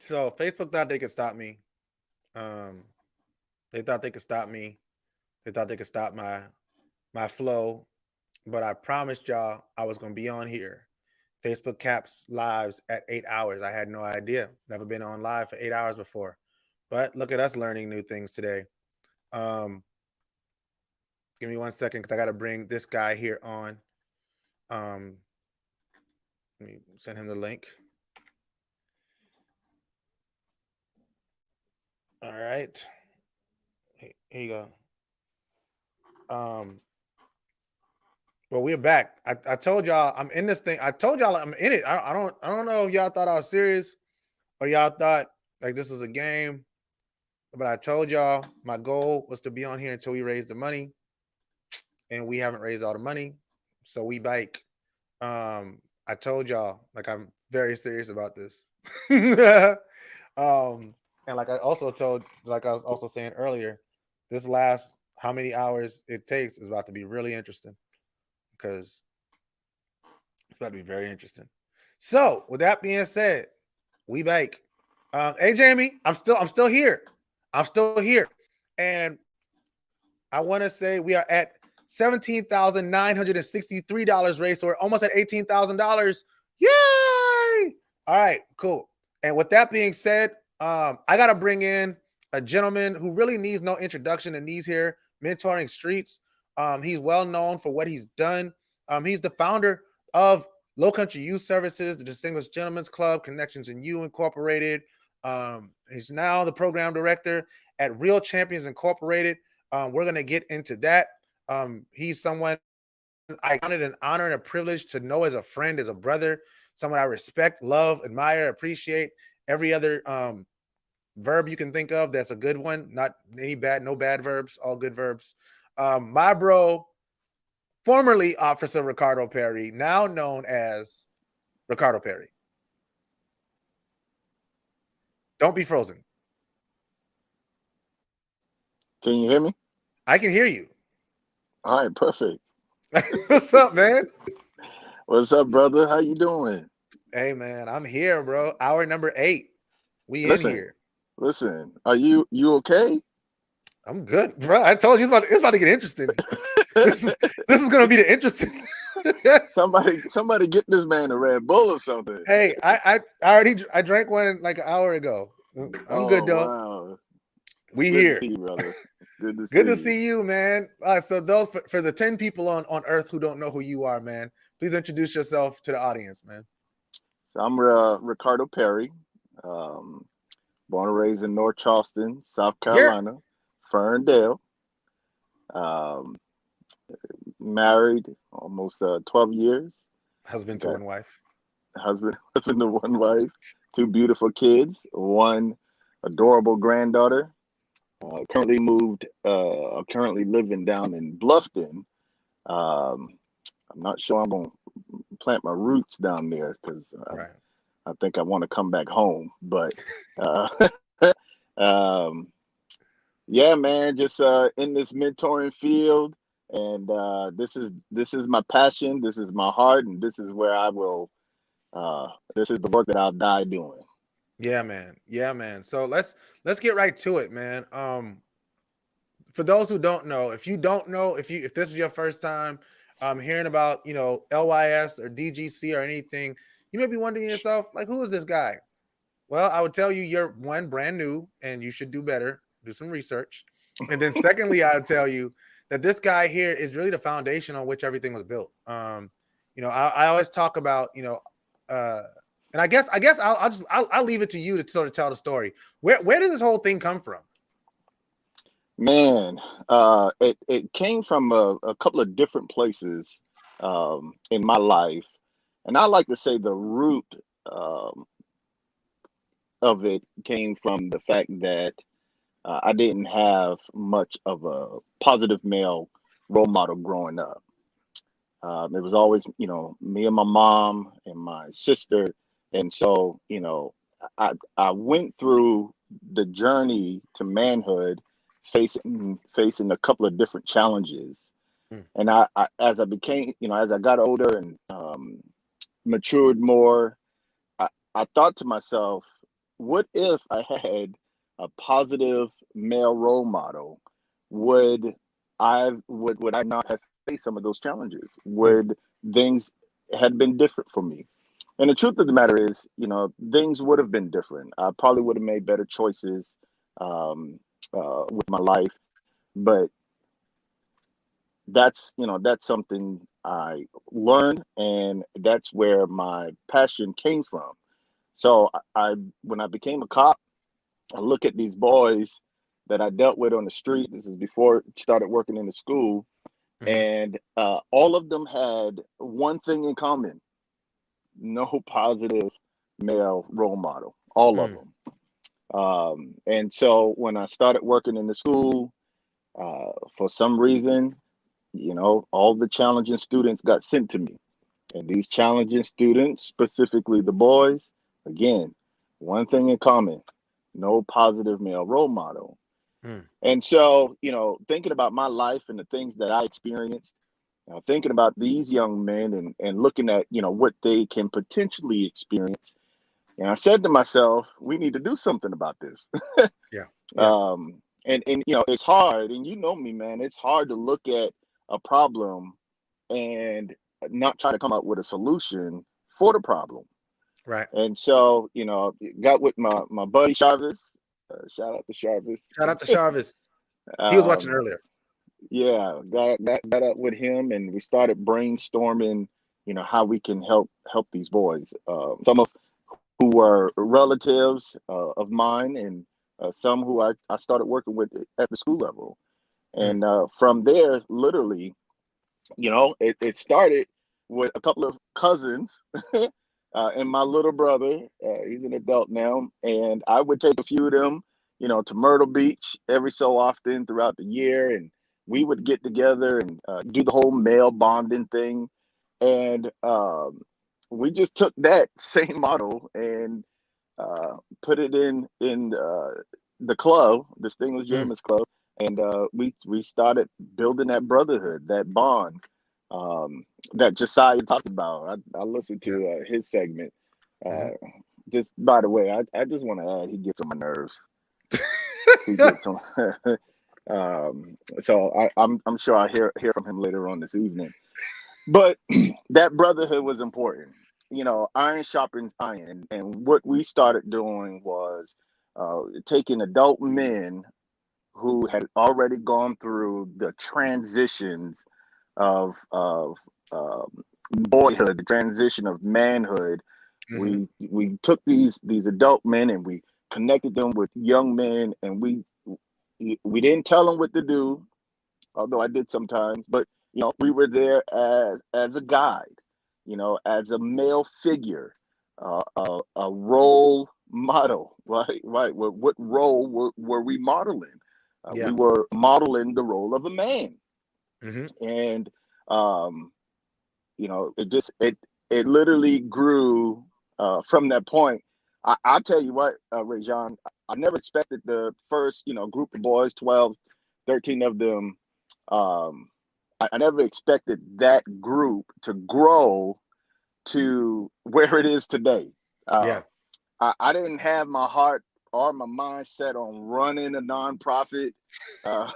So Facebook thought they could stop me. Um, they thought they could stop me. They thought they could stop my flow. But I promised y'all I was gonna be on here. Facebook caps lives at 8 hours. I had no idea. Never been on live for 8 hours before. But look at us learning new things today. Um, give me 1 second because I gotta bring this guy here on. Um, let me send him the link. All right. Here you go. Well, we're back. I told y'all I'm in this thing. I told y'all I'm in it. I don't know if y'all thought I was serious or y'all thought like this was a game. But I told y'all my goal was to be on here until we raise the money, and we haven't raised all the money, so we bike. I told y'all like I'm very serious about this. And like I also told, like I was also saying earlier, this last how many hours it takes is about to be really interesting because it's about to be very interesting. So with that being said, we bake. Hey Jamie, I'm still here. I'm still here. And I want to say we are at $17,963 raised. So we're almost at $18,000. Yay! All right, cool. And with that being said, I gotta bring in a gentleman who really needs no introduction and needs here mentoring streets. He's well known for what he's done. He's the founder of Low Country Youth Services, the Distinguished Gentlemen's Club, Connections in You Incorporated. He's now the program director at Real Champions Incorporated. We're gonna get into that. He's someone I counted an honor and a privilege to know as a friend, as a brother, someone I respect, love, admire, appreciate. Every other verb you can think of that's a good one. Not any bad, no bad verbs, all good verbs. My bro, formerly Officer Ricardo Perry, now known as Ricardo Perry. Don't be frozen. Can you hear me? I can hear you. All right, perfect. What's up, man? What's up, brother? How you doing? Hey, man, I'm here, bro. Hour number 8. We in Listen, here. listen. Are you okay? I'm good, bro. I told you it's about to get interesting. This is this is gonna be the interesting. somebody get this man a Red Bull or something. Hey, I already I drank one like an hour ago. I'm good Oh though. wow. We Good to here. see you, brother. Good to see Good to you. see you, man. So those for the 10 people on Earth who don't know who you are, man, please introduce yourself to the audience, man. So I'm Ricardo Perry, um, born and raised in North Charleston, South Yeah, Carolina, Ferndale. Um, Married almost 12 years. husband to Got one wife. husband, husband to one wife, two beautiful kids, one adorable granddaughter. Currently living down in Bluffton. Um, I'm not sure I'm gonna plant my roots down there because Right. I think I want to come back home. But uh, um, yeah, man, just in this mentoring field, and this is my passion. This is my heart, and this is where I will. This is the work that I'll die doing. Yeah, man. Yeah, man. So let's get right to it, man. For those who don't know, if you don't know, if this is your first time hearing about LYS or DGC or anything, you may be wondering to yourself like, who is this guy? Well, I would tell you you're one brand new and you should do better, do some research, and then secondly, I would tell you that this guy here is really the foundation on which everything was built. I always talk about uh, and I guess I'll leave it to you to sort of tell the story. Where did this whole thing come from? Man, it came from a couple of different places in my life, and I like to say the root um, of it came from the fact that I didn't have much of a positive male role model growing up. It was always, me and my mom and my sister, and so, I went through the journey to manhood, facing a couple of different challenges, Mm, and as I became, as I got older and matured more, I, I thought to myself, what if I had a positive male role model? Would would I not have faced some of those challenges? Mm, Would things had been different for me? And the truth of the matter is, things would have been different. I probably would have made better choices um, with my life, but that's something I learned, and that's where my passion came from. So when I became a cop, I look at these boys that I dealt with on the street. This is before I started working in the school, mhm, and all of them had one thing in common: no positive male role model. All of mm, them. And so when I started working in the school, for some reason, all the challenging students got sent to me. And these challenging students, specifically the boys, again, one thing in common: no positive male role model. mm, And so, thinking about my life and the things that I experienced, thinking about these young men and looking at, what they can potentially experience. And I said to myself, we need to do something about this. yeah, yeah, And it's hard. And you know me, man, it's hard to look at a problem and not try to come up with a solution for the problem. right. And so, got with my buddy Jarvis. Shout out to Jarvis. Shout out to Jarvis. He was watching Um, earlier. yeah, got up with him, and we started brainstorming, how we can help these boys. Some of who were relatives of mine, and some who I started working with at the school level. Mm, And from there, literally, it started with a couple of cousins and my little brother. He's an adult now, and I would take a few of them, to Myrtle Beach every so often throughout the year, and we would get together and do the whole male bonding thing. And we just took that same model and put it in the club, Distinguished mm, Gentlemen's Club, and we started building that brotherhood, that bond um, that Josiah talked about. I listened yeah. to his segment. Mhm. Uh, just by the way, I just want to add, he gets on my nerves. He gets on. So I'm sure I hear from him later on this evening. But that brotherhood was important. Iron sharpens iron. And what we started doing was taking adult men who had already gone through the transitions of boyhood, the transition of manhood. Mhm. We took these adult men and we connected them with young men, and we didn't tell them what to do, although I did sometimes. But we were there as a guide, as a male figure, a role model, right? Right. What role were we modeling? We Yeah. were modeling the role of a man, Mhm. and um, it literally grew from that point. I'll tell you what, Rajon, I never expected the first, group of boys, 12, 13 of them. Um, I never expected that group to grow to where it is today. Uh, Yeah. I didn't have my heart or my mind set on running a nonprofit. Uh,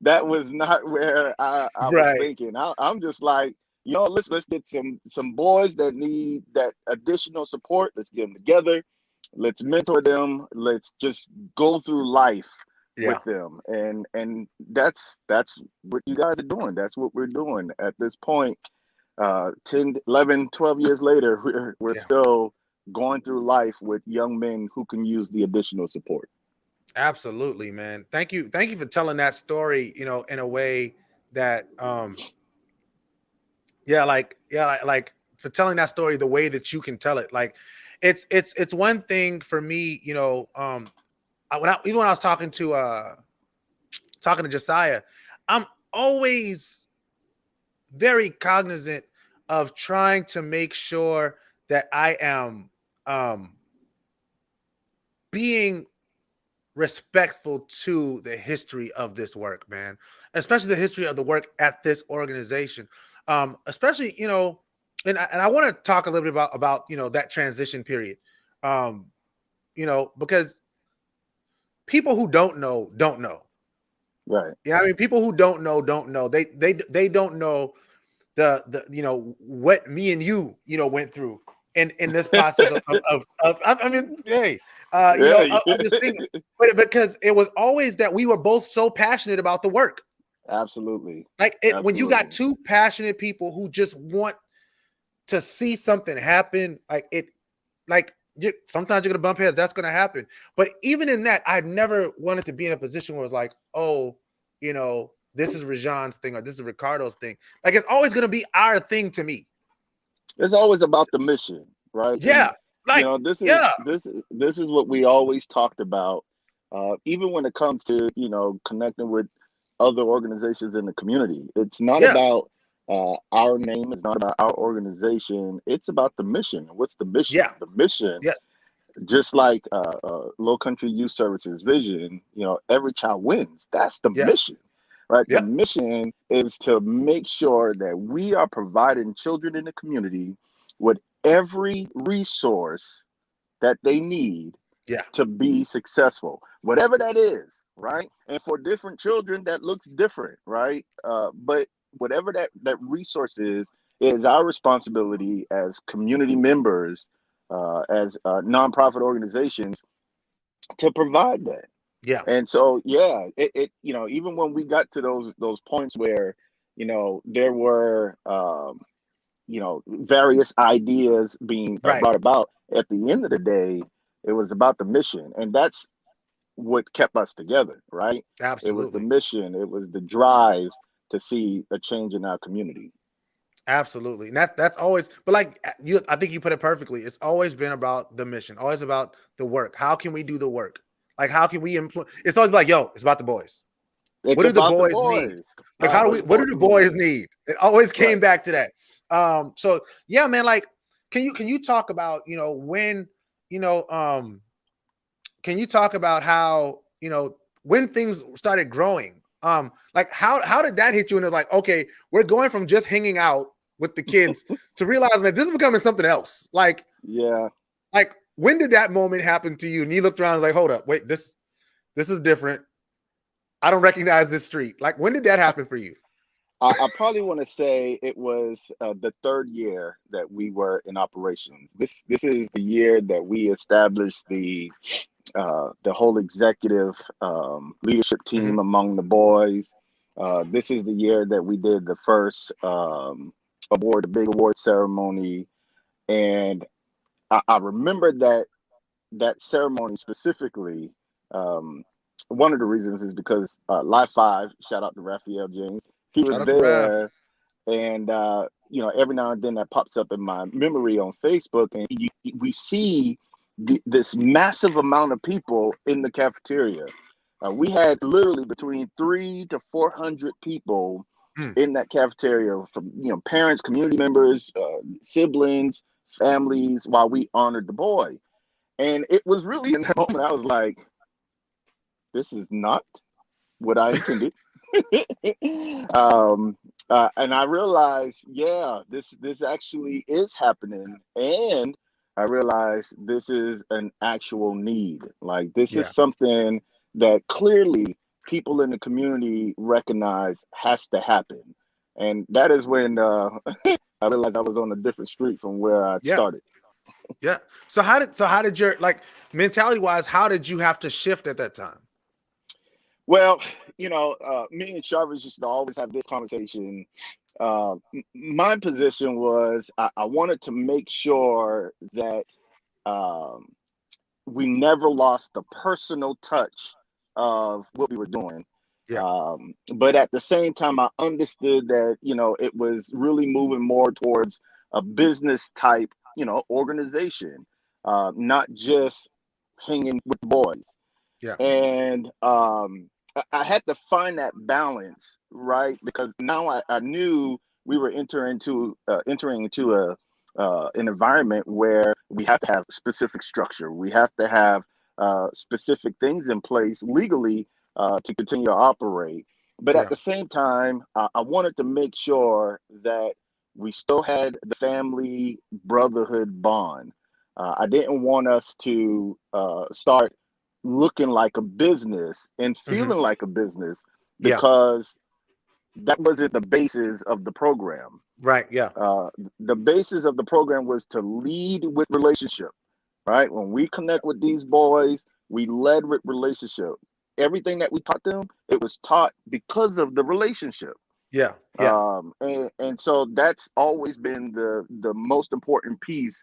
that was not where I was Right. thinking. I'm just like, let's get some boys that need that additional support. Let's get them together. Let's mentor them. Let's just go through life with Yeah. them. And that's what you guys are doing. That's what we're doing at this point. 10, 11, 12 years later, we're Yeah. still going through life with young men who can use the additional support. Absolutely, man. Thank you. Thank you for telling that story, in a way that yeah, like for telling that story the way that you can tell it. Like it's one thing for me, even when I was talking to Josiah, I'm always very cognizant of trying to make sure that I am um being respectful to the history of this work, man, especially the history of the work at this organization. Especially, and I want to talk a little bit about that transition period, Um, because people who don't know don't know. Right. Yeah, I mean, people who don't know don't know. They don't know the what me and went through in this process of I mean, hey, Yeah. of this thing, but because it was always that we were both so passionate about the work. Absolutely. Like when you got Absolutely. two passionate people who just want to see something happen, sometimes you're gonna bump heads. That's gonna happen. But even in that, I never wanted to be in a position where it's like, oh, this is Rajan's thing or this is Ricardo's thing. Like it's always gonna be our thing to me. It's always about the mission, right? And Yeah, like this is yeah, this is what we always talked about. Even when it comes to connecting with other organizations in the community, it's not yeah, about our name. It's not about our organization. It's about the mission. What's the mission? yeah, The mission, yes, just like Low Country Youth Services vision, every child wins. That's the yeah, mission, right? The yeah, mission is to make sure that we are providing children in the community with every resource that they need yeah, to be successful, whatever that is, right? And for different children, that looks different, right? But whatever that resource is our responsibility as community members, as nonprofit organizations, to provide that. yeah, And so, yeah, even when we got to those points where, there were, various ideas being right, brought about, at the end of the day, it was about the mission, and that's what kept us together, right? It was the absolutely. mission, it was the drive to see a change in our community. Absolutely. And that's always, but like I think you put it perfectly. It's always been about the mission, always about the work. How can we do the work? Like, how can we influence? It's always like, yo, it's about the boys. What It's do the about the boys need? boys. Like, What the what do boys the need. boys need? It always came Right. back to that. So yeah, man, like, can you talk about, when, you know, can you talk about how, when things started growing? Like how did that hit you? And it's like, okay, we're going from just hanging out with the kids to realizing that this is becoming something else. Yeah. Like when did that moment happen to you? And you looked around and was like, hold up, wait, this is different. I don't recognize this street. Like when did that happen for you? I probably want to say it was the third year that we were in operations. This is the year that we established the whole executive leadership Mm-hmm. team among the boys. This is the year that we did the first the big award ceremony, and I remember that ceremony specifically. Um, One of the reasons is because Live Five, shout out to Raphael James, he was Shout out to Raph. there, and every now and then that pops up in my memory on Facebook, and we see this massive amount of people in the cafeteria. We had literally between 300 to 400 people Mm, in that cafeteria, from parents, community members, siblings, families, while we honored the boy. And it was really in that moment I was like, this is not what I intended. um, and I realized, yeah, this actually is happening, and I realized this is an actual need. Like this is yeah. something that clearly people in the community recognize has to happen, and that is when I realized I was on a different street from where I Yeah. started. Yeah. So how did your like mentality wise, how did you have to shift at that time? Well, me and Jarvis used to always have this conversation. My position was I wanted to make sure that um, we never lost the personal touch of what we were doing. Yeah. But at the same time, I understood that, it was really moving more towards a business type, organization, not just hanging with the boys. Yeah. And I had to find that balance, right? Because now I knew we were entering into a an environment where we have to have specific structure. We have to have specific things in place legally to continue to operate. But at Yeah. the same time, I wanted to make sure that we still had the family brotherhood bond. I didn't want us to start looking like a business and Hmm. feeling like a business, Yeah. because that wasn't the basis of the program. Right. Yeah. Uh, the basis of the program was to lead with relationship, right? When we connect with these boys, we led with relationship. Everything that we taught them, it was taught because of the relationship. Yeah. Yeah. And so that's always been the most important piece,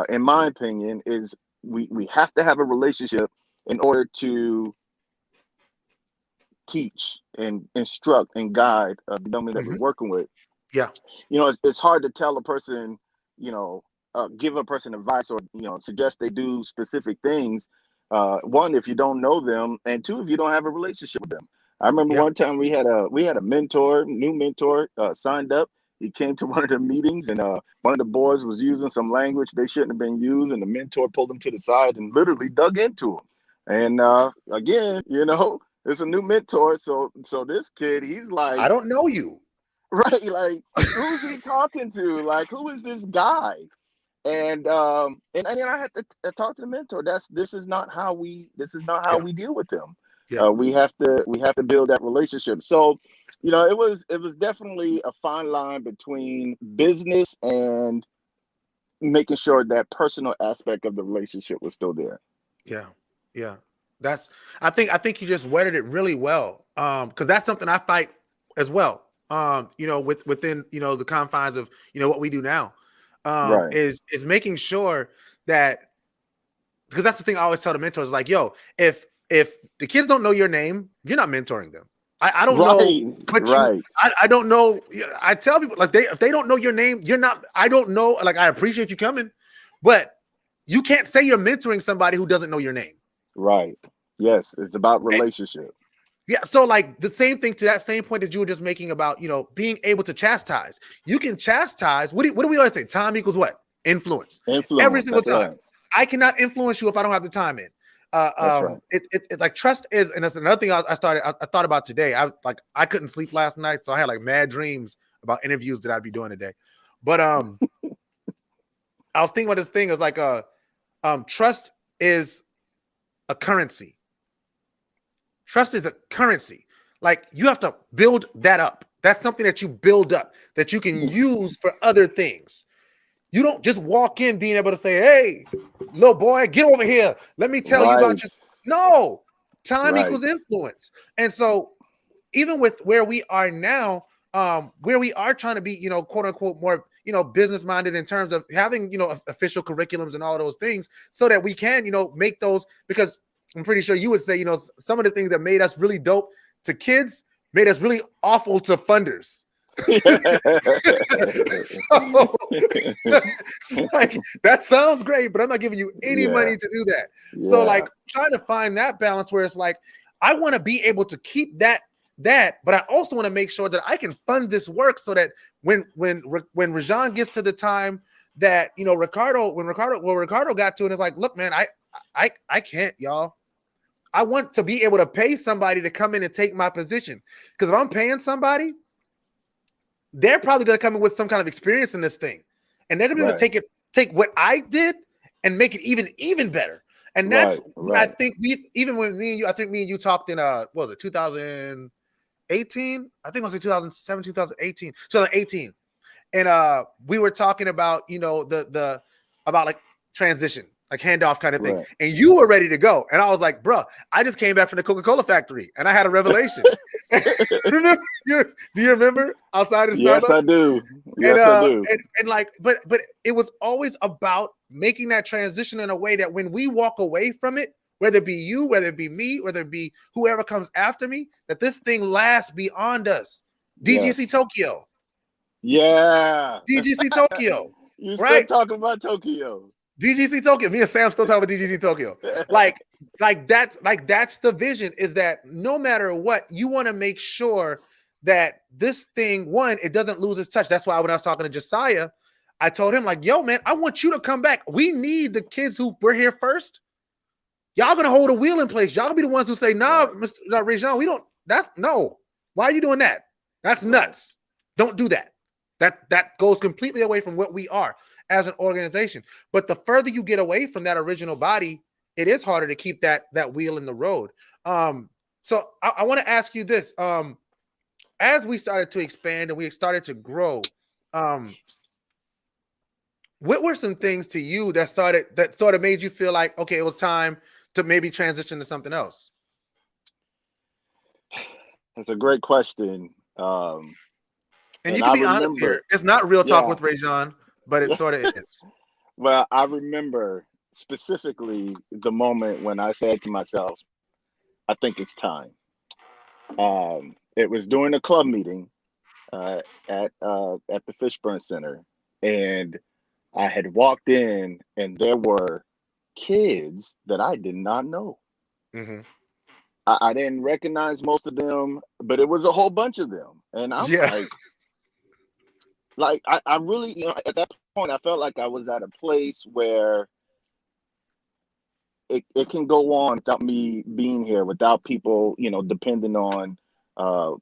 in my opinion, is we have to have a relationship in order to teach and instruct and guide the young men that we're Hmm. working with. Yeah. It's hard to tell a person, you know, give a person advice, or suggest they do specific things. One, if you don't know them, and two, if you don't have a relationship with them. I remember Yeah. one time we had a mentor, new mentor, signed up. He came to one of the meetings, and one of the boys was using some language they shouldn't have been used, and the mentor pulled him to the side and literally dug into him. And again, it's a new mentor, so this kid, he's I like, don't know you. right, like, who's he talking to? Like, who is this guy? And then I had to talk to the mentor. This is not how Yeah. we deal with them. Yeah. We have to build that relationship. So, it was definitely a fine line between business and making sure that personal aspect of the relationship was still there. Yeah. Yeah. That's I think you just worded it really well. Because that's something I fight as well. Within, the confines of, what we do now. Right. Is making sure that, because that's the thing I always tell the mentors, like, yo, if the kids don't know your name, you're not mentoring them. I don't know Right. what you Right. I don't know. I tell people, like, if they don't know your name, you're not. I don't know. Like, I appreciate you coming, but you can't say you're mentoring somebody who doesn't know your name. Right. Yes, it's about And relationship. yeah, so like the same thing to that same point that you were just making about, being able to chastise. You can chastise. What do we always say? Time equals what? Influence. Every Influence. single That's time. right. I cannot influence you if I don't have the time in. That's right. It like trust is, and that's another thing I thought about today. I couldn't sleep last night, so I had like mad dreams about interviews that I'd be doing today. But I was thinking about this thing. It's like trust is a currency. Trust is a currency. Like, you have to build that up. That's something that you build up that you can use for other things. You don't just walk in being able to say, "Hey, little boy, get over here. Let me tell you about Right. your." No, time Right. equals influence. And so, even with where we are now, where we are trying to be, quote unquote, more, business minded in terms of having, official curriculums and all of those things, so that we can, make those, because I'm pretty sure you would say, some of the things that made us really dope to kids made us really awful to funders. So, like, that sounds great, but I'm not giving you any Yeah. money to do that. So, Yeah. like, trying to find that balance where it's like, I want to be able to keep that, but I also want to make sure that I can fund this work, so that when Rajan gets to the time that, Ricardo got to it, it's like, look, man, I can't, y'all. I want to be able to pay somebody to come in and take my position, because if I'm paying somebody, they're probably going to come in with some kind of experience in this thing, and they're going to be able Right. to take what I did and make it even better. And that's Right. what I Right. think even when I think me and you talked in what was it, 2018? I think it was in 2007, 2018. And we were talking about, the about like transition, like handoff kind of thing. Right. And you were ready to go. And I was like, bro, I just came back from the Coca-Cola factory and I had a revelation. Remember? Do you remember outside of the Yes, Starbucks? I do. And Yes, I do. like, but it was always about making that transition in a way that when we walk away from it, whether it be you, whether it be me, whether it be whoever comes after me, that this thing lasts beyond us. DGC Yes. Tokyo. Yeah. DGC Tokyo, You still right? talking about Tokyo. DGC Tokyo. Me and Sam still talking about DGC Tokyo. That's the vision, is that no matter what, you want to make sure that this thing, one, it doesn't lose its touch. That's why when I was talking to Josiah, I told him, like, yo, man, I want you to come back. We need the kids who were here first. Y'all gonna hold a wheel in place. Y'all be the ones who say, nah, Right. Mr. Rajon, we don't. That's no. Why are you doing that? That's Right. nuts. Don't do that. That goes completely away from what we are. as an organization. But the further you get away from that original body, it is harder to keep that wheel in the road. So I want to ask you this. As we started to expand and we started to grow, what were some things to you that sort of made you feel like, okay, it was time to maybe transition to something else? That's a great question. And you And can I be honest remember, here. It's not real talk yeah, with Rajon, but it yeah. sort of is. Well, I remember specifically the moment when I said to myself, I think it's time. It was during a club meeting uh, at the Fishburne Center, and I had walked in, and there were kids that I did not know. Mm-hmm. I didn't recognize most of them, but it was a whole bunch of them, and I'm Yeah. like I really, at that point, I felt like I was at a place where it can go on without me being here, without people, depending on uh,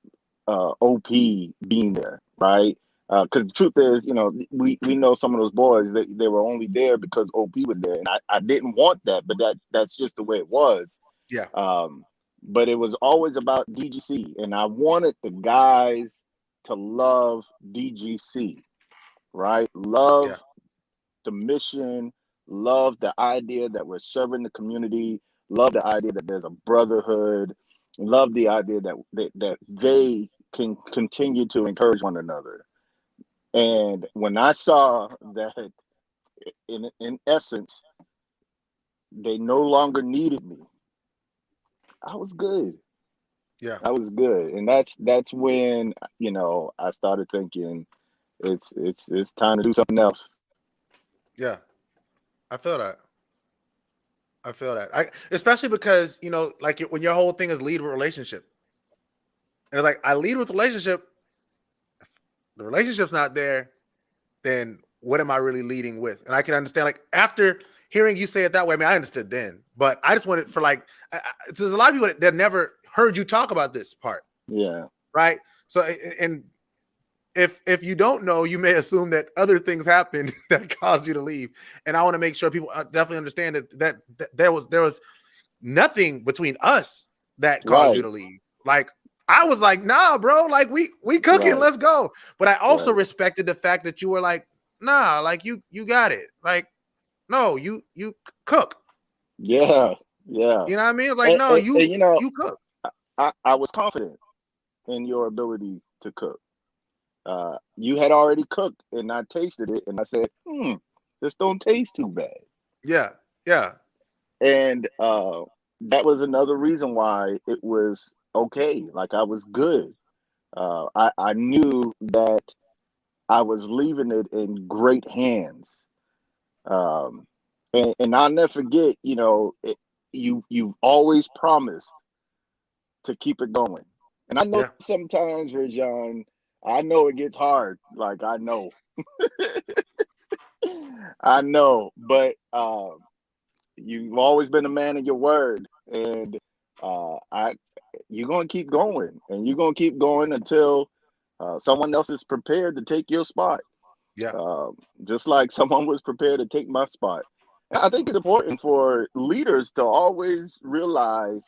OP being there, right? Because the truth is, we know some of those boys, they were only there because OP was there, and I didn't want that, but that's just the way it was. Yeah. Um, but it was always about DGC, and I wanted the guys to love DGC, right? Love Yeah. the mission, love the idea that we're serving the community, love the idea that there's a brotherhood, love the idea that they can continue to encourage one another. And when I saw that, in essence, they no longer needed me, I was good. Yeah. I was good, and that's when I started thinking it's time to do something else. Yeah. I feel that. I feel that. Especially because, like when your whole thing is lead with relationship. And it's like, I lead with relationship. If the relationship's not there, then what am I really leading with? And I can understand, like, after hearing you say it that way, I mean, I understood then, but I just wanted for there's a lot of people that never heard you talk about this part. Yeah. Right. So, and if you don't know, you may assume that other things happened that caused you to leave. And I want to make sure people definitely understand that there was nothing between us that caused you Right. to leave. Like, I was like, nah, bro, like we cooking, Right. let's go. But I also Right. respected the fact that you were like, nah, like you got it. Like, no, you cook. Yeah. Yeah. You know what I mean? Like, And, no, and, you and cook. I was confident in your ability to cook. You had already cooked, and I tasted it, and I said, this don't taste too bad. Yeah, yeah, And that was another reason why it was okay. Like, I was good. I knew that I was leaving it in great hands. Um, and I'll never forget, you've always promised to keep it going. And I know yeah, sometimes, Rajon, I know it gets hard. Like, I know, I know, but you've always been a man of your word, and I you're gonna keep going, and you're gonna keep going until someone else is prepared to take your spot, yeah, um, just like someone was prepared to take my spot. And I think it's important for leaders to always realize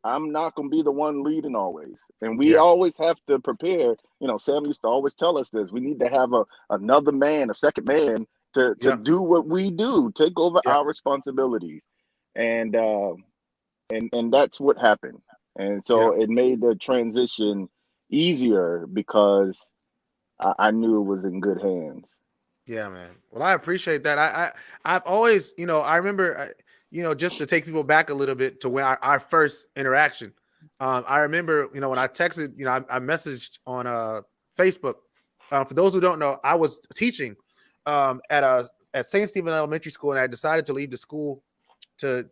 I'm not going to be the one leading always. And we yeah, always have to prepare. Sam used to always tell us this. We need to have another man, a second man to yeah, do what we do, take over yeah, our responsibilities. And and that's what happened. And yeah. so it made the transition easier because I knew it was in good hands. Yeah, man. Well, I appreciate that. I've always, I remember, just to take people back a little bit to when our first interaction. I remember, when I texted, I messaged on Facebook. For those who don't know, I was teaching at St. Stephen Elementary School, and I decided to leave the school to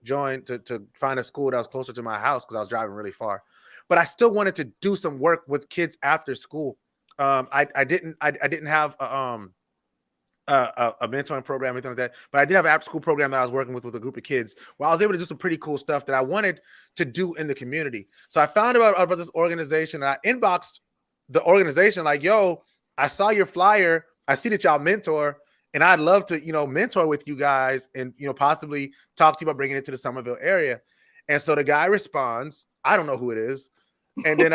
find a school that was closer to my house because I was driving really far. But I still wanted to do some work with kids after school. I didn't have a mentoring program, anything like that. But I did have an after school program that I was working with a group of kids where I was able to do some pretty cool stuff that I wanted to do in the community. So I found out about this organization and I inboxed the organization like, yo, I saw your flyer. I see that y'all mentor. and I'd love to, mentor with you guys and, possibly talk to you about bringing it to the Somerville area. And so the guy responds, I don't know who it is. And then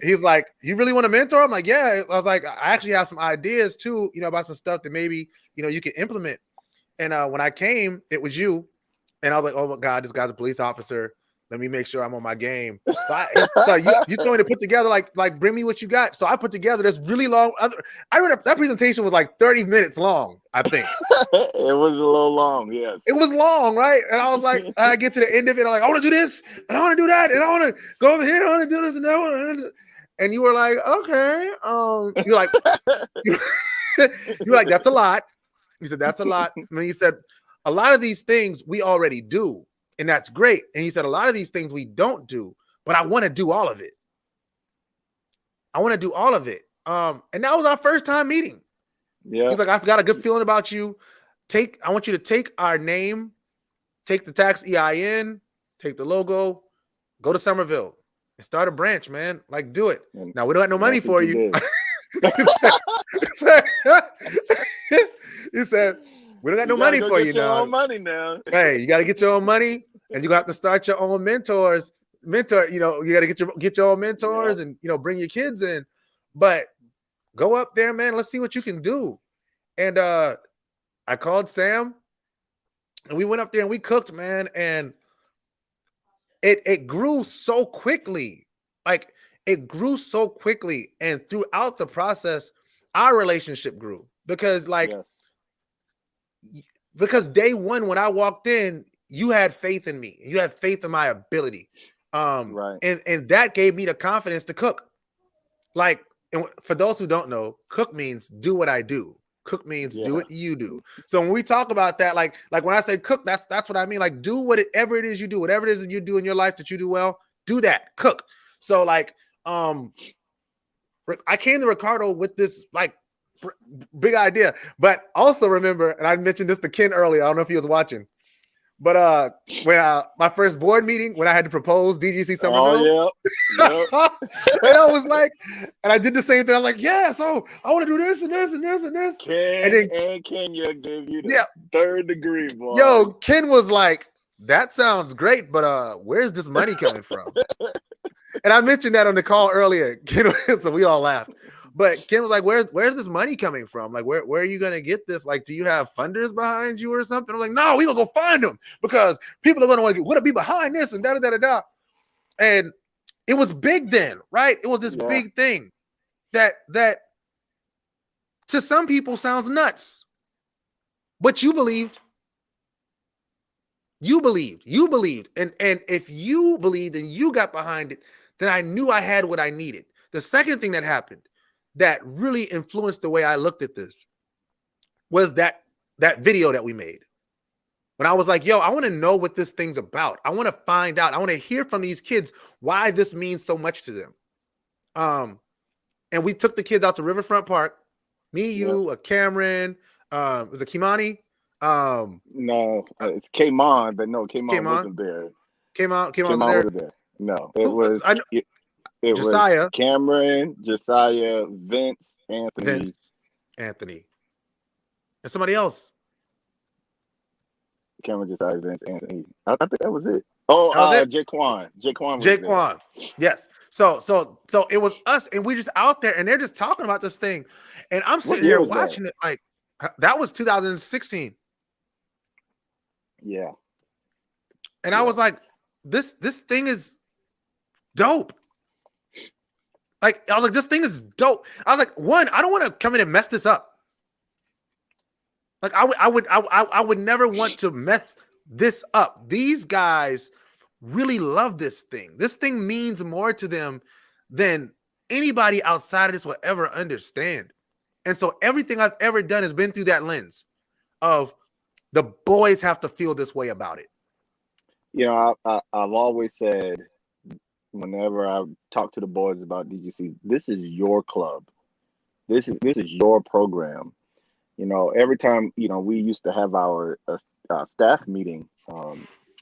he's like, you really want to mentor? I'm like, yeah. I was like, I actually have some ideas too, about some stuff that maybe, you can implement. And when I came, it was you. And I was like, oh my God, this guy's a police officer. Let me make sure I'm on my game. So you told me to put together, like bring me what you got. So I put together this really long. I read that presentation was like 30 minutes long, I think. It was a little long, yes. It was long, right? And I was like, and I get to the end of it, I'm like, I want to do this, and I want to do that, and I want to go over here, I want to do this, and that. And you were like, okay, you're like, you're like, that's a lot. You said that's a lot. And then you said, a lot of these things we already do, and that's great. And you said a lot of these things we don't do, but I want to do all of it. I want to do all of it. And that was our first time meeting. Yeah. He's like, I've got a good feeling about you. I want you to take our name, take the tax EIN, take the logo, go to Somerville and start a branch, man. Like, do it. Now, we don't have no money for you. He said, we don't got no money for you now. Money now. Hey, you got to get your own money, and you got to start your own mentors. You got to get your own mentors, and bring your kids in. But go up there, man. Let's see what you can do. And I called Sam, and we went up there and we cooked, man. And it grew so quickly. Like, it grew so quickly. And throughout the process, our relationship grew because because day one, when I walked in, you had faith in me. You had faith in my ability. Right. And that gave me the confidence to cook. Like, and for those who don't know, cook means do what I do. Cook means do what you do. So when we talk about that, like when I say cook, that's what I mean. Like, do whatever it is you do, whatever it is that you do in your life that you do well, do that. Cook. So like, I came to Ricardo with this like big idea, but also remember, and I mentioned this to Ken earlier. I don't know if he was watching, but when my first board meeting, when I had to propose DGC Somerville, and I was like, and I did the same thing. I'm like, yeah, so I want to do this and this and this and this. And Kenya gave you the third degree, boy. Yo, Ken was like, that sounds great, but where's this money coming from? And I mentioned that on the call earlier, Ken, so we all laughed. But Ken was like, where's this money coming from? Like, where are you going to get this? Like, do you have funders behind you or something? I'm like, no, we going to go find them because people are going to want to be behind this and da-da-da-da-da. And it was big then, right? It was this big thing that to some people sounds nuts. But you believed. You believed. And if you believed and you got behind it, then I knew I had what I needed. The second thing that happened that really influenced the way I looked at this was that video that we made. When I was like, yo, I want to know what this thing's about. I want to find out. I want to hear from these kids why this means so much to them. And we took the kids out to Riverfront Park. Me, you, Cameron, was it Kimani? No, it's Kmon, but no, Kmon wasn't there. Kmon wasn't there. No, it was Josiah, was Cameron, Josiah, Vince, Anthony, and somebody else. Cameron, Josiah, Vince, Anthony. I think that was it. Oh, Jaquan. Jaquan. Yes. So it was us, and we just out there, and they're just talking about this thing, and I'm sitting here watching it. Like, that was 2016. Yeah. And I was like, this thing is dope. Like, I was like, this thing is dope. I was like, one, I don't want to come in and mess this up. Like, I would never want to mess this up. These guys really love this thing. This thing means more to them than anybody outside of this will ever understand. And so everything I've ever done has been through that lens of the boys have to feel this way about it. You know, I've always said, whenever I talk to the boys about DGC, this is your club. This is your program. You know, every time, we used to have our staff meeting,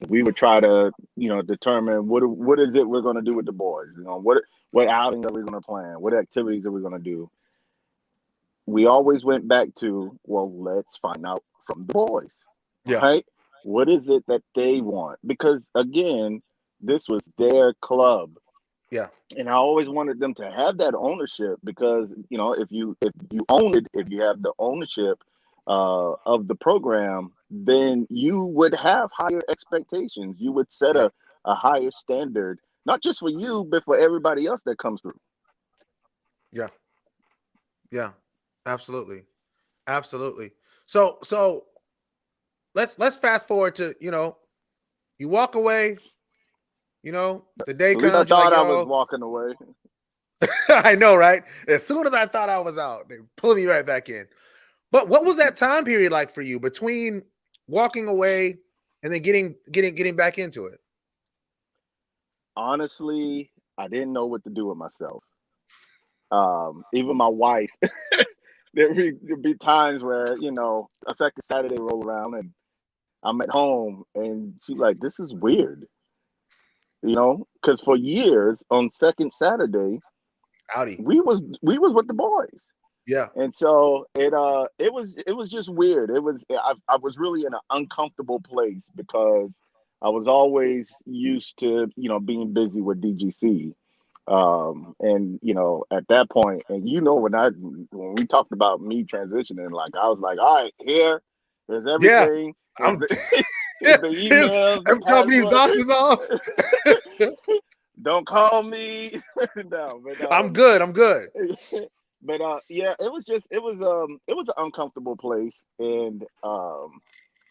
we would try to, determine what is it we're going to do with the boys. What outings are we going to plan? What activities are we going to do? we always went back to, well, let's find out from the boys, Yeah. right? What is it that they want? Because again, this was their club. Yeah. And I always wanted them to have that ownership because, if you own it, if you have the ownership of the program, then you would have higher expectations. You would set Yeah. a higher standard, not just for you, but for everybody else that comes through. Yeah. Yeah. Absolutely. Absolutely. So let's fast forward to, you walk away, the day At least I comes, you're like, thought I was yo, walking away. I know, right? As soon as I thought I was out, they pulled me right back in. But what was that time period like for you between walking away and then getting back into it? Honestly, I didn't know what to do with myself. Even my wife, there'd be times where, a second Saturday roll around and I'm at home and she's like, this is weird, because for years on second Saturday, Howdy. we was with the boys. Yeah. And so it was just weird. I was really in an uncomfortable place because I was always used to, being busy with DGC. And at that point, and when we talked about me transitioning, like I was like, all right, here's Yeah. everything. Here's I'm the here's the emails, the I'm dropping these password. boxes off. Don't call me. No, but I'm good. I'm good. but yeah, it was an uncomfortable place, and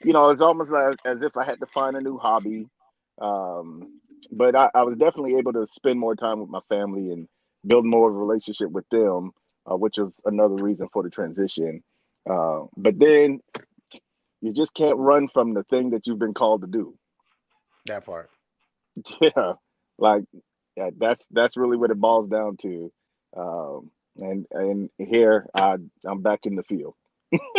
it's almost like as if I had to find a new hobby. um but I was definitely able to spend more time with my family and build more of a relationship with them, which is another reason for the transition. But then you just can't run from the thing that you've been called to do. That part. Yeah, like, yeah, that's really what it boils down to. And here I'm back in the field.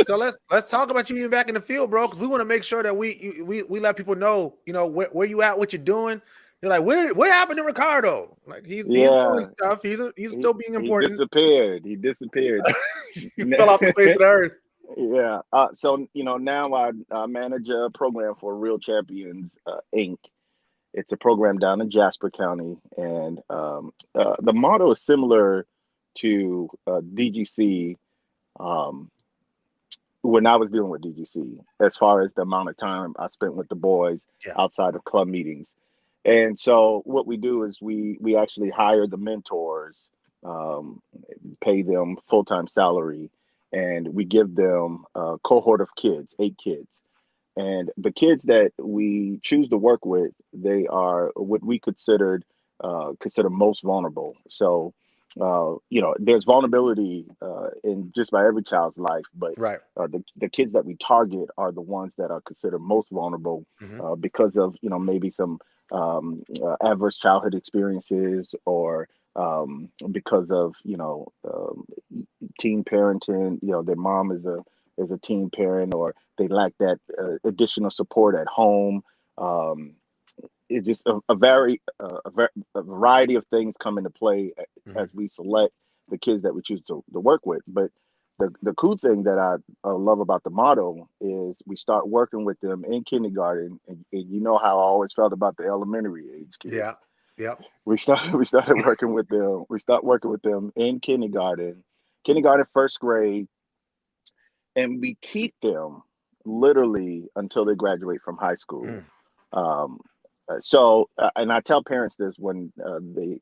So let's talk about you being back in the field, bro, because we want to make sure that we let people know, where you at, what you're doing. You're like, what happened to Ricardo? Like he's doing Yeah, stuff. He's he still being he important. disappeared. He disappeared. He fell off the face of the earth. Yeah. So now I manage a program for Real Champions Inc. It's a program down in Jasper County, and the motto is similar to DGC. Um, when I was dealing with DGC, as far as the amount of time I spent with the boys Yeah. outside of club meetings. And so what we do is we actually hire the mentors, um, pay them full-time salary, and we give them a cohort of kids, 8 kids. And the kids that we choose to work with, they are what we consider most vulnerable. So, there's vulnerability in just about every child's life, but Right. the kids that we target are the ones that are considered most vulnerable Hmm. because of maybe some adverse childhood experiences, or because of teen parenting. Their mom is a teen parent, or they lack that additional support at home. Um, it's just a variety of things come into play Hmm. as we select the kids that we choose to work with. But the cool thing that I love about the model is we start working with them in kindergarten, and you know how I always felt about the elementary age kids. Yeah. Yeah. We started working with them. We start working with them in kindergarten, first grade, and we keep them literally until they graduate from high school. Mm. Um, and I tell parents this when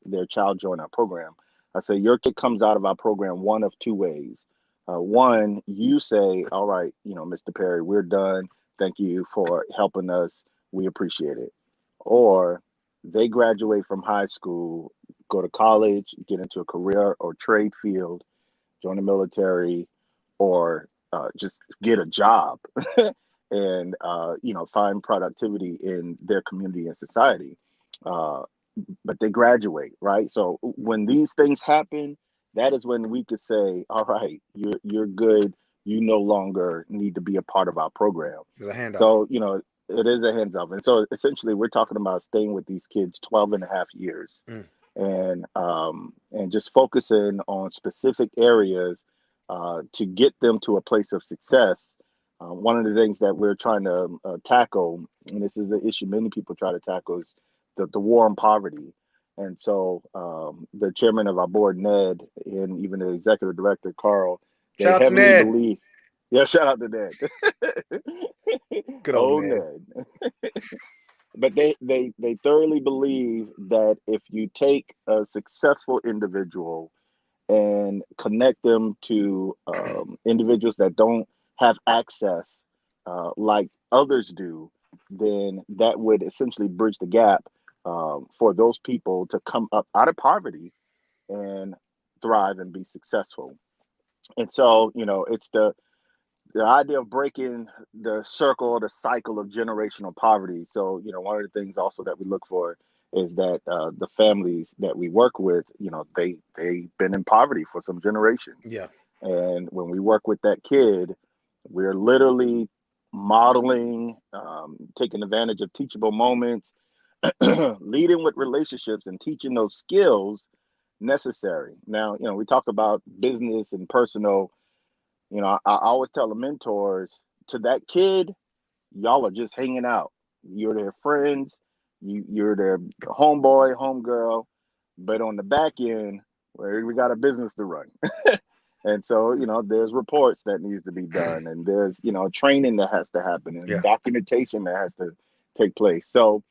their child join our program. I say your kid comes out of our program one of two ways. One, you say, "All right, Mr. Perry, we're done. Thank you for helping us. We appreciate it." Or they graduate from high school, go to college, get into a career or trade field, join the military, or just get a job and find productivity in their community and society. Uh, but they graduate, right? So when these things happen, that is when we could say, "All right, you're good. You no longer need to be a part of our program." There's a handoff. So it is a hands off, and so essentially we're talking about staying with these kids 12 and a half years, Mm. and just focusing on specific areas to get them to a place of success. One of the things that we're trying to tackle, and this is the issue many people try to tackle, is the war on poverty. And so the chairman of our board, Ned, and even the executive director, Carl, they Shout out to heavily Ned. believe. Yeah, shout out to Ned. Good old Oh, Ned. Ned. But they thoroughly believe that if you take a successful individual and connect them to individuals that don't have access like others do, then that would essentially bridge the gap for those people to come up out of poverty and thrive and be successful. And so, it's the idea of breaking the circle, the cycle of generational poverty. So, one of the things also that we look for is that the families that we work with, they've been in poverty for some generations. Yeah. And when we work with that kid, we're literally modeling, taking advantage of teachable moments, leading with relationships, and teaching those skills necessary. Now, we talk about business and personal. I always tell the mentors, to that kid, y'all are just hanging out. You're their friends, you're their homeboy, homegirl, but on the back end, well, we got a business to run. And so, there's reports that needs to be done, and there's, training that has to happen, and Yeah. documentation that has to take place. So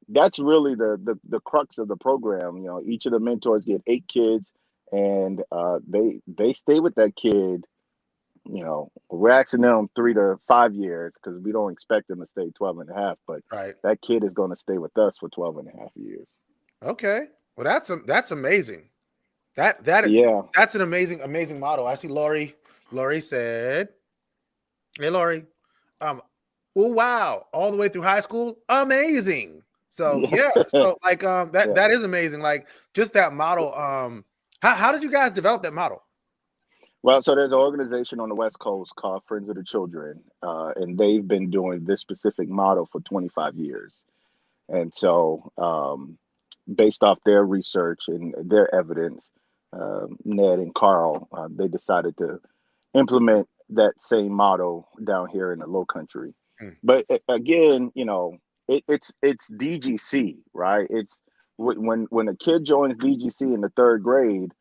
that's really the crux of the program. Each of the mentors get 8 kids, and they stay with that kid. We're asking them 3 to 5 years because we don't expect them to stay 12 and a half, but Right. that kid is going to stay with us for 12 and a half years. Okay. Well, that's amazing. That Yeah. that's an amazing model. I see Lori. Lori said, "Hey, Lori. Um, oh wow, all the way through high school, amazing." So Yeah. yeah, so like that Yeah. that is amazing. Like just that model. How did you guys develop that model? Well, so there's an organization on the West Coast called Friends of the Children, and they've been doing this specific model for 25 years. And so, based off their research and their evidence, Ned and Carl, they decided to implement that same model down here in the Low Country. Mm. But again, it's DGC, right? It's when a kid joins DGC in the third grade,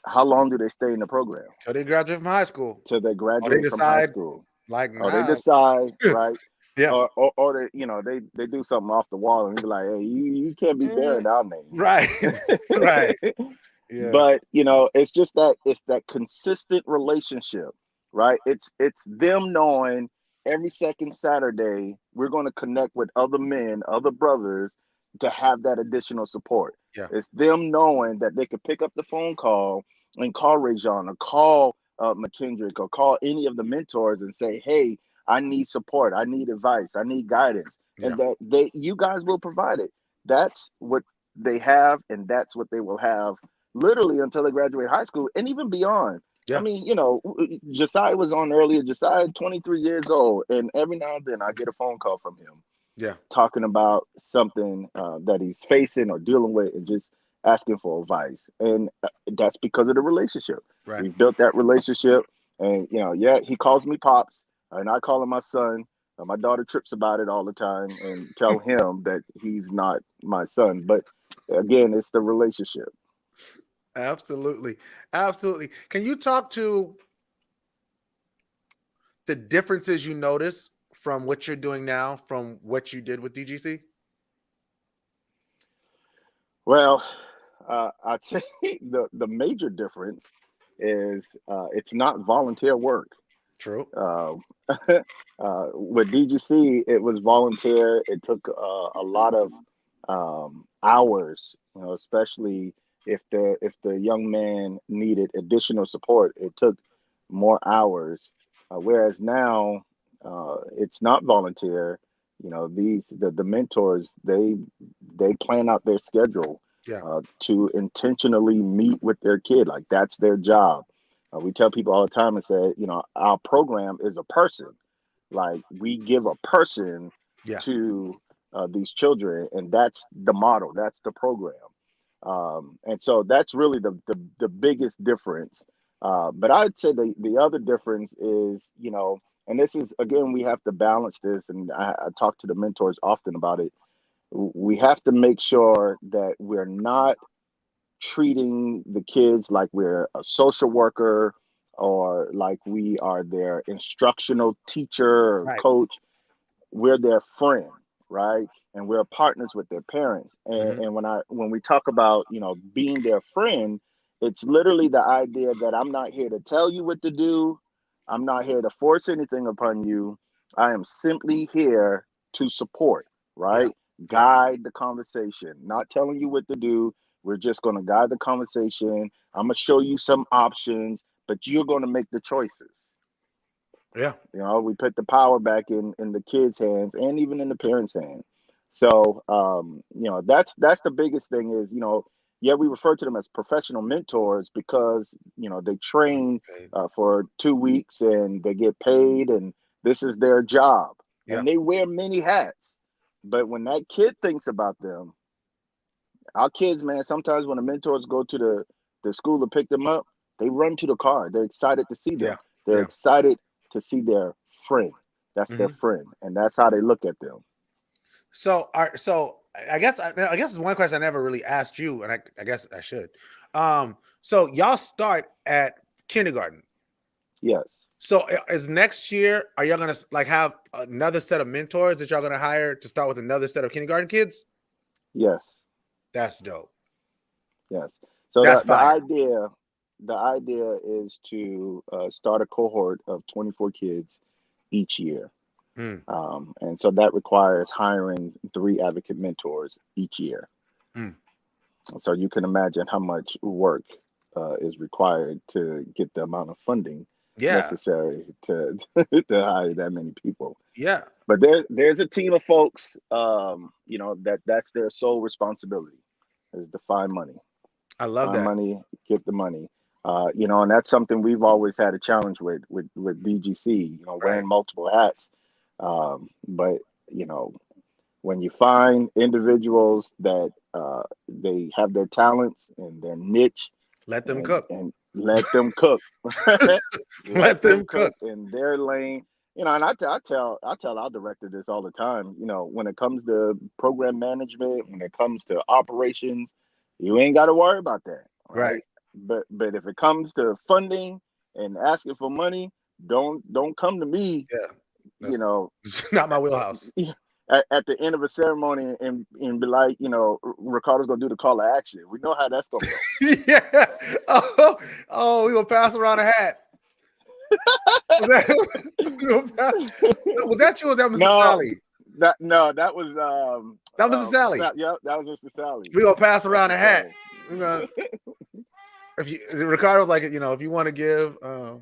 how long do they stay in the program? So they graduate from high school. Till they Or they graduate from high decide school. like Or they now. decide, right? Yeah. Or they, they do something off the wall and be like, hey, you can't be Eh, bearing our name. right. Right. Yeah. But it's just that it's that consistent relationship, right? It's them knowing every second Saturday we're going to connect with other men, other brothers, to have that additional support. Yeah. It's them knowing that they could pick up the phone call and call Rajon or call McKendrick or call any of the mentors and say, hey, I need support, I need advice, I need guidance, Yeah. and that you guys will provide it. That's what they have, and that's what they will have literally until they graduate high school and even beyond. I Yeah. mean, Josiah was on earlier. Josiah, 23 years old, and every now and then I get a phone call from him Yeah. talking about something that he's facing or dealing with, and just asking for advice. And that's because of the relationship. Right. We've built that relationship, and yeah, he calls me pops, and I call him my son. My daughter trips about it all the time and tell him that he's not my son. But again, it's the relationship. Absolutely. Absolutely. Can you talk to the differences you notice from what you're doing now from what you did with DGC? Well, I'd say the major difference is it's not volunteer work. True. Uh, with DGC, it was volunteer. It took a lot of hours, especially if the young man needed additional support. It took more hours. Whereas now, it's not volunteer. The mentors, they plan out their schedule Yeah. to intentionally meet with their kid. Like that's their job. We tell people all the time and say, our program is a person. Like we give a person Yeah. to these children, and that's the model. That's the program. And so that's really the biggest difference. But I'd say the other difference is, and this is, again, we have to balance this, and I talk to the mentors often about it. We have to make sure that we're not treating the kids like we're a social worker or like we are their instructional teacher or Right. coach. We're their friend, right? And we're partners with their parents. And, Hmm. and when we talk about, being their friend, it's literally the idea that I'm not here to tell you what to do. I'm not here to force anything upon you. I am simply here to support, Yeah. right? Yeah. Guide the conversation, not telling you what to do. We're just going to guide the conversation. I'm going to show you some options, but you're going to make the choices. Yeah. We put the power back in the kids' hands and even in the parents' hands. So, that's the biggest thing is, yeah, we refer to them as professional mentors because, they train Okay. for 2 weeks and they get paid and this is their job Yeah. and they wear many hats. But when that kid thinks about them, our kids, man, sometimes when the mentors go to the school to pick them up, they run to the car. They're excited to see Yeah. them. They're Yeah. excited to see their friend. That's their Hmm. friend, and that's how they look at them. So I guess it's one question I never really asked you, and I guess I should. So y'all start at kindergarten. Yes, So is next year, are y'all gonna like have another set of mentors that y'all gonna hire to start with another set of kindergarten kids? yes, That's dope. yes. So That's the fire. idea is to start a cohort of 24 kids each year. Mm, And so that requires hiring 3 advocate mentors each year. mm. So you can imagine how much work is required to get the amount of funding Yeah. necessary to to hire that many people. Yeah. But there's a team of folks, that's their sole responsibility is to I love find that. money, get the money. And that's something we've always had a challenge with DGC. Right. Wearing multiple hats. But you know, when you find individuals that they have their talents and their niche Let them and cook. let them cook. Let Let them them cook. cook in their lane. And I tell our director this all the time. When it comes to program management, when it comes to operations, you ain't got to worry about that, Right. right? But if it comes to funding and asking for money, don't come to me. Yeah. You That's know, it's not my wheelhouse. at the end of a ceremony and be like, Ricardo's gonna do the call to action. We know how that's gonna go. Yeah. Oh, we gonna pass around a hat. Was that, was that you or that Mr. No, Sally? that was That was Mr. Sally. that was Mr. Sally. We gonna pass around Mr. a hat. Sally. We're gonna, if you Ricardo's like, if you want to give, you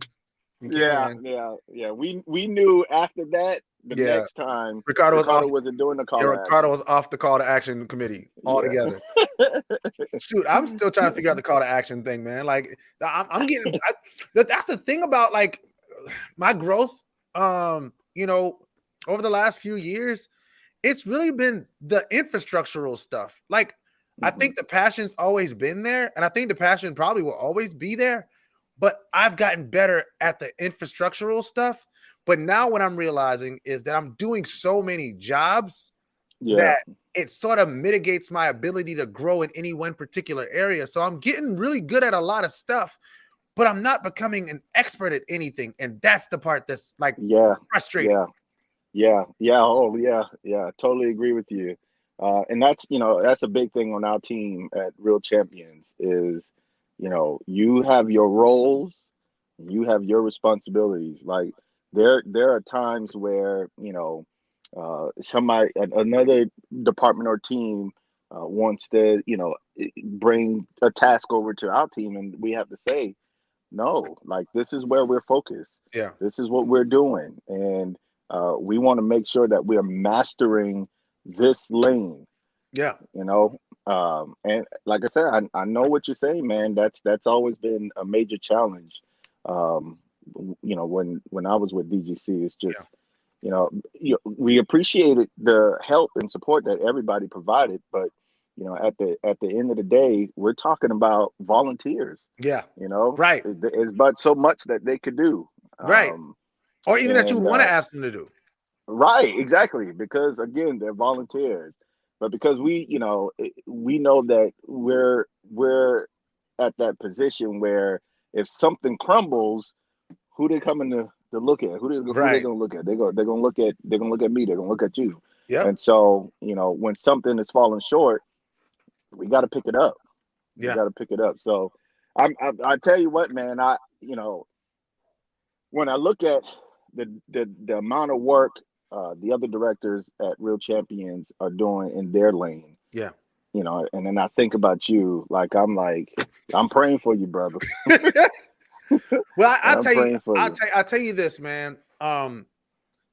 Yeah, can. yeah, yeah. We knew after that the Yeah. next time Ricardo was Ricardo off. wasn't doing the Yeah, call to Ricardo action. was off the call to action committee Yeah. altogether. Shoot, I'm still trying to figure out the call to action thing, man. Like, I'm getting. That's the thing about like my growth. Over the last few years, it's really been the infrastructural stuff. Like, I Hmm. think the passion's always been there, and I think the passion probably will always be there. But I've gotten better at the infrastructural stuff. But now what I'm realizing is that I'm doing so many jobs Yeah. that it sort of mitigates my ability to grow in any one particular area. So I'm getting really good at a lot of stuff, but I'm not becoming an expert at anything. And that's the part that's like Yeah. frustrating. Yeah. Yeah. Yeah. Oh, yeah. Yeah. Totally agree with you. And that's a big thing on our team at Real Champions is, you have your roles, you have your responsibilities. Like there are times where, another department or team wants to, bring a task over to our team, and we have to say, no, like this is where we're focused. Yeah. This is what we're doing, and we want to make sure that we're mastering this lane. Yeah. You know, and like I said, I know what you're saying, man. That's always been a major challenge. Um, when I was with DGC, it's Yeah. just we appreciated the help and support that everybody provided, but at the end of the day, we're talking about volunteers. Yeah. You know, Right. it's but so much that they could do. Right. Or even that you And want to ask them to do. Right, exactly, because again, they're volunteers. But because we know that we're at that position where if something crumbles, who they coming to look at? Who they Right. gonna look at? They're gonna look at me. They're gonna look at you. Yep. And so when something is falling short, we got to pick it up. We Yeah. got to pick it up. So I tell you what, man. When I look at the amount of work the other directors at Real Champions are doing in their lane, Yeah. and then I think about you, I'm praying for you, brother. Well, I'll I'm tell you, praying for you. I'll tell you this, man. A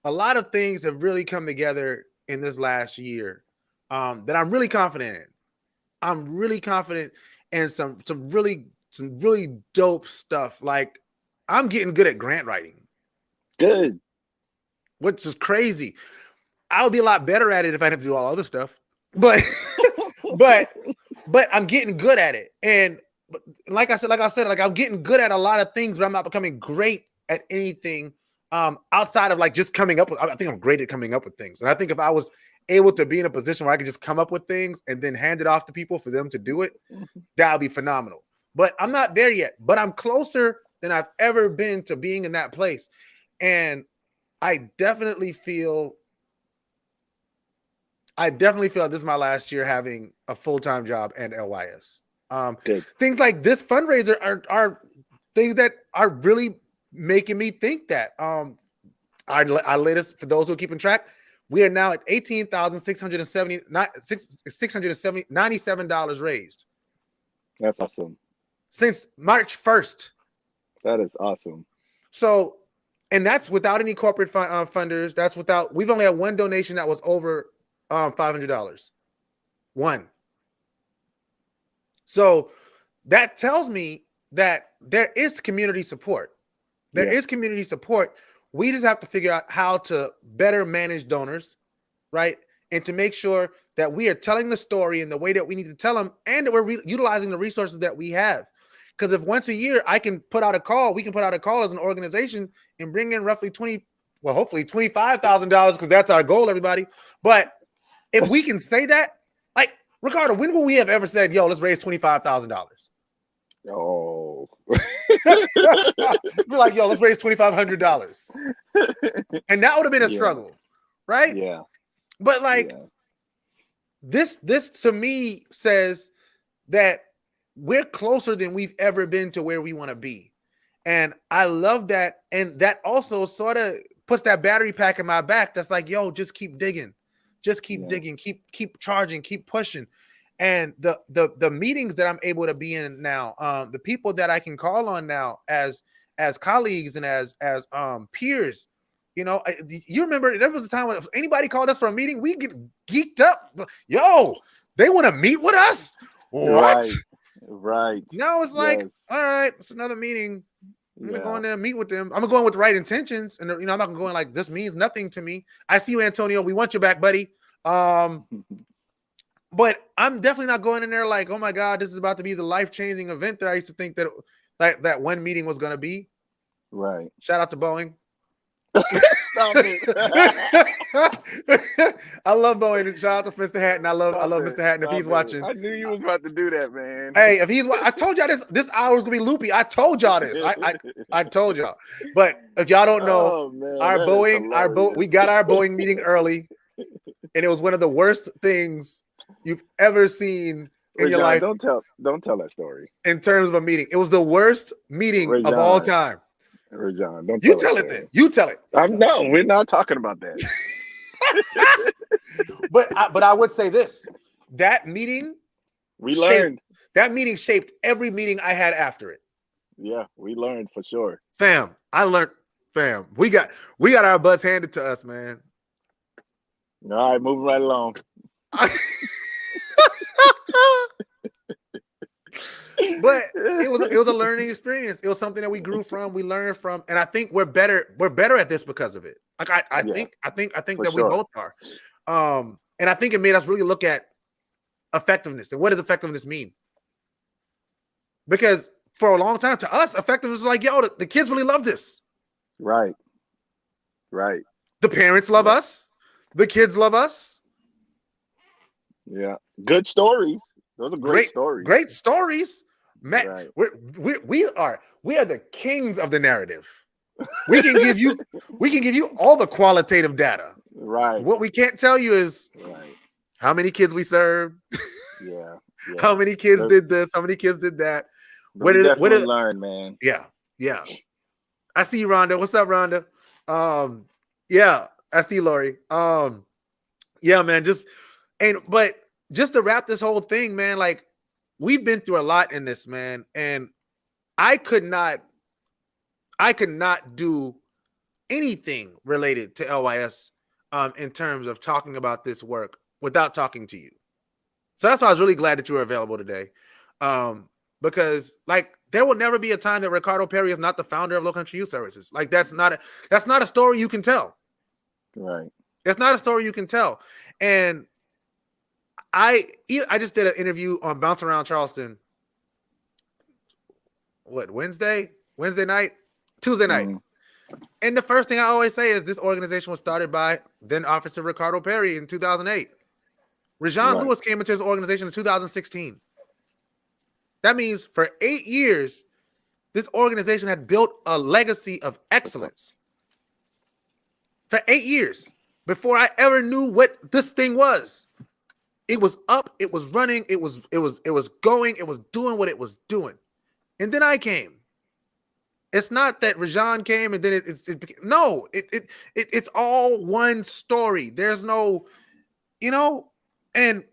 lot of things have really come together in this last year that I'm really confident in. I'm really confident in some really dope stuff. Like I'm getting good at grant writing, Good. which is crazy. I would be a lot better at it if I didn't have to do all other stuff. But but I'm getting good at it. And like I said, like I'm getting good at a lot of things, but I'm not becoming great at anything outside of like just coming up with. I think I'm great at coming up with things. And I think if I was able to be in a position where I could just come up with things and then hand it off to people for them to do it, that would be phenomenal. But I'm not there yet. But I'm closer than I've ever been to being in that place. And I definitely feel this is my last year having a full-time job and LYS. Good. Things like this fundraiser are things that are really making me think that. Our latest, for those who are keeping track, we are now at $18,697 raised. That's awesome. Since March 1st. That is awesome. So, and that's without any corporate funders. That's without, we've only had one donation that was over $500. One. So that tells me that there is community support. There is community support. We just have to figure out how to better manage donors, right? And to make sure that we are telling the story in the way that we need to tell them, and that we're utilizing the resources that we have. Because if once a year we can put out a call as an organization and bring in roughly hopefully $25,000, because that's our goal, everybody. But if we can say that, like, Ricardo, when will we have ever said, yo, let's raise $25,000? Oh. We're like, yo, let's raise $2,500. And that would have been a struggle, right? Yeah. But like, this to me says that we're closer than we've ever been to where we want to be. And I love that. And that also sort of puts that battery pack in my back. That's like, yo, just keep digging. Just keep digging, keep charging, keep pushing. And the meetings that I'm able to be in now, the people that I can call on now as colleagues and as peers, you remember there was a time when if anybody called us for a meeting, we get geeked up. Yo, they want to meet with us? What? Right. Now it's like, all right, it's another meeting. I'm gonna go in there and meet with them. I'm gonna go in with the right intentions, and I'm not gonna go in like this means nothing to me. I see you, Antonio. We want you back, buddy. But I'm definitely not going in there like, oh my God, this is about to be the life-changing event that I used to think that one meeting was gonna be. Right. Shout out to Boeing. Stop it. I love Boeing. Shout out to Mr. Hatton. I love Mr. Hatton. If he's watching, I knew you was about to do that, man. Hey, if I told y'all this hour is gonna be loopy. I told y'all this. I told y'all. But if y'all don't know, we got our Boeing meeting early, and it was one of the worst things you've ever seen in your life. Don't tell that story. In terms of a meeting, it was the worst meeting of all time. John, don't you tell it then. You tell it. No, we're not talking about that. But I would say this: that meeting, learned. That meeting shaped every meeting I had after it. Yeah, we learned for sure. Fam, I learned. Fam, we got our butts handed to us, man. All right, moving right along. But it was a learning experience. It was something that we grew from, we learned from, and I think we're better at this because of it. Like I think that we both are. And I think it made us really look at effectiveness. And what does effectiveness mean? Because for a long time, to us, effectiveness is like, yo, the kids really love this. Right. Right. The parents love us. The kids love us. Yeah. Good stories. Those are great stories. Great stories. Man, Right. we are the kings of the narrative. We can give you all the qualitative data. Right. What we can't tell you is how many kids we served. Yeah. How many kids did this? How many kids did that? What did learn, man? Yeah. I see you, Rhonda. What's up, Rhonda? Yeah, I see Lori. Yeah, man. But just to wrap this whole thing, man, like we've been through a lot in this, man, and I could not do anything related to LYS in terms of talking about this work without talking to you. So that's why I was really glad that you were available today. Because like there will never be a time that Ricardo Perry is not the founder of Low Country Youth Services. Like that's not a story you can tell. Right. It's not a story you can tell. And I just did an interview on Bounce Around Charleston. What, Tuesday night. And the first thing I always say is this organization was started by then Officer Ricardo Perry in 2008. Rajon Lewis came into his organization in 2016. That means for 8 years, this organization had built a legacy of excellence. For 8 years, before I ever knew what this thing was. It was up, it was running, it was going, it was doing what it was doing. And then I came. It's not that Rajon came and then it's all one story. There's no, and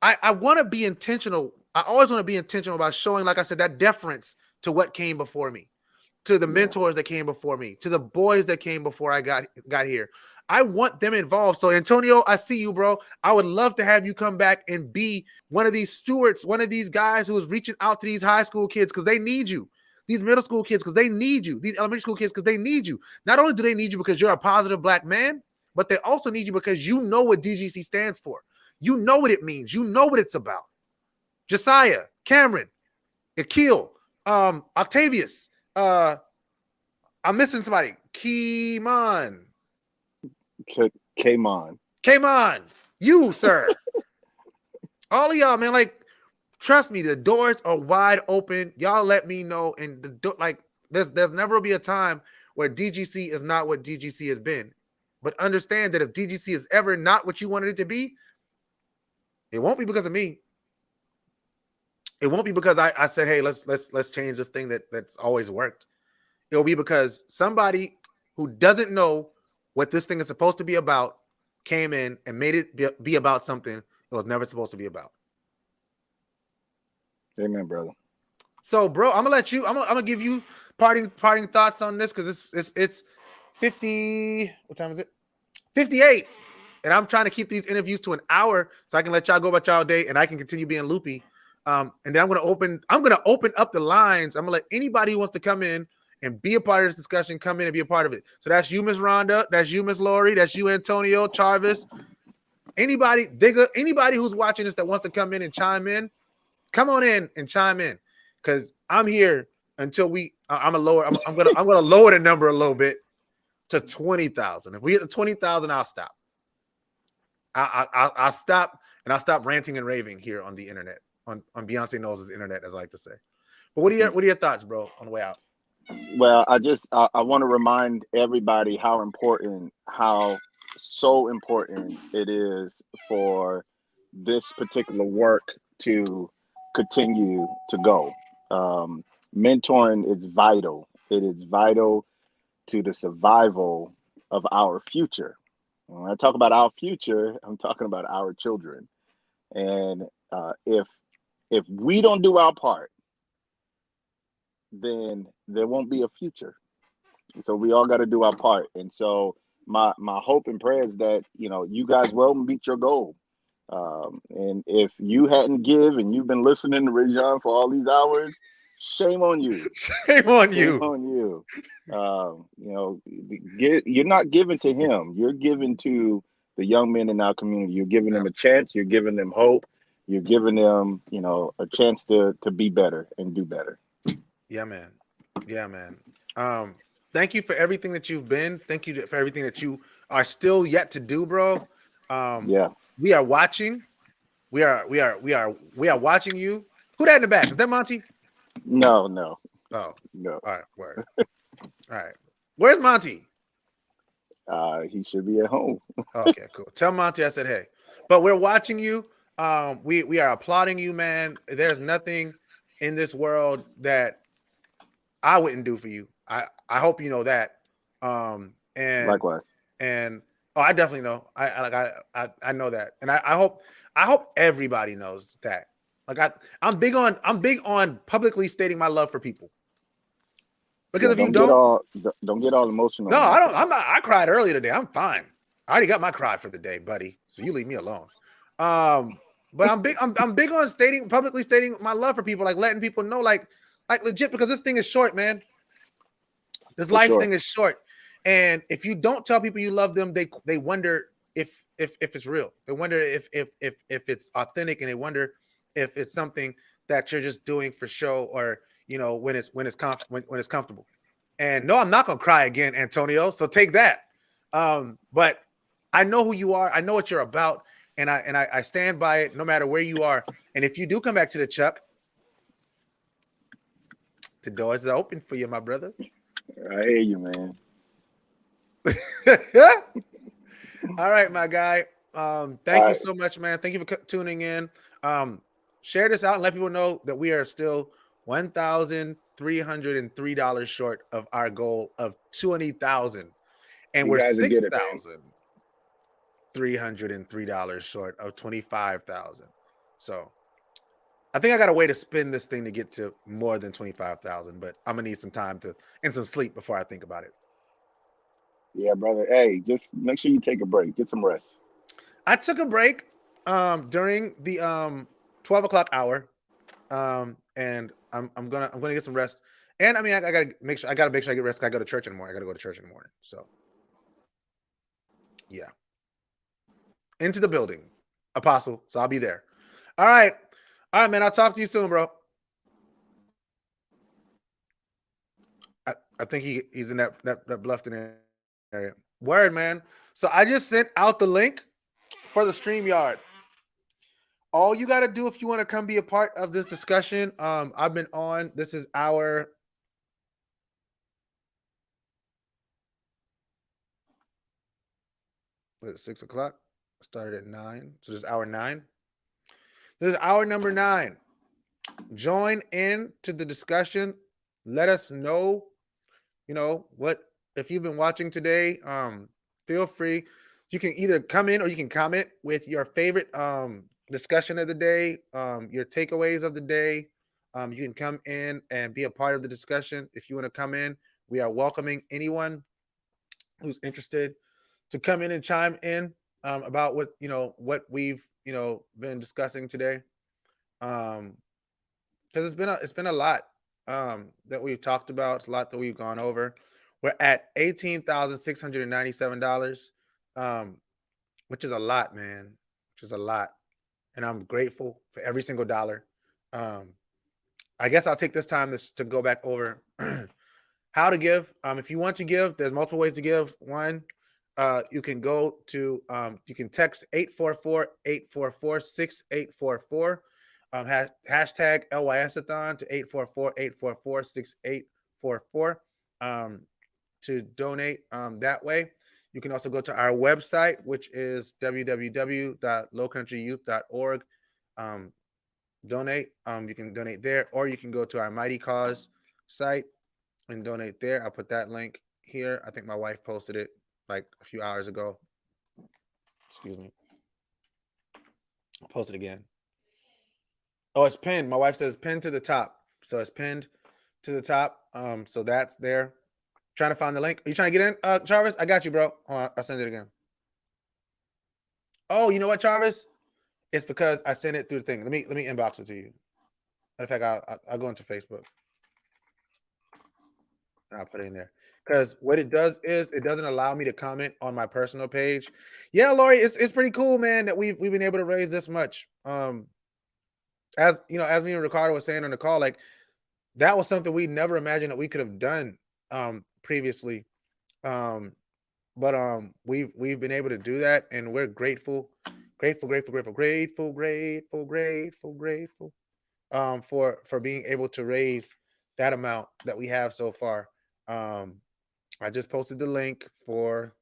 I want to be intentional. I always want to be intentional about showing, like I said, that deference to what came before me, to the mentors that came before me, to the boys that came before I got here. I want them involved. So Antonio, I see you, bro. I would love to have you come back and be one of these stewards, one of these guys who is reaching out to these high school kids because they need you. These middle school kids because they need you. These elementary school kids because they need you. Not only do they need you because you're a positive black man, but they also need you because you know what DGC stands for. You know what it means. You know what it's about. Josiah, Cameron, Akil, Octavius. I'm missing somebody. Kemon. You, sir. All of y'all, man, like, trust me, the doors are wide open. Y'all let me know. And there's never be a time where DGC is not what DGC has been. But understand that if DGC is ever not what you wanted it to be, it won't be because of me. It won't be because I said, hey, let's change this thing that's always worked. It'll be because somebody who doesn't know what this thing is supposed to be about came in and made it be about something it was never supposed to be about. Amen, brother. So, bro, I'm gonna give you parting thoughts on this because it's 50. What time is it? 58. And I'm trying to keep these interviews to an hour so I can let y'all go about y'all day and I can continue being loopy. And then I'm gonna open up the lines. I'm gonna let anybody who wants to come in and be a part of this discussion come in and be a part of it. So that's you, Miss Rhonda. That's you, Miss Lori. That's you, Antonio, Charvis. Anybody, Digger, anybody who's watching this that wants to come in and chime in, come on in and chime in, because I'm here until I'm gonna lower the number a little bit to 20,000. If we get to 20,000, I'll stop. I'll stop and I'll stop ranting and raving here on the internet, on Beyonce Knowles' internet, as I like to say. But what are your thoughts, bro, on the way out? Well, I want to remind everybody how so important it is for this particular work to continue to go. Mentoring is vital. It is vital to the survival of our future. When I talk about our future, I'm talking about our children. And if we don't do our part, then there won't be a future. So we all got to do our part. And so my hope and prayer is that, you guys will meet your goal. And if you hadn't give and you've been listening to Rajon for all these hours, shame on you. Shame on you. You're not giving to him. You're giving to the young men in our community. You're giving them a chance. You're giving them hope. you're giving them, you know, a chance to be better and do better. Yeah, man. Yeah, man. Um, Thank you for everything that you've been. Thank you for everything that you are still yet to do, bro. Um, Yeah. we are watching. We are watching you. Who that in the back? Is that Monty? No, no, Oh, no. all right, word. All right. Where's Monty? He should be at home. Okay, cool. Tell Monty I said hey. But we're watching you. We are applauding you, man. There's nothing in this world that I wouldn't do for you. I hope you know that. Um, and Likewise. and oh, I definitely know. I know that, and I hope everybody knows that. Like I'm big on publicly stating my love for people because Yeah, if you don't, don't get all emotional no, or I don't. nothing. I'm not. I cried earlier today. I'm fine. I already got my cry for the day, buddy. So you leave me alone. Um, but I'm big. I'm big on publicly stating my love for people, like letting people know, like legit, because this thing is short, man. This For life sure. thing is short, and if you don't tell people you love them, they wonder if it's real. They wonder if it's authentic, and they wonder if it's something that you're just doing for show, or when it's comfortable. And no, I'm not gonna cry again, Antonio. So take that. But I know who you are. I know what you're about, and I stand by it no matter where you are. And if you do come back to the Chuck, the doors are open for you, my brother. I hear you, man. All right, my guy. All Thank you right. so much, man. Thank you for tuning in. Share this out and let people know that we are still $1,303 short of our goal of 20,000, and You we're guys will six get it, man. thousand $303 short of 25,000. So I think I got a way to spin this thing to get to more than 25,000, but I'm gonna need some time and some sleep before I think about it. Yeah, brother. Hey, just make sure you take a break. Get some rest. I took a break during the 12 o'clock hour. And I'm gonna get some rest. And I mean I gotta make sure I get rest. I go to church in the morning. I gotta go to church in the morning. So yeah. Into the building. Apostle. So I'll be there. All right. All right, man. I'll talk to you soon, bro. I think he's in that Bluffton area. Word, man. So I just sent out the link for the StreamYard. All you got to do if you want to come be a part of this discussion, I've been on. This is our 6 o'clock. Started at 9, so this is hour 9. This is hour number 9. Join in to the discussion. Let us know, what if you've been watching today. Feel free. You can either come in or you can comment with your favorite discussion of the day, your takeaways of the day. You can come in and be a part of the discussion. If you want to come in, we are welcoming anyone who's interested to come in and chime in about what we've been discussing today. Because it's been a lot that we've talked about. It's a lot that we've gone over. We're at $18,697, um, which is a lot, man. Which is a lot, and I'm grateful for every single dollar. Um, I guess I'll take this time to go back over how to give. If you want to give, there's multiple ways to give. One, you can go to you can text 844-844-6844. Hashtag LYS-A-Thon to 844-844-6844 to donate that way. You can also go to our website, which is www.lowcountryyouth.org. Donate. You can donate there, or you can go to our Mighty Cause site and donate there. I'll put that link here. I think my wife posted it like a few hours ago. Excuse me. I'll post it again. Oh, it's pinned. My wife says pinned to the top. So it's pinned to the top. So that's there. Trying to find the link. Are you trying to get in, Jarvis? I got you, bro. Hold on, I'll send it again. Oh, you know what, Jarvis? It's because I sent it through the thing. Let me inbox it to you. Matter of fact, I'll go into Facebook. And I'll put it in there. Because what it does is it doesn't allow me to comment on my personal page. Yeah, Lori, it's pretty cool, man, that we've been able to raise this much. as you know, as me and Ricardo was saying on the call, like that was something we never imagined that we could have done previously. Um, but we've been able to do that, and we're grateful, grateful for being able to raise that amount that we have so far. Um, I just posted the link for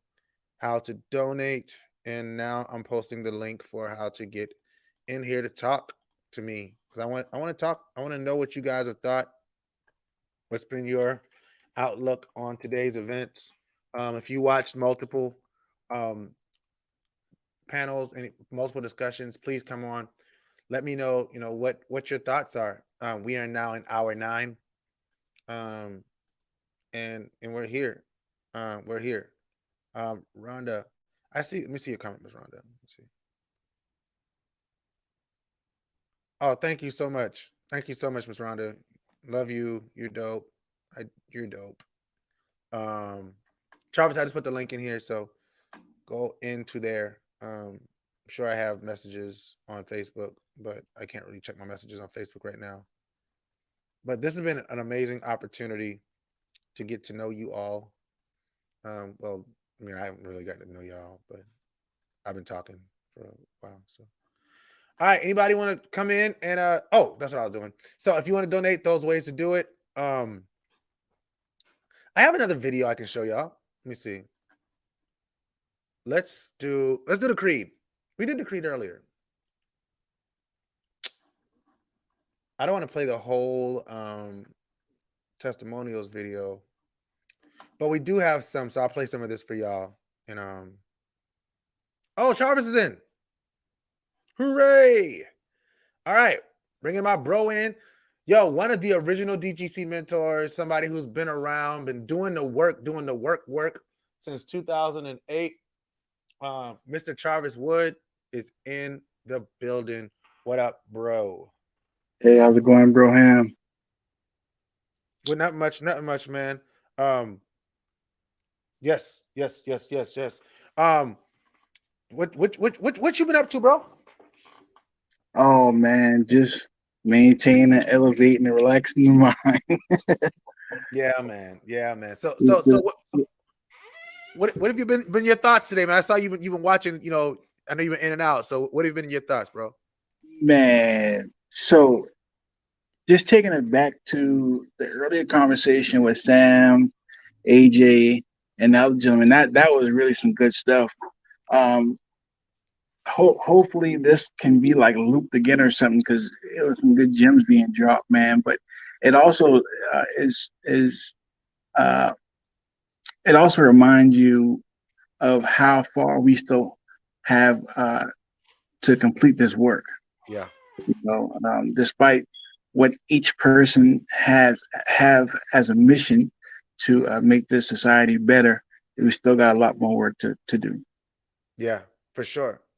how to donate, and now I'm posting the link for how to get in here to talk to me because I want to talk. I want to know what you guys have thought. What's been your outlook on today's events? If you watched multiple um, panels and multiple discussions, please come on. Let me know. You know what your thoughts are. We are now in hour 9, um, and we're here. We're here. Rhonda, I see. Let me see your comment, Miss Rhonda. Let me see. Oh, thank you so much. Thank you so much, Miss Rhonda. Love you. You're dope. You're dope. Um, Travis, I just put the link in here, so go into there. I'm sure I have messages on Facebook, but I can't really check my messages on Facebook right now. But this has been an amazing opportunity to get to know you all. Well, I mean, I haven't really gotten to know y'all, but I've been talking for a while. So, all right, anybody want to come in and oh, that's what I was doing. So, if you want to donate, those ways to do it. I have another video I can show y'all. Let me see. Let's do the creed. We did the creed earlier. I don't want to play the whole testimonials video, but we do have some, so I'll play some of this for y'all. And oh, Jarvis is in. Hooray! All right, bringing my bro in. Yo, one of the original DGC mentors, somebody who's been around, been doing the work since 2008. Mr. Jarvis Wood is in the building. What up, bro? Hey, how's it going, bro? Ham? Well, nothing much, man. Um, yes. What you been up to, bro? Oh man, just maintaining, elevating, and relaxing the mind. Yeah, man. So what have you been your thoughts today, man? I saw you've been watching. You know, I know you've been in and out. So what have been your thoughts, bro? Man, so just taking it back to the earlier conversation with Sam, AJ, and the other gentleman, that was really some good stuff. Um, hopefully this can be like looped again or something because it was some good gems being dropped, man. But it also is uh, it also reminds you of how far we still have to complete this work. Yeah, Despite what each person have as a mission to make this society better, we still got a lot more work to do. yeah,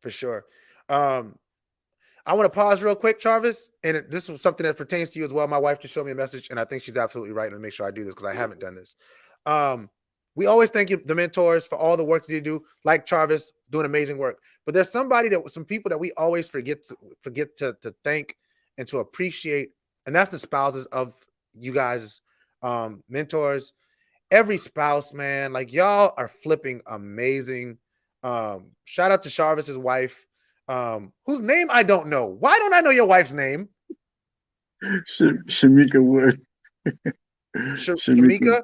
for sure. Um, I want to pause real quick, Jarvis, and this was something that pertains to you as well. My wife just showed me a message, and I think she's absolutely right. And make sure I do this because I haven't done this. Um, we always thank you, the mentors, for all the work that you do. Like Jarvis, doing amazing work. But there's some people that we always forget to thank and to appreciate, and that's the spouses of you guys, mentors. Every spouse, man, like y'all are flipping amazing. Shout out to Jarvis's wife, whose name I don't know. Why don't I know your wife's name? Shamika Wood. Shamika, Shamika.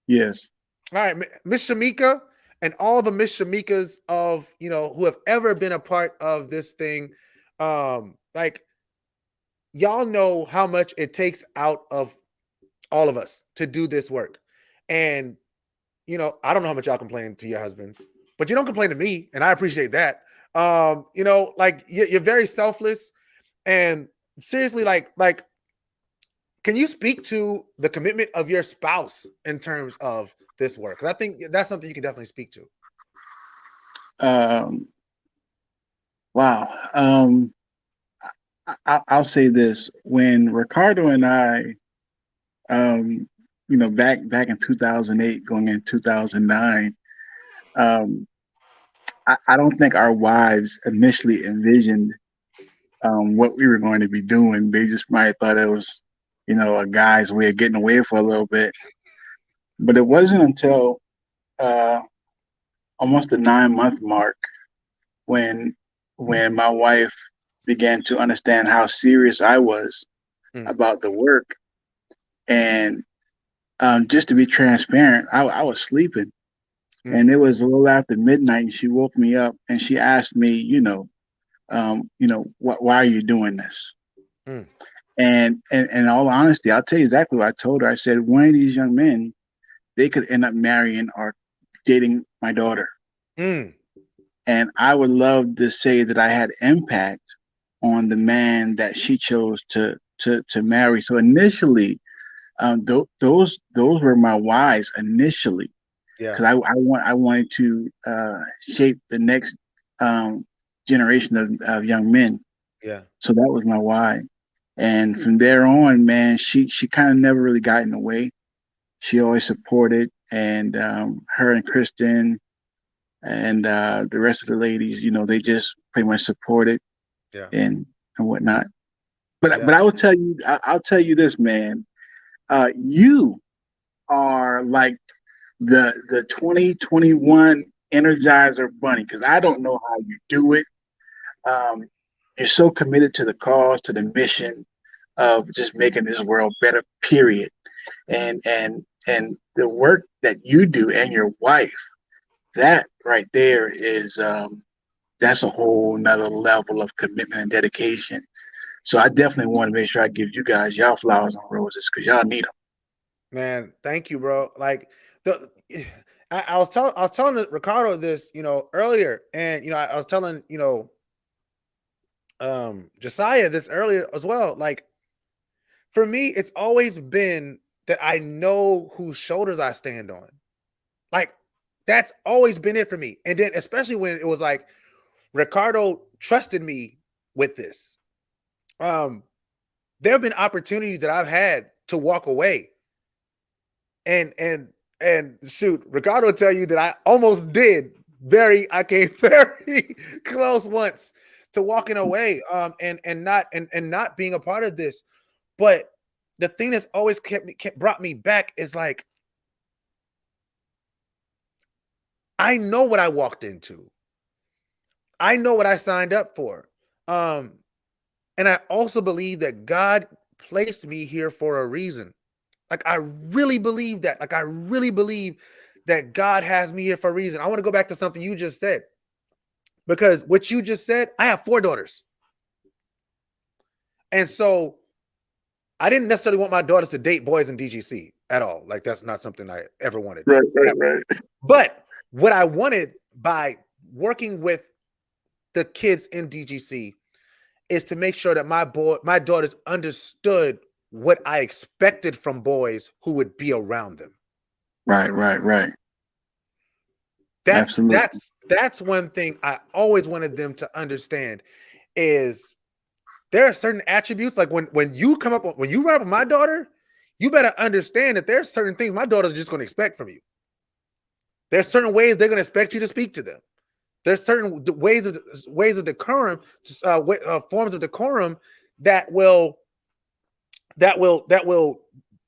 yes. All right, Miss Shamika, and all the Miss Shamikas of who have ever been a part of this thing. Like y'all know how much it takes out of all of us to do this work, and I don't know how much y'all complain to your husbands, but you don't complain to me, and I appreciate that. Like you're very selfless, and seriously, like, can you speak to the commitment of your spouse in terms of this work? Because I think that's something you can definitely speak to. Um, wow. I'll say this: when Ricardo and I, um, back in 2008, going in 2009, um, I don't think our wives initially envisioned what we were going to be doing. They just might have thought it was, a guy's way of getting away for a little bit. But it wasn't until uh, almost the 9 month mark when my wife began to understand how serious I was Mm, about the work. And just to be transparent, I was sleeping, mm, and it was a little after midnight, and she woke me up and she asked me, why are you doing this? mm, And in all honesty, I'll tell you exactly what I told her. I said, one of these young men, they could end up marrying or dating my daughter. mm, And I would love to say that I had impact on the man that she chose to marry. So initially, those were my whys initially, yeah, because I wanted to shape the next um, generation of young men. yeah, So that was my why. And from there on, man, she kind of never really got in the way. She always supported, and her and Kristen and the rest of the ladies, they just pretty much supported yeah, and whatnot. But yeah. I will tell you, I'll tell you this, man. You are like the 2021 Energizer Bunny, because I don't know how you do it. Um, you're so committed to the cause, to the mission of just making this world better. Period. And the work that you do and your wife, that right there is that's a whole nother level of commitment and dedication. So I definitely want to make sure I give you guys y'all flowers and roses, because y'all need them. Man, thank you, bro. Like the I was telling Ricardo this, earlier, and I was telling, Josiah this earlier as well. Like for me, it's always been that I know whose shoulders I stand on. Like that's always been it for me. And then especially when it was like Ricardo trusted me with this. Um, there have been opportunities that I've had to walk away. And shoot, Ricardo will tell you that I almost did. I came very close once to walking away. And not being a part of this. But the thing that's always brought me back is like I know what I walked into. I know what I signed up for. Um, and I also believe that God placed me here for a reason. Like I really believe that. Like I really believe that God has me here for a reason. I want to go back to something you just said. Because what you just said, I have 4 daughters. And so I didn't necessarily want my daughters to date boys in DGC at all. Like that's not something I ever wanted. Right, right, right. But what I wanted by working with the kids in DGC is to make sure that my daughters understood what I expected from boys who would be around them. Right, right, right. That's Absolutely. that's that's one thing I always wanted them to understand is there are certain attributes like when you run up with my daughter, you better understand that there's certain things my daughter's just going to expect from you. There's certain ways they're going to expect you to speak to them. There's certain ways of decorum, forms of decorum that will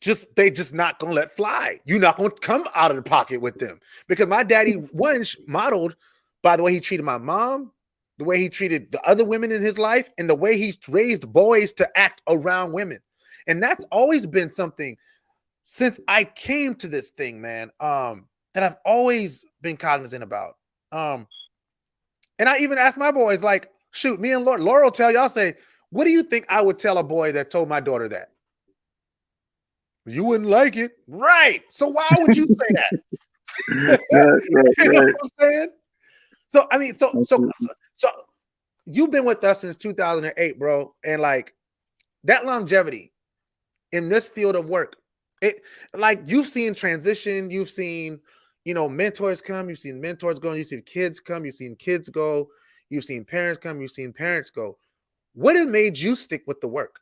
just they just not gonna let fly. You're not gonna come out of the pocket with them because my daddy once modeled by the way he treated my mom, the way he treated the other women in his life, and the way he raised boys to act around women. And that's always been something since I came to this thing, man. That I've always been cognizant about. Um, and I even asked my boys, like, shoot, me and Laura will tell y'all, say, what do you think I would tell a boy that told my daughter that? You wouldn't like it. Right. So why would you say that? Right, right, You know what right. I'm saying? So I mean, Absolutely. so you've been with us since 2008, bro. And like that longevity in this field of work, it like you've seen transition, you've seen, mentors come, you've seen mentors go, you've seen kids come, you've seen kids go, you've seen parents come, you've seen parents go. What has made you stick with the work?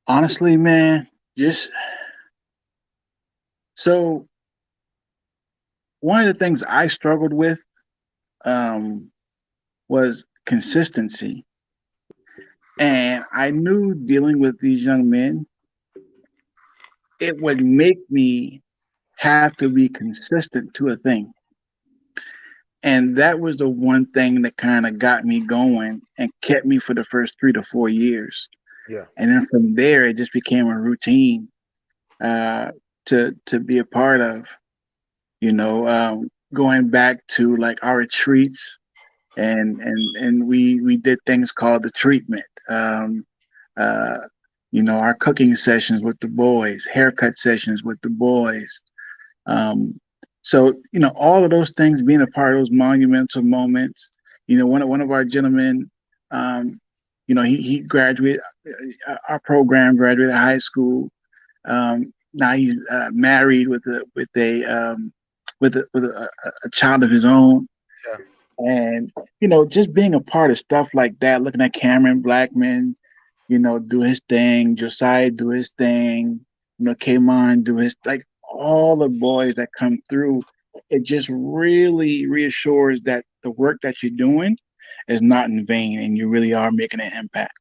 Honestly, man, just so one of the things I struggled with um, was consistency. And I knew dealing with these young men, it would make me have to be consistent to a thing. And that was the one thing that kind of got me going and kept me for the first 3 to 4 years. Yeah. And then from there, it just became a routine uh, to be a part of. Going back to like our retreats, and we did things called the treatment. Uh, our cooking sessions with the boys, haircut sessions with the boys. Um, so all of those things, being a part of those monumental moments. One of our gentlemen, um, he graduated our program, graduated high school. Now he's married with a child of his own. Yeah. And just being a part of stuff like that, looking at Cameron Blackman, do his thing, Josiah do his thing, Kamon do his, like, all the boys that come through, it just really reassures that the work that you're doing is not in vain and you really are making an impact.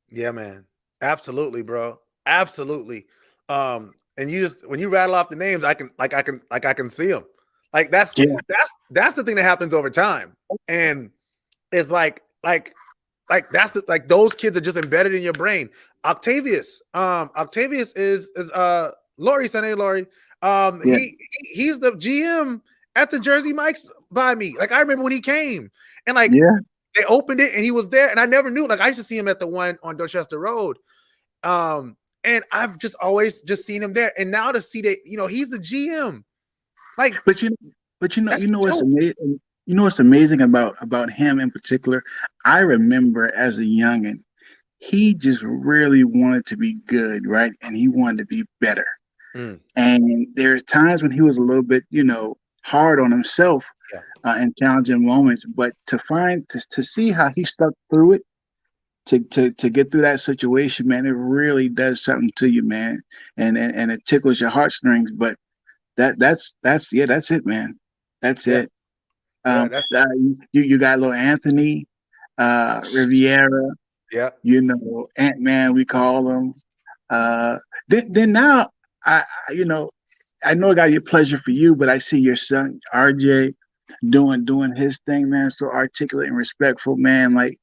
Yeah, man. Absolutely, bro. Absolutely. And you just, when you rattle off the names, I can see them. Like Yeah, that's the thing that happens over time. And it's like that's like those kids are just embedded in your brain. Octavius is Lori, Sunday Lori. yeah, He's the GM at the Jersey Mike's by me. Like I remember when he came and like yeah. they opened it and he was there and I never knew. Like I used to see him at the one on Dorchester Road. And I've just always just seen him there. And now to see that, he's the GM. Like But you that's know what's dope. amazing. You know what's amazing about him in particular. I remember as a youngin, he just really wanted to be good, right? And he wanted to be better. Mm, And there's times when he was a little bit, hard on himself yeah. in challenging moments. But to see how he stuck through it, to get through that situation, man, it really does something to you, man. And it tickles your heartstrings. But that's it, man. That's Yeah. it. Yeah. That's You got little Anthony, Riviera, yeah. Ant Man, we call him. Then now I know I got your pleasure for you, but I see your son RJ doing his thing, man. So articulate and respectful, man. Like,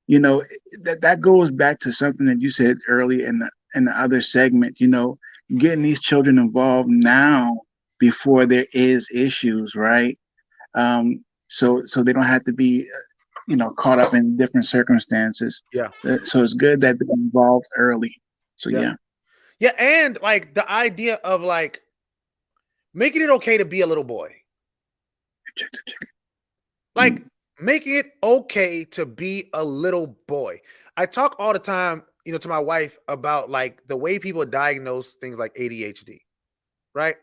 that goes back to something that you said earlier in the other segment. Getting these children involved now before there is issues, right? So they don't have to be, caught up in different circumstances. Yeah. So it's good that they're involved early. So Yeah. yeah. Yeah. And like the idea of like making it okay to be a little boy. Like making it okay to be a little boy. I talk all the time, to my wife about like the way people diagnose things like ADHD, right?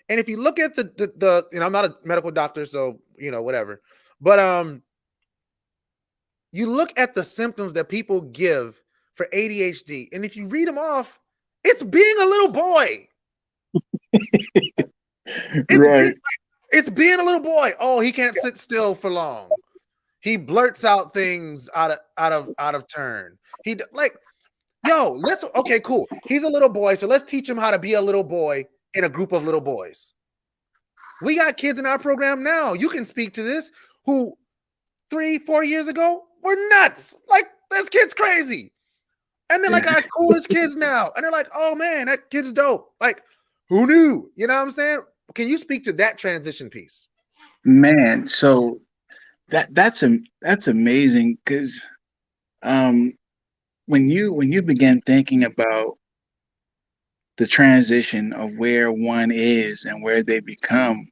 And if you look at the I'm not a medical doctor, so whatever. But you look at the symptoms that people give for ADHD, and if you read them off, it's being a little boy. It's being Right. it's being a little boy. Oh, he can't sit still for long. He blurts out things out of turn. Okay, cool. He's a little boy, so let's teach him how to be a little boy in a group of little boys. We got kids in our program now. You can speak to this who 3-4 years ago were nuts. Like this kid's crazy. And they're like our coolest kids now. And they're like, oh man, that kid's dope. Like, who knew? You know what I'm saying? Can you speak to that transition piece? Man, so that's amazing because um when you begin thinking about the transition of where one is and where they become,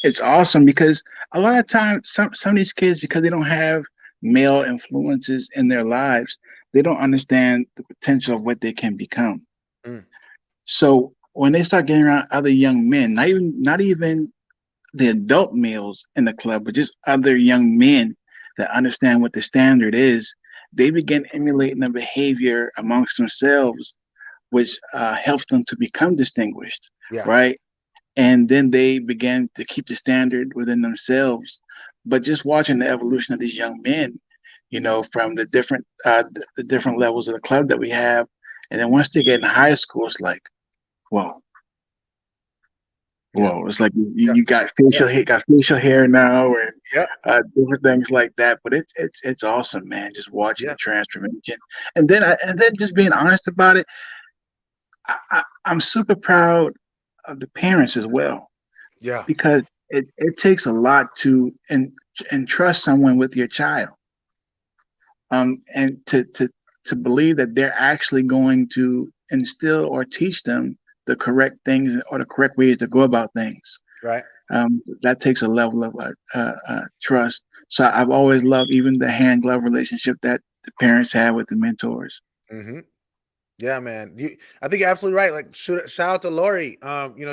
it's awesome because a lot of times some of these kids, because they don't have male influences in their lives, they don't understand the potential of what they can become. Mm, So when they start getting around other young men, not even the adult males in the club, but just other young men that understand what the standard is, they begin emulating the behavior amongst themselves, which helps them to become distinguished, yeah. right? And then they begin to keep the standard within themselves. But just watching the evolution of these young men, from the different levels of the club that we have. And then once they get in high school, it's like, whoa, Yeah. whoa. It's like Yeah. you got Yeah. facial hair now, and Yeah. different things like that. But it's awesome, man. Just watching Yeah. the transformation, and then just being honest about it. I'm super proud of the parents as well, Yeah. because it takes a lot to entrust someone with your child, and to believe that they're actually going to instill or teach them the correct things or the correct ways to go about things. Right. That takes a level of trust. So I've always loved even the hand glove relationship that the parents have with the mentors. Mm-hmm. Yeah, man. I think you're absolutely right. Like, shout out to Lori.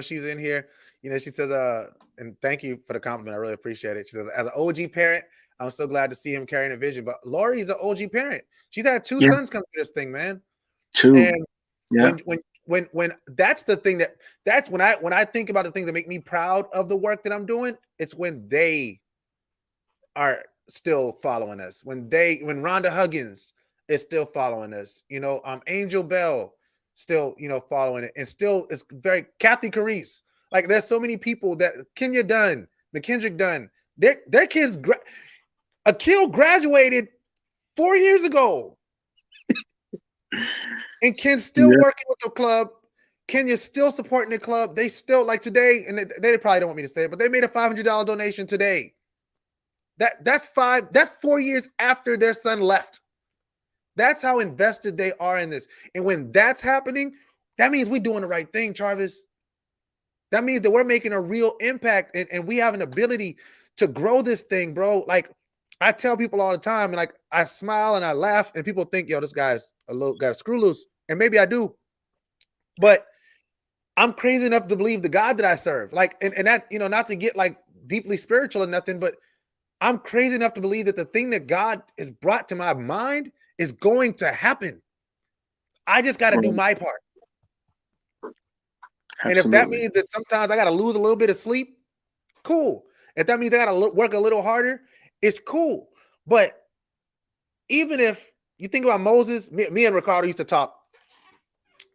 She's in here. She says, and thank you for the compliment. I really appreciate it. She says, as an OG parent, I'm so glad to see him carrying a vision. But Lori is an OG parent. She's had two Yeah, sons come through this thing, man. too. And Yeah. when that's the thing that's when I think about the things that make me proud of the work that I'm doing, it's when they are still following us. When Rhonda Huggins is still following us, Angel Bell still, following it, and still it's very Kathy Carice. Like, there's so many people that Kenya Dunn, McKendrick Dunn, their kids, Akil graduated 4 years ago, and Ken's still Yeah. working with the club. Kenya's still supporting the club. They still, like, today, and they probably don't want me to say it, but they made a $500 donation today. That's 4 years after their son left. That's how invested they are in this. And when that's happening, that means we're doing the right thing, Travis. That means that we're making a real impact, and we have an ability to grow this thing, bro. Like, I tell people all the time, and like, I smile and I laugh, and people think, yo, this guy's got a screw loose. And maybe I do. But I'm crazy enough to believe the God that I serve. Like, and that, not to get like deeply spiritual or nothing, but I'm crazy enough to believe that the thing that God has brought to my mind is going to happen. I just got to do Right. my part. And if that Absolutely. means that sometimes I got to lose a little bit of sleep, cool. If that means I got to work a little harder, it's cool. But even if you think about Moses, me and Ricardo used to talk.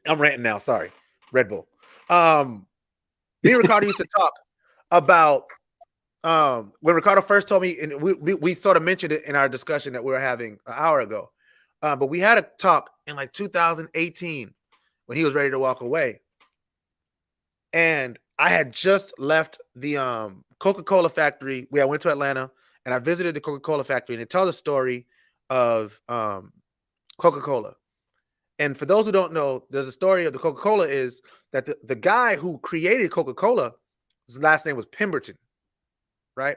I'm ranting now. Sorry, Red Bull. Me and Ricardo used to talk about when Ricardo first told me, and we sort of mentioned it in our discussion that we were having an hour ago. But we had a talk in like 2018 when he was ready to walk away. And I had just left the Coca-Cola factory. I went to Atlanta and I visited the Coca-Cola factory, and it tells a story of Coca-Cola. And for those who don't know, there's a story of the Coca-Cola is that the guy who created Coca-Cola, his last name was Pemberton, right?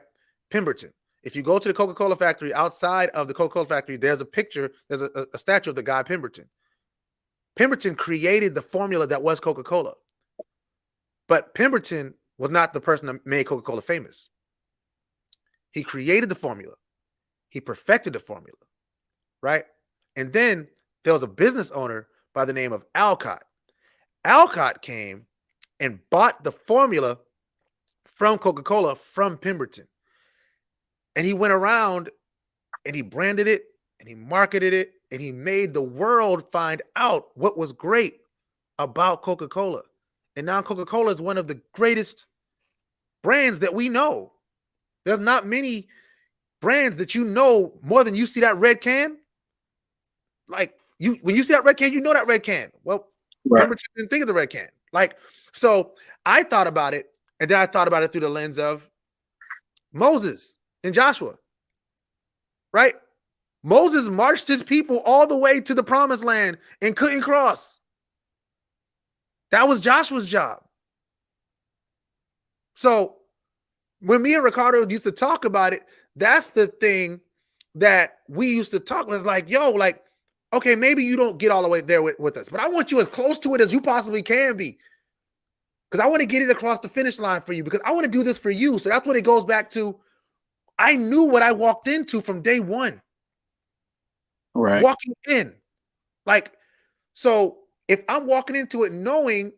Pemberton. If you go to the Coca-Cola factory, outside of the Coca-Cola factory, there's a picture, there's a statue of the guy Pemberton. Pemberton created the formula that was Coca-Cola. But Pemberton was not the person that made Coca-Cola famous. He created the formula. He perfected the formula, right? And then there was a business owner by the name of Alcott. Alcott came and bought the formula from Coca-Cola from Pemberton. And he went around and he branded it and he marketed it and he made the world find out what was great about Coca-Cola. And now Coca-Cola is one of the greatest brands that we know. There's not many brands that you know more than you see that red can. Like, when you see that red can, you know that red can. Well, Right. Pemberton didn't think of the red can. Like, so I thought about it, and then I thought about it through the lens of Moses and Joshua, right? Moses marched his people all the way to the promised land and couldn't cross. That was Joshua's job. So when me and Ricardo used to talk about it, that's the thing that we used to talk. Was like, yo, like, okay, maybe you don't get all the way there with us, but I want you as close to it as you possibly can be. Because I want to get it across the finish line for you, because I want to do this for you. So that's what it goes back to. I knew what I walked into from day one. Right. Walking in. Like, so if I'm walking into it knowing,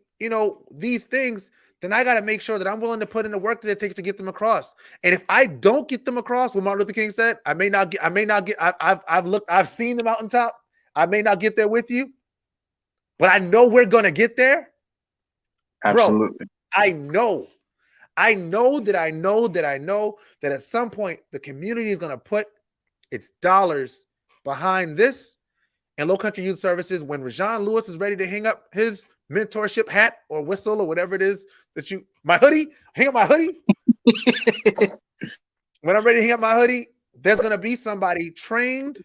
these things, then I got to make sure that I'm willing to put in the work that it takes to get them across. And if I don't get them across, what Martin Luther King said, I may not get. I've seen the mountaintop. I may not get there with you, but I know we're gonna get there, bro. Absolutely. I know that at some point the community is gonna put its dollars behind this. And Low Country Youth Services, when Rajon Lewis is ready to hang up his mentorship hat or whistle or whatever it is that my hoodie, hang up my hoodie. When I'm ready to hang up my hoodie, there's going to be somebody trained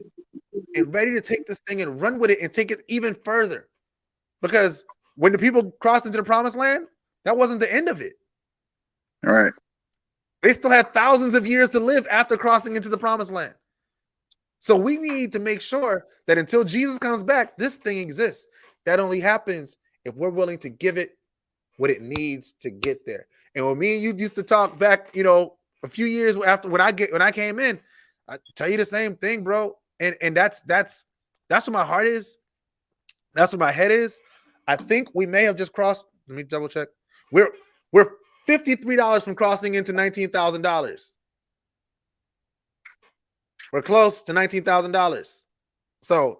and ready to take this thing and run with it and take it even further. Because when the people crossed into the promised land, that wasn't the end of it. All right. They still had thousands of years to live after crossing into the promised land. So we need to make sure that until Jesus comes back, this thing exists. That only happens if we're willing to give it what it needs to get there. And when me and you used to talk back, a few years after when I came in, I tell you the same thing, bro. And that's where my heart is. That's where my head is. I think we may have just crossed. Let me double check. We're $53 from crossing into $19,000. We're close to $19,000. So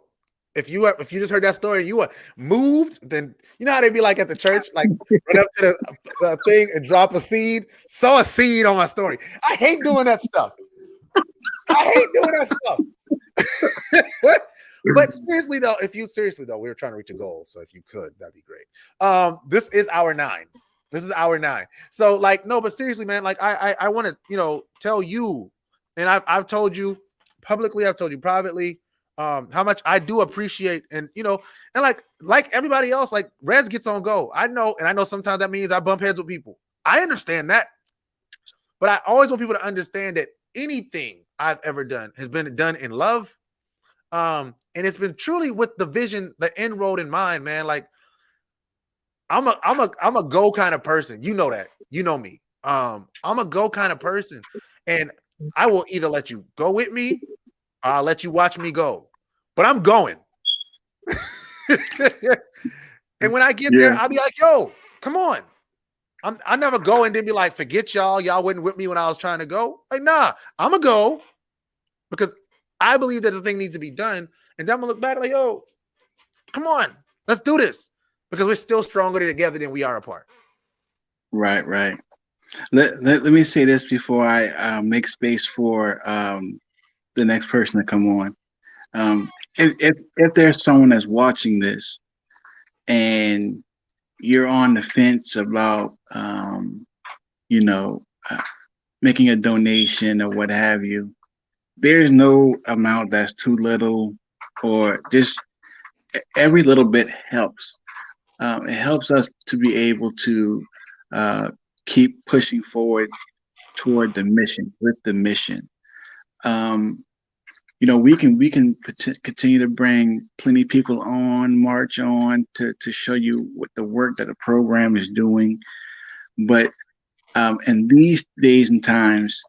if you just heard that story and you were moved, then you know how they be like at the church, like run up to the thing and drop a seed, sow a seed on my story. I hate doing that stuff. But seriously though, we were trying to reach a goal. So if you could, that'd be great. This is hour 9. So like, no, but seriously, man, like I want to, tell you, and I've told you publicly, I've told you privately, how much I do appreciate, and like everybody else, like Rez gets on go. I know sometimes that means I bump heads with people. I understand that, but I always want people to understand that anything I've ever done has been done in love, and it's been truly with the vision, the end road in mind, man. Like I'm a go kind of person. You know that. You know me. I'm a go kind of person, and I will either let you go with me or I'll let you watch me go. But I'm going. And when I get there, I'll be like, yo, come on. I never go and then be like, forget y'all. Y'all wasn't with me when I was trying to go. Like, nah, I'm going to go because I believe that the thing needs to be done. And then I'm going to look back like, yo, come on, let's do this. Because we're still stronger together than we are apart. Right. Let me say this before I make space for the next person to come on. If there's someone that's watching this and you're on the fence about making a donation or what have you, there's no amount that's too little, or just every little bit helps. It helps us to be able to keep pushing forward toward the mission, with the mission. We can continue to bring plenty of people on, march on to show you what the work that the program is doing. But in these days and times,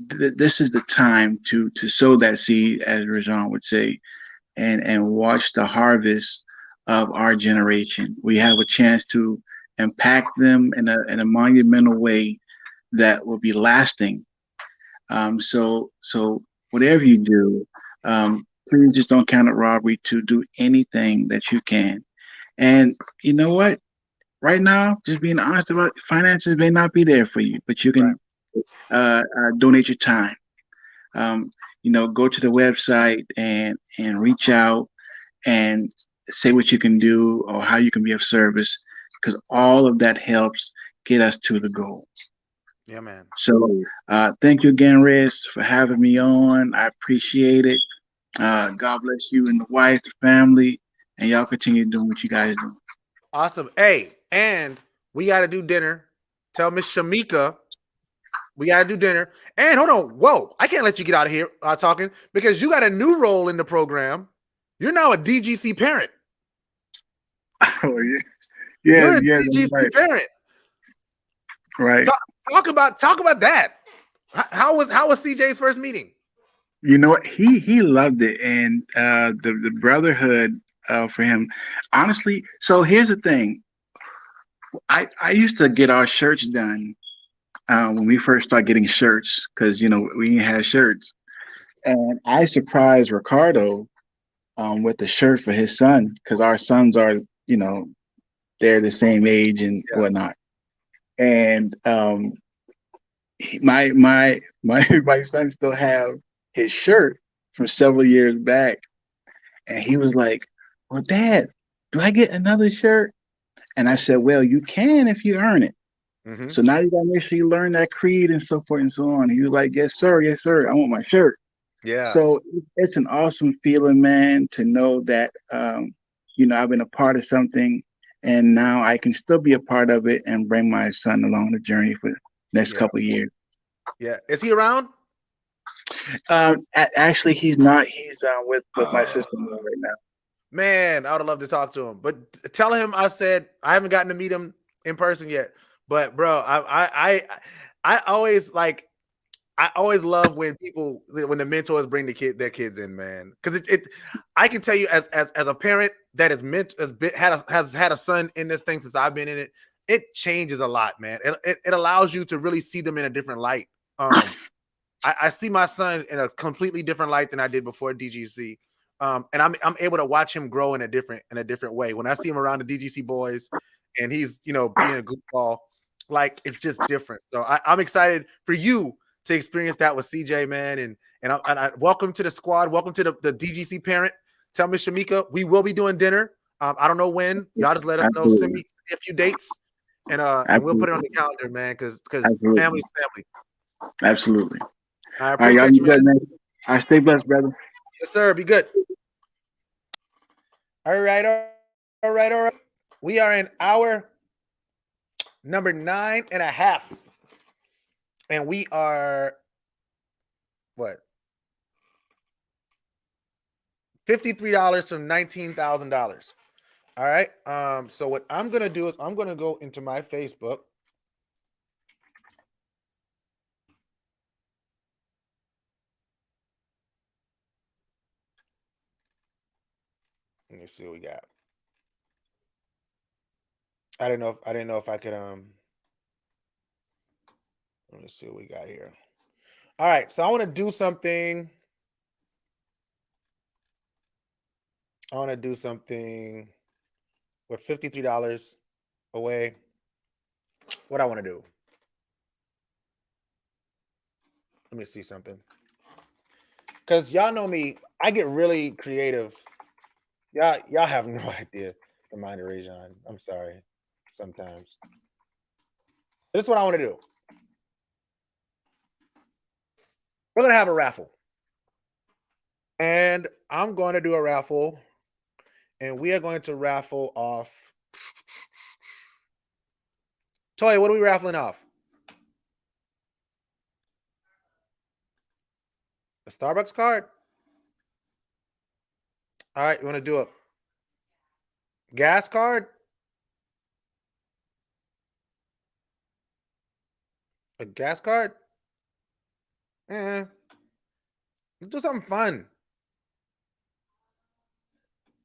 this is the time to sow that seed, as Rajon would say, and watch the harvest of our generation. We have a chance to impact them in a monumental way that will be lasting. So whatever you do, please just don't count it robbery to do anything that you can. And you know what? Right now, just being honest about it, finances may not be there for you, but you can donate your time. Go to the website and reach out and say what you can do or how you can be of service, because all of that helps get us to the goal. Yeah, man. So thank you again, Rez, for having me on. I appreciate it. God bless you and the wife, the family, and y'all continue doing what you guys do. Awesome. Hey, and we got to do dinner. Tell Miss Shamika we got to do dinner. And hold on. Whoa, I can't let you get out of here talking, because you got a new role in the program. You're now a DGC parent. Oh, yeah. You're a DGC parent. Right. Talk about that. How was CJ's first meeting? You know what? He loved it, and the brotherhood for him. Honestly, so here's the thing. I used to get our shirts done when we first started getting shirts because we didn't have shirts, and I surprised Ricardo with the shirt for his son because our sons are you know they're the same age and Yeah. whatnot, and my son still have his shirt from several years back, and he was like, "Well, Dad, do I get another shirt?" And I said, "Well, you can if you earn it. Hmm. So now you gotta make sure you learn that creed and so forth and so on." He was like, yes, sir. I want my shirt." Yeah. So it's an awesome feeling, man, to know that I've been a part of something, and now I can still be a part of it and bring my son along the journey for the next Yeah. couple of years. Yeah. Is he around? Actually, he's not. He's with my Oh, sister-in-law right now. man, I would love to talk to him. But tell him I said I haven't gotten to meet him in person yet. But bro, I always like I always love when the mentors bring their kids in, man. Because I can tell you as a parent that has had a son in this thing since I've been in it, it changes a lot, man. It allows you to really see them in a different light. I see my son in a completely different light than I did before DGC. And I'm able to watch him grow in a different way. When I see him around the DGC boys and he's being a goofball, like it's just different. So I'm excited for you to experience that with CJ, man. And I welcome to the squad. Welcome to the DGC parent. Tell Miss Shamika we will be doing dinner. I don't know when. Y'all just let us know. Send Absolutely, me a few dates, and we'll put it on absolutely, the calendar, man. Because absolutely, family's family. absolutely. I All right, y'all appreciate be you, man. good, man. All right, stay blessed, brother. Yes, sir. Be good. All right. All right. All right. We are in hour number 9.5. And we are what? $53 from $19,000. All right. So what I'm gonna do is I'm gonna go into my Facebook. Let me see what we got. I didn't know if I could let me see what we got here. All right, so I want to do something. I want to do something with $53 away. What I want to do. Let me see something. Cause y'all know me, I get really creative. Y'all have no idea the mind of Rajon. I'm sorry. Sometimes. This is what I want to do. We're gonna have a raffle. And I'm going to do a raffle. And we are going to raffle off. Toya, what are we raffling off? A Starbucks card? All right, you want to do a gas card? A gas card? Eh, let's do something fun.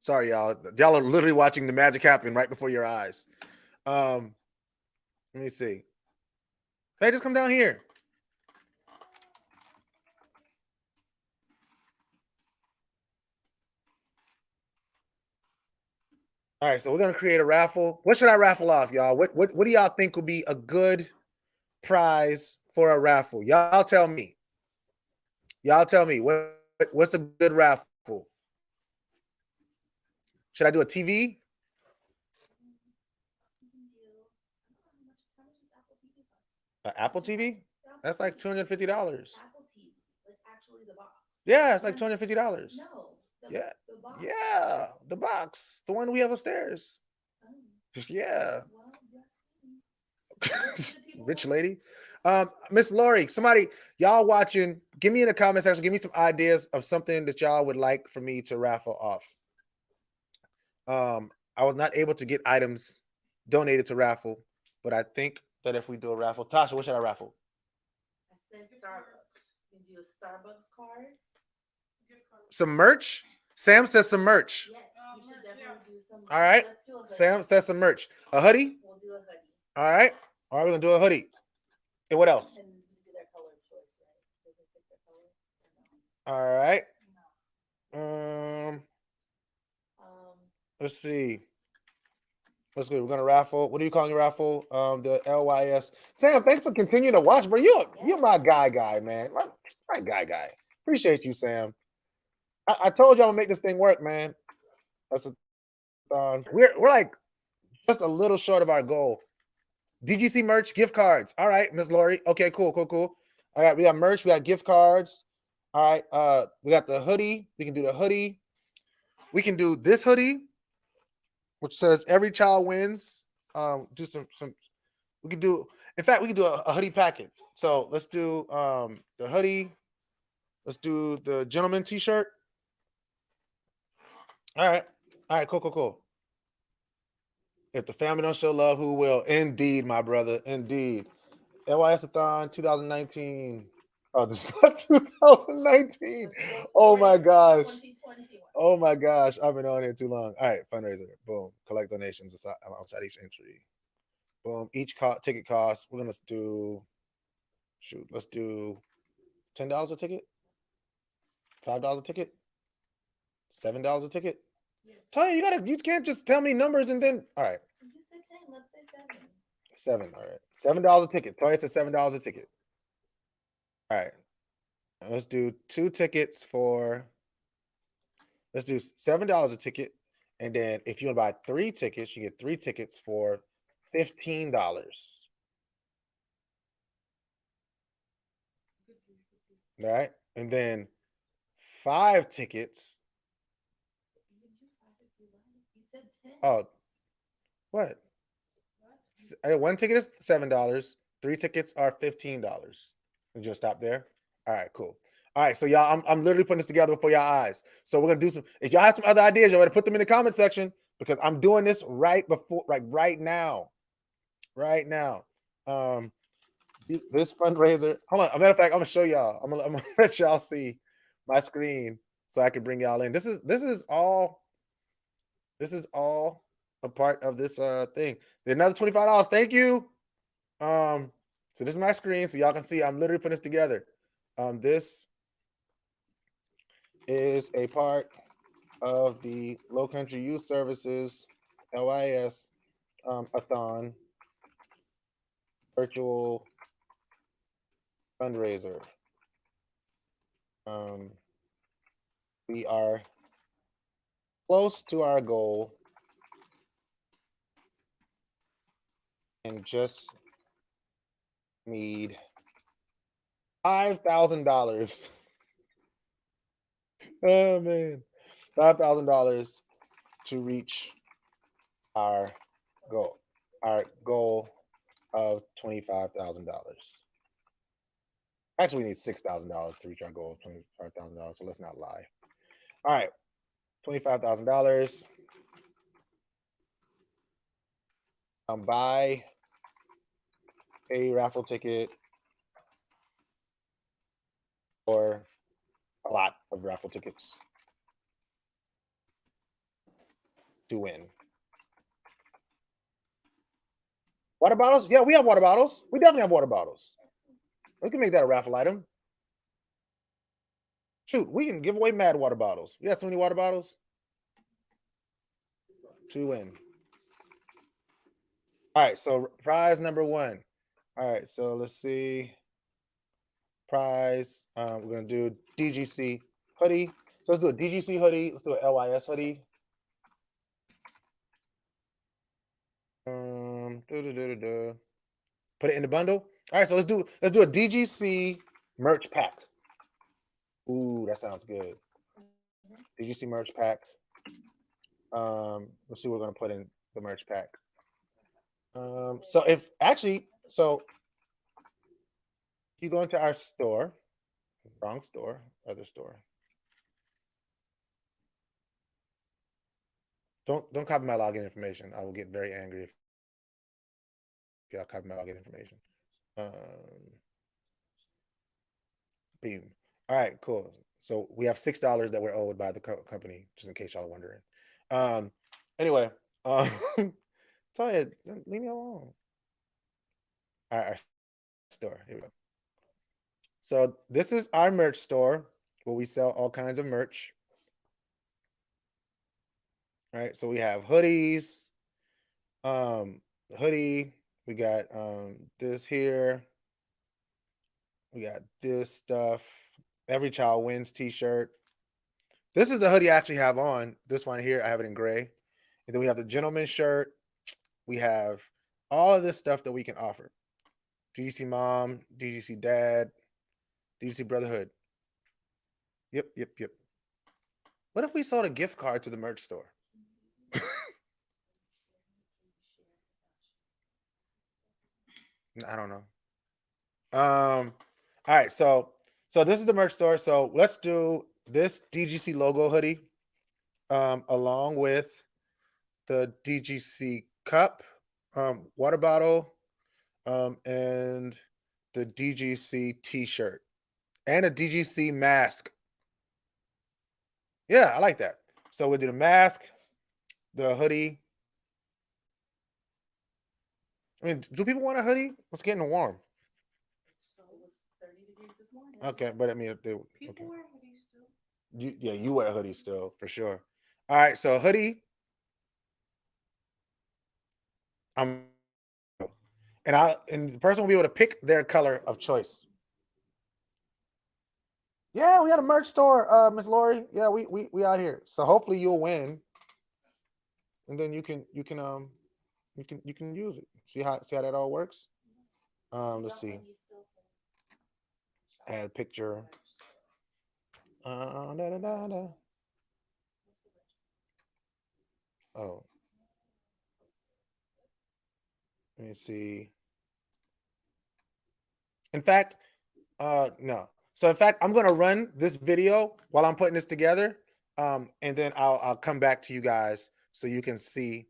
Sorry, y'all. Y'all are literally watching the magic happen right before your eyes. Let me see. Hey, just come down here. All right, so we're gonna create a raffle. What should I raffle off, y'all? What do y'all think would be a good prize for a raffle? Y'all tell me. Y'all tell me what's a good raffle? Should I do a TV? An Apple TV? That's like $250. Yeah, it's like $250. Yeah, yeah, the box, the one we have upstairs. Yeah, rich lady. Miss Lori, somebody, y'all watching, give me in the comment section, give me some ideas of something that y'all would like for me to raffle off. I was not able to get items donated to raffle, but I think that if we do a raffle, Tasha, what should I raffle? I said Starbucks. You can do a Starbucks card. Some merch. Sam says some merch. Yes, we should definitely do some. All right. Let's do a hoodie. Sam says some merch. A hoodie? We'll do a hoodie. All right. All right, we're gonna do a hoodie. And what else? And we do their color choice, right? They can pick their color. All right. No. Let's see. Let's go. We're gonna raffle. What are you calling your raffle? The LYS. Sam, thanks for continuing to watch, bro. You're my guy, man. My guy. Appreciate you, Sam. I told you I'm gonna make this thing work, man. That's a we're like just a little short of our goal. DGC merch, gift cards. All right, Miss Lori. Okay, cool. All right, we got merch, we got gift cards. All right, we got the hoodie. We can do the hoodie. We can do this hoodie, which says every child wins. Do some we could do, in fact, we could do a hoodie packet. So let's do the hoodie. Let's do the gentleman t-shirt. All right, cool. If the family don't show love, who will? Indeed, my brother. Indeed. LYS-A-Thon 2019. Oh, this is not 2019. Oh my gosh. 2021. Oh my gosh. I've been on here too long. All right, fundraiser. Boom. Collect donations outside each entry. Boom. Each ticket cost. We're gonna do. Shoot. Let's do $10 a ticket. $5 a ticket. $7 a ticket. Yes. Tanya, you can't just tell me numbers and then. All right. You said 10. Let's say 7. 7. All right. $7 a ticket. Toya said $7 a ticket. All right. Now let's do 2 tickets for. Let's do $7 a ticket. And then if you want to buy 3 tickets, you get 3 tickets for $15. All right. And then 5 tickets. You said 10. Oh, what? 1 ticket is $7. 3 tickets are $15. You just stop there. All right, cool. All right, so y'all, I'm literally putting this together before y'all eyes. So we're gonna do some. If y'all have some other ideas, y'all better put them in the comment section because I'm doing this right now. Right now. This fundraiser. Hold on. A matter of fact, I'm gonna show y'all. I'm gonna let y'all see my screen so I can bring y'all in. This is all a part of this thing. Another $25. Thank you. So this is my screen, so y'all can see I'm literally putting this together. This is a part of the Low Country Youth Services LYS-A-Thon virtual fundraiser. We are close to our goal and just need $5,000. Oh man, $5,000 to reach our goal. Our goal of $25,000. Actually, we need $6,000 to reach our goal of $25,000. So let's not lie. All right, $25,000. Buy a raffle ticket or a lot of raffle tickets to win. Water bottles? Yeah, we have water bottles. We definitely have water bottles. We can make that a raffle item. Shoot, we can give away mad water bottles. We got so many water bottles to win. All right, so prize number 1. All right, so let's see. Prize. We're gonna do DGC hoodie. So let's do a DGC hoodie. Let's do an LYS hoodie. Put it in the bundle. All right, so let's do a DGC merch pack. Ooh, that sounds good. DGC merch pack. Let's see what we're gonna put in the merch pack. So if you go into our store, wrong store, other store. Don't copy my login information. I will get very angry if y'all copy my login information. Boom. All right, cool. So we have $6 that we're owed by the company, just in case y'all are wondering. Anyway, Go ahead. Leave me alone. All right, our store. Here we go. So this is our merch store where we sell all kinds of merch. All right. So we have hoodies, hoodie. We got this here. We got this stuff. Every Child Wins t-shirt. This is the hoodie I actually have on. This one here, I have it in gray. And then we have the gentleman's shirt. We have all of this stuff that we can offer. DGC mom, DGC dad, DGC brotherhood. Yep. What if we sold a gift card to the merch store? I don't know. All right, so this is the merch store. So let's do this DGC logo hoodie along with the DGC cup, water bottle, and the DGC t-shirt and a DGC mask. Yeah, I like that. So we'll do the mask, the hoodie. I mean, do people want a hoodie? It's getting warm. So it was 30 degrees this morning. Okay, but I mean, if they People okay. wear hoodies still. You wear a hoodie still for sure. All right, so hoodie. And the person will be able to pick their color of choice. Yeah, we had a merch store, Miss Lori. Yeah, we out here. So hopefully you'll win, and then you can use it. See how that all works. Let's see. Add a picture. Da, da, da, da. Oh, let me see. In fact, no. So in fact, I'm gonna run this video while I'm putting this together, and then I'll come back to you guys so you can see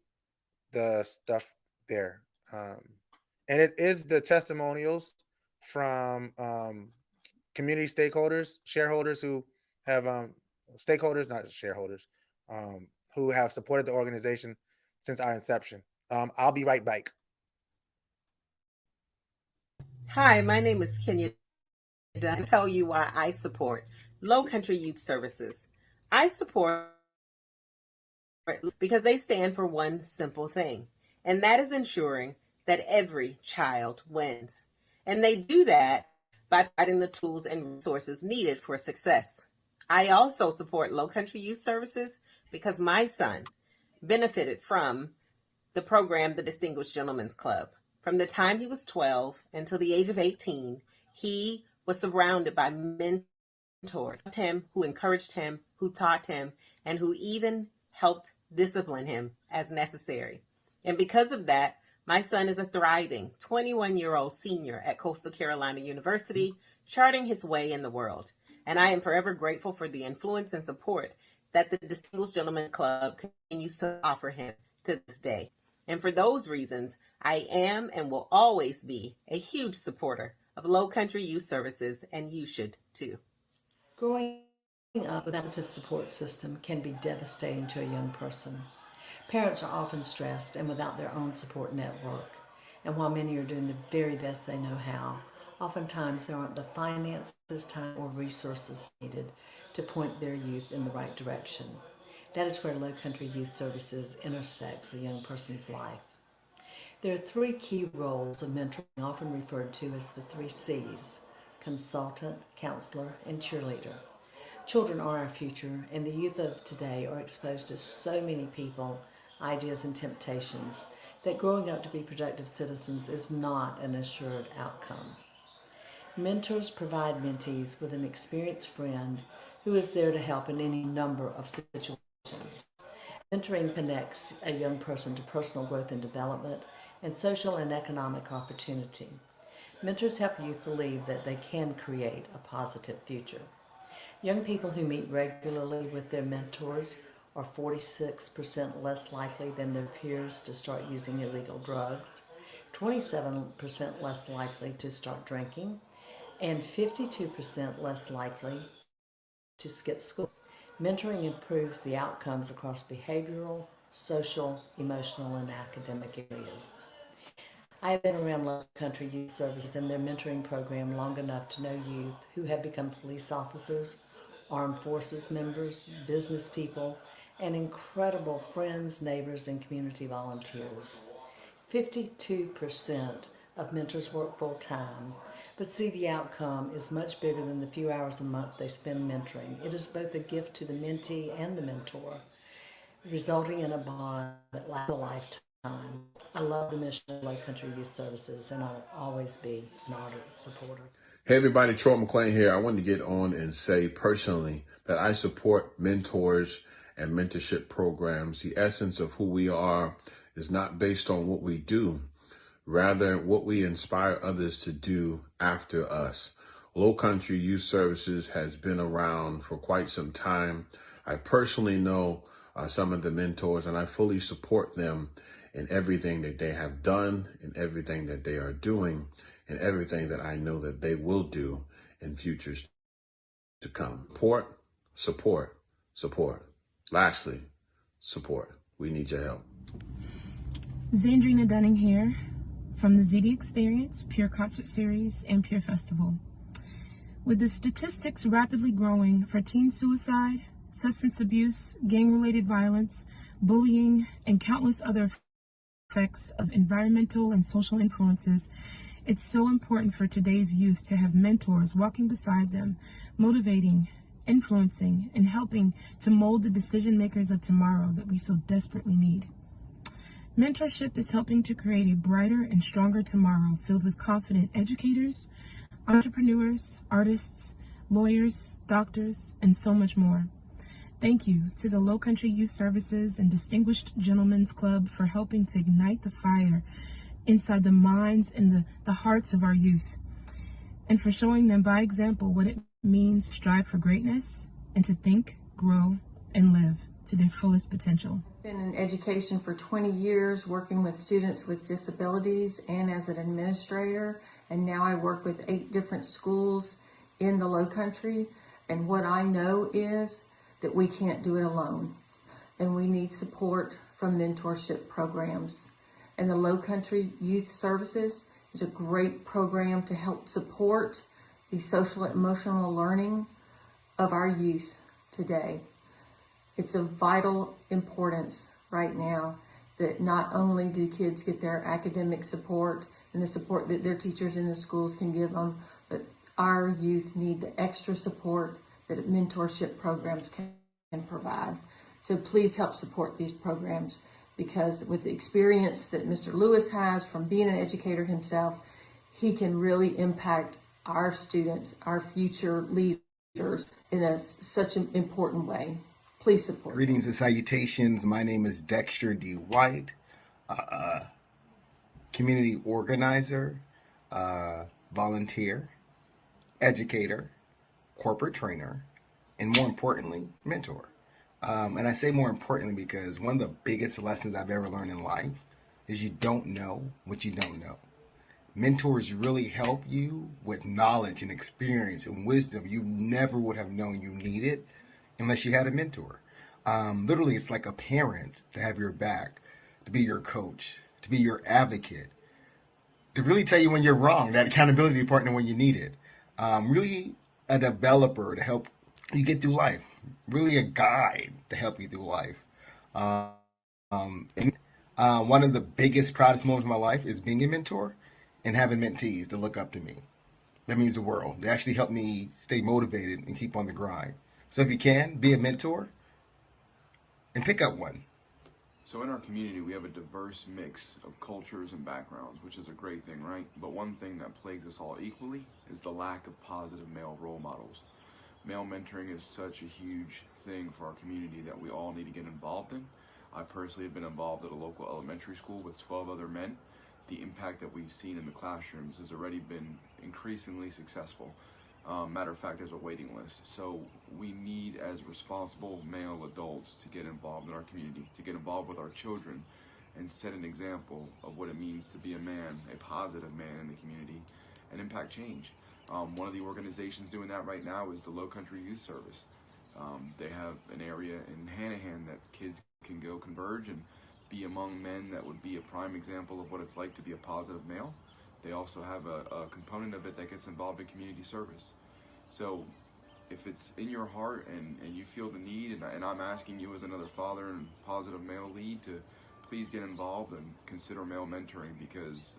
the stuff there. And it is the testimonials from community stakeholders, shareholders who have stakeholders, not shareholders, who have supported the organization since our inception. I'll be right back. Hi, my name is Kenya Dunn. I'll tell you why I support Low Country Youth Services. I support because they stand for one simple thing, and that is ensuring that every child wins. And they do that by providing the tools and resources needed for success. I also support Low Country Youth Services because my son benefited from the program, the Distinguished Gentlemen's Club. From the time he was 12 until the age of 18, he was surrounded by mentors who encouraged him, who taught him, and who even helped discipline him as necessary. And because of that, my son is a thriving 21-year-old senior at Coastal Carolina University, charting his way in the world. And I am forever grateful for the influence and support that the Distinguished Gentlemen Club continues to offer him to this day. And for those reasons, I am and will always be a huge supporter of Low Country Youth Services, and you should too. Growing up without a support system can be devastating to a young person. Parents are often stressed and without their own support network. And while many are doing the very best they know how, oftentimes there aren't the finances, time, or resources needed to point their youth in the right direction. That is where Low Country Youth Services intersects a young person's life. There are three key roles of mentoring, often referred to as the 3 C's: consultant, counselor, and cheerleader. Children are our future, and the youth of today are exposed to so many people, ideas, and temptations that growing up to be productive citizens is not an assured outcome. Mentors provide mentees with an experienced friend who is there to help in any number of situations. Mentoring connects a young person to personal growth and development and social and economic opportunity. Mentors help youth believe that they can create a positive future. Young people who meet regularly with their mentors are 46% less likely than their peers to start using illegal drugs, 27% less likely to start drinking, and 52% less likely to skip school. Mentoring improves the outcomes across behavioral, social, emotional, and academic areas. I have been around local country youth services and their mentoring program long enough to know youth who have become police officers, armed forces members, business people, and incredible friends, neighbors, and community volunteers. 52% of mentors work full time, but see the outcome is much bigger than the few hours a month they spend mentoring. It is both a gift to the mentee and the mentor, resulting in a bond that lasts a lifetime. I love the mission of Low Country Youth Services, and I'll always be an ardent supporter. Hey everybody, Troy McClain here. I wanted to get on and say personally that I support mentors and mentorship programs. The essence of who we are is not based on what we do, rather what we inspire others to do after us. Low Country Youth Services has been around for quite some time. I personally know some of the mentors, and I fully support them in everything that they have done, in everything that they are doing, and everything that I know that they will do in futures to come. Support, support, support. Lastly, support. We need your help. Zandrina Dunning here from the ZD Experience, Pure Concert Series, and Pure Festival. With the statistics rapidly growing for teen suicide, substance abuse, gang-related violence, bullying, and countless other effects of environmental and social influences, it's so important for today's youth to have mentors walking beside them, motivating, influencing, and helping to mold the decision makers of tomorrow that we so desperately need. Mentorship is helping to create a brighter and stronger tomorrow filled with confident educators, entrepreneurs, artists, lawyers, doctors, and so much more. Thank you to the Low Country Youth Services and Distinguished Gentlemen's Club for helping to ignite the fire inside the minds and the hearts of our youth, and for showing them by example what it means to strive for greatness and to think, grow, and live to their fullest potential. I've been in education for 20 years, working with students with disabilities and as an administrator, and now I work with 8 different schools in the Low Country, and what I know is that we can't do it alone, and we need support from mentorship programs. And the Low Country Youth Services is a great program to help support the social and emotional learning of our youth today. It's of vital importance right now that not only do kids get their academic support and the support that their teachers in the schools can give them, but our youth need the extra support that mentorship programs can provide. So please help support these programs, because with the experience that Mr. Lewis has from being an educator himself, he can really impact our students, our future leaders in such an important way. Please support. Greetings and salutations. My name is Dexter D. White, community organizer, volunteer, educator, corporate trainer, and more importantly, mentor. And I say more importantly because one of the biggest lessons I've ever learned in life is you don't know what you don't know. Mentors really help you with knowledge and experience and wisdom you never would have known you needed unless you had a mentor. Literally, it's like a parent to have your back, to be your coach, to be your advocate, to really tell you when you're wrong, that accountability partner when you need it. Really a developer to help you get through life, really a guide to help you through life. One of the biggest, proudest moments of my life is being a mentor and having mentees that look up to me. That means the world. They actually help me stay motivated and keep on the grind. So if you can, be a mentor and pick up one. So in our community, we have a diverse mix of cultures and backgrounds, which is a great thing, right? But one thing that plagues us all equally is the lack of positive male role models. Male mentoring is such a huge thing for our community that we all need to get involved in. I personally have been involved at a local elementary school with 12 other men. The impact that we've seen in the classrooms has already been increasingly successful. Matter of fact, there's a waiting list. So we need, as responsible male adults, to get involved in our community, to get involved with our children and set an example of what it means to be a man, a positive man in the community, and impact change. One of the organizations doing that right now is the Low Country Youth Service. They have an area in Hanahan that kids can go converge and be among men that would be a prime example of what it's like to be a positive male. They also have a component of it that gets involved in community service. So if it's in your heart and you feel the need, and I'm asking you as another father and positive male lead to please get involved and consider male mentoring, because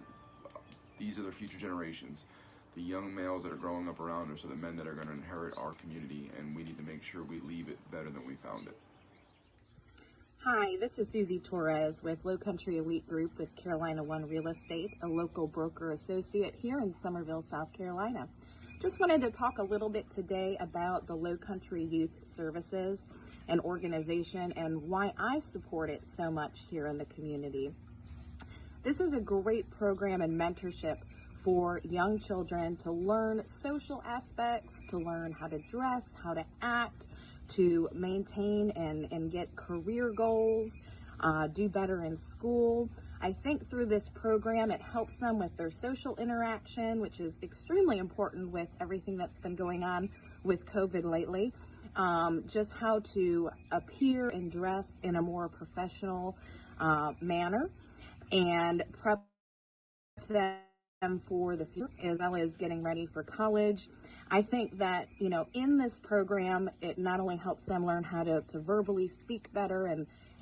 these are the future generations. The young males that are growing up around us are the men that are going to inherit our community, and we need to make sure we leave it better than we found it. Hi, this is Susie Torres with Low Country Elite Group with Carolina One Real Estate, a local broker associate here in Summerville, South Carolina. Just wanted to talk a little bit today about the Low Country Youth Services, an organization, and why I support it so much here in the community. This is a great program and mentorship for young children to learn social aspects, to learn how to dress, how to act, to maintain and get career goals, do better in school. I think through this program, it helps them with their social interaction, which is extremely important with everything that's been going on with COVID lately. Just how to appear and dress in a more professional manner and prep them for the future, as well as getting ready for college. I think that, in this program, it not only helps them learn how to verbally speak better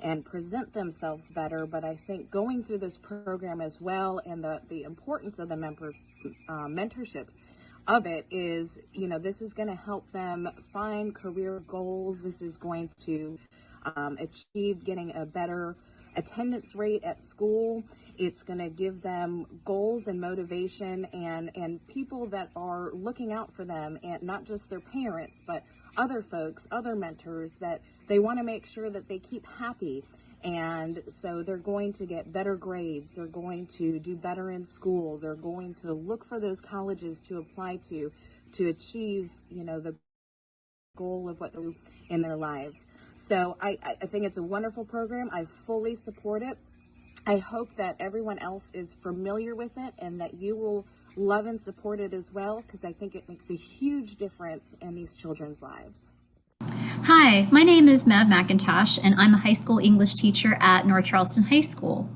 and present themselves better, but I think going through this program as well, and the importance of the mentorship of it is, this is going to help them find career goals. This is going to achieve getting a better attendance rate at school. It's going to give them goals and motivation and people that are looking out for them, and not just their parents, but other folks, other mentors, that they want to make sure that they keep happy. And so they're going to get better grades. They're going to do better in school. They're going to look for those colleges to apply to achieve, the goal of what they're in their lives. So I think it's a wonderful program. I fully support it. I hope that everyone else is familiar with it and that you will love and support it as well, because I think it makes a huge difference in these children's lives. Hi, my name is Mav McIntosh, and I'm a high school English teacher at North Charleston High School.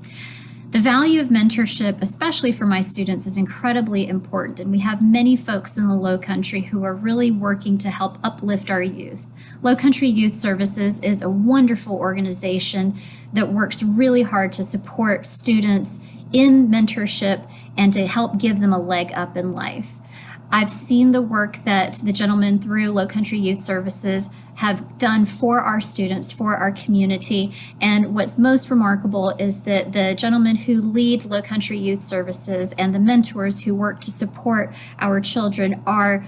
The value of mentorship, especially for my students, is incredibly important, and we have many folks in the Low Country who are really working to help uplift our youth. Low Country Youth Services is a wonderful organization that works really hard to support students in mentorship and to help give them a leg up in life. I've seen the work that the gentlemen through Low Country Youth Services have done for our students, for our community. And what's most remarkable is that the gentlemen who lead Low Country Youth Services and the mentors who work to support our children are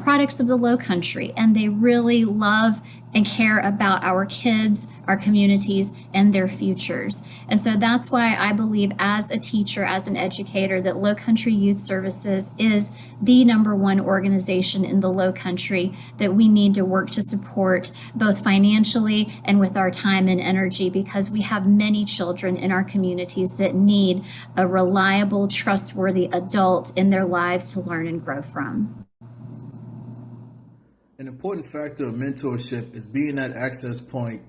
products of the Low Country, and they really love and care about our kids, our communities, and their futures. And so that's why I believe, as a teacher, as an educator, that Low Country Youth Services is the #1 organization in the Low Country that we need to work to support, both financially and with our time and energy, because we have many children in our communities that need a reliable, trustworthy adult in their lives to learn and grow from. An important factor of mentorship is being that access point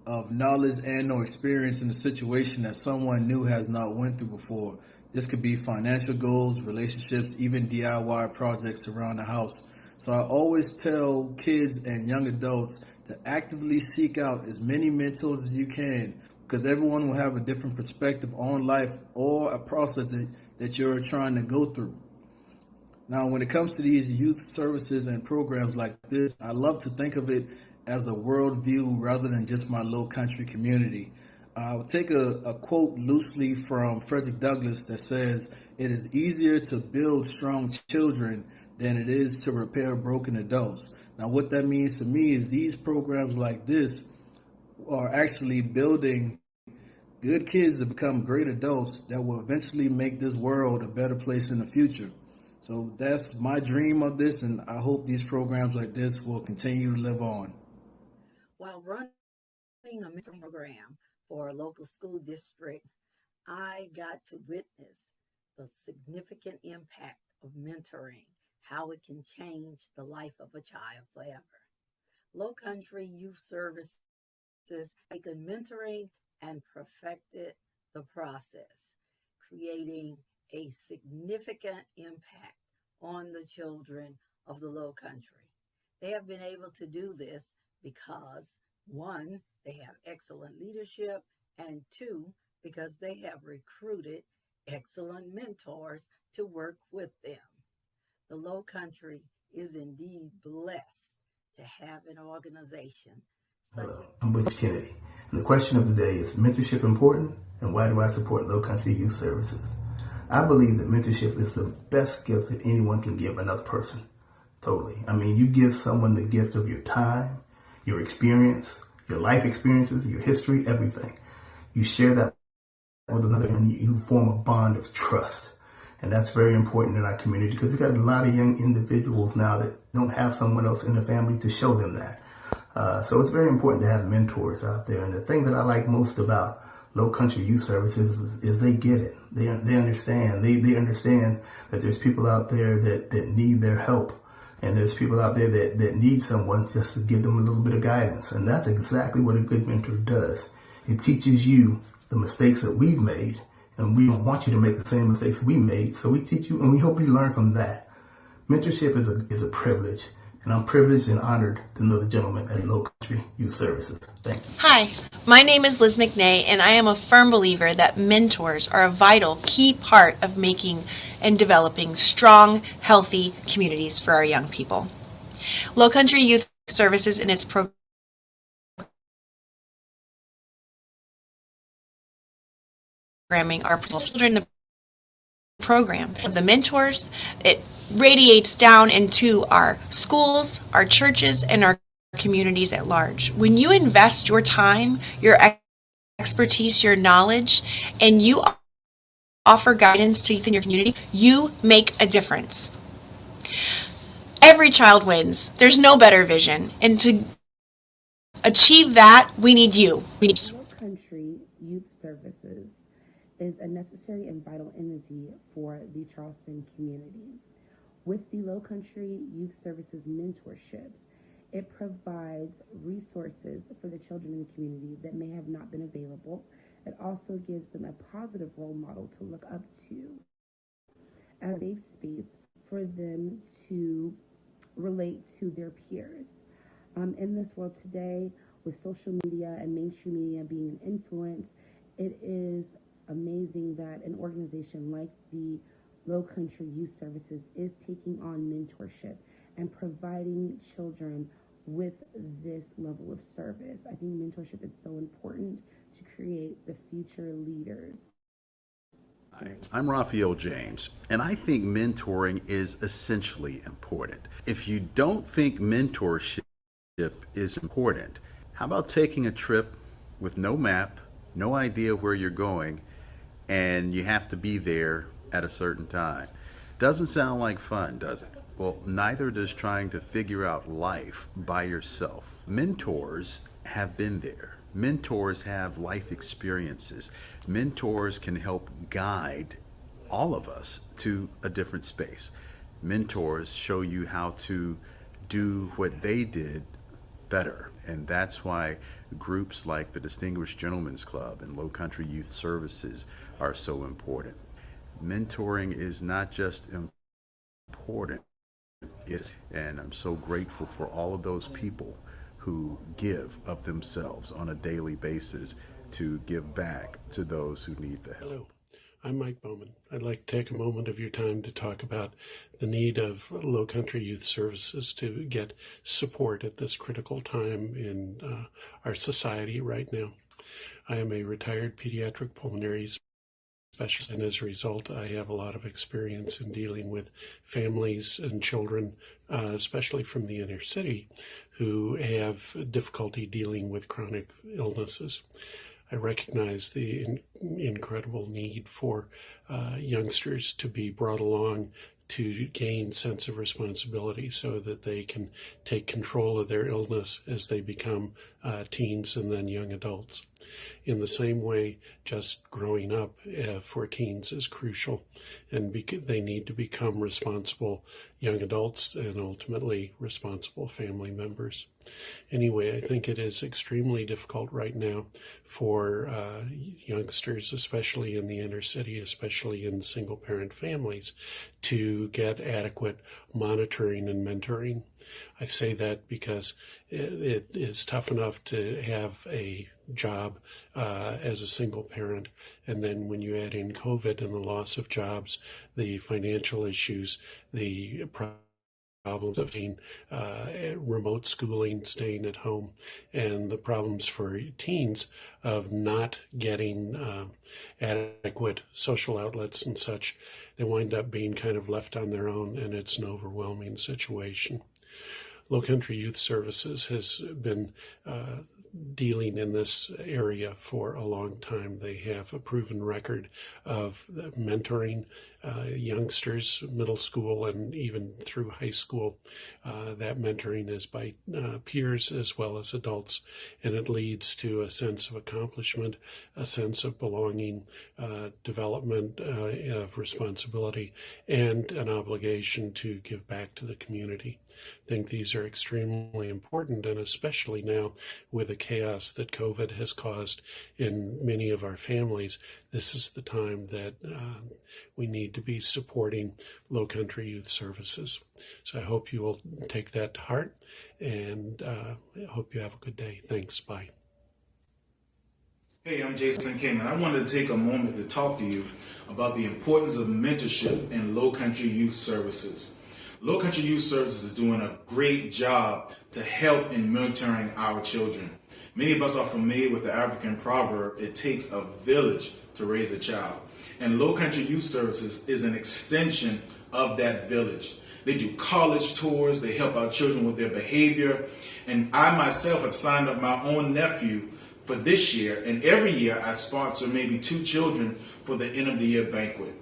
of knowledge and or experience in a situation that someone new has not went through before. This could be financial goals, relationships, even DIY projects around the house. So I always tell kids and young adults to actively seek out as many mentors as you can, because everyone will have a different perspective on life or a process that you're trying to go through. Now, when it comes to these youth services and programs like this, I love to think of it as a worldview rather than just my Low Country community. I'll take a quote loosely from Frederick Douglass that says, "It is easier to build strong children than it is to repair broken adults." Now, what that means to me is these programs like this are actually building good kids to become great adults that will eventually make this world a better place in the future. So that's my dream of this, and I hope these programs like this will continue to live on. While running a mentoring program for a local school district, I got to witness the significant impact of mentoring, how it can change the life of a child forever. Low Country Youth Services taken mentoring and perfected the process, creating a significant impact on the children of the Low Country. They have been able to do this because, one, they have excellent leadership, and two, because they have recruited excellent mentors to work with them. The Low Country is indeed blessed to have an organization such as... I'm Butch Kennedy, and the question of the day is mentorship important, and why do I support Low Country Youth Services? I believe that mentorship is the best gift that anyone can give another person. Totally. I mean, you give someone the gift of your time, your experience, your life experiences, your history, everything. You share that with another, and you form a bond of trust. And that's very important in our community because we've got a lot of young individuals now that don't have someone else in their family to show them that. So it's very important to have mentors out there. And the thing that I like most about Low Country Youth Services is they get it. They understand. They understand that there's people out there that need their help. And there's people out there that need someone just to give them a little bit of guidance. And that's exactly what a good mentor does. It teaches you the mistakes that we've made. And we don't want you to make the same mistakes we made. So we teach you and we hope you learn from that. Mentorship is a privilege. And I'm privileged and honored to know the gentleman at Low Country Youth Services. Thank you. Hi, my name is Liz McNay, and I am a firm believer that mentors are a vital, key part of making and developing strong, healthy communities for our young people. Low Country Youth Services and its programming are children in the program. The mentors, it radiates down into our schools, our churches, and our communities at large. When you invest your time, your expertise, your knowledge, and you offer guidance to youth in your community, you make a difference. Every child wins. There's no better vision. And to achieve that, we need you. We need Low Country Youth Services is a necessary and vital entity for the Charleston community. With the Low Country Youth Services mentorship, it provides resources for the children in the community that may have not been available. It also gives them a positive role model to look up to as a safe space for them to relate to their peers. In this world today, with social media and mainstream media being an influence, it is amazing that an organization like the Low Country Youth Services is taking on mentorship and providing children with this level of service. I think mentorship is so important to create the future leaders. Hi, I'm Raphael James, and I think mentoring is essentially important. If you don't think mentorship is important, how about taking a trip with no map, no idea where you're going, and you have to be there at a certain time? Doesn't sound like fun, does it? Well, neither does trying to figure out life by yourself. Mentors have been there. Mentors have life experiences. Mentors can help guide all of us to a different space. Mentors show you how to do what they did better. And that's why groups like the Distinguished Gentlemen's Club and Low Country Youth Services are so important. Mentoring is not just important, and I'm so grateful for all of those people who give of themselves on a daily basis to give back to those who need the help. Hello, I'm Mike Bowman. I'd like to take a moment of your time to talk about the need of Low Country Youth Services to get support at this critical time in our society right now. I am a retired pediatric pulmonary specialist, and as a result, I have a lot of experience in dealing with families and children, especially from the inner city, who have difficulty dealing with chronic illnesses. I recognize the incredible need for youngsters to be brought along to gain sense of responsibility so that they can take control of their illness as they become teens and then young adults. In the same way, just growing up for teens is crucial, and they need to become responsible young adults and ultimately responsible family members. Anyway, I think it is extremely difficult right now for youngsters, especially in the inner city, especially in single parent families, to get adequate monitoring and mentoring. I say that because it is tough enough to have a job as a single parent, and then when you add in COVID and the loss of jobs, the financial issues, the problems of being remote schooling, staying at home, and the problems for teens of not getting adequate social outlets and such, they wind up being kind of left on their own, and it's an overwhelming situation. Low Country Youth Services has been dealing in this area for a long time. They have a proven record of mentoring youngsters, middle school, and even through high school. That mentoring is by peers as well as adults, and it leads to a sense of accomplishment, a sense of belonging, development of responsibility, and an obligation to give back to the community. I think these are extremely important, and especially now with the chaos that COVID has caused in many of our families, this is the time that we need to be supporting Low Country Youth Services. So I hope you will take that to heart, and I hope you have a good day. Thanks. Bye. Hey, I'm Jason King, and I wanted to take a moment to talk to you about the importance of mentorship in Low Country Youth Services. Low Country Youth Services is doing a great job to help in mentoring our children. Many of us are familiar with the African proverb, it takes a village to raise a child. And Low Country Youth Services is an extension of that village. They do college tours, they help our children with their behavior, and I myself have signed up my own nephew for this year, and every year I sponsor maybe 2 children for the end of the year banquet.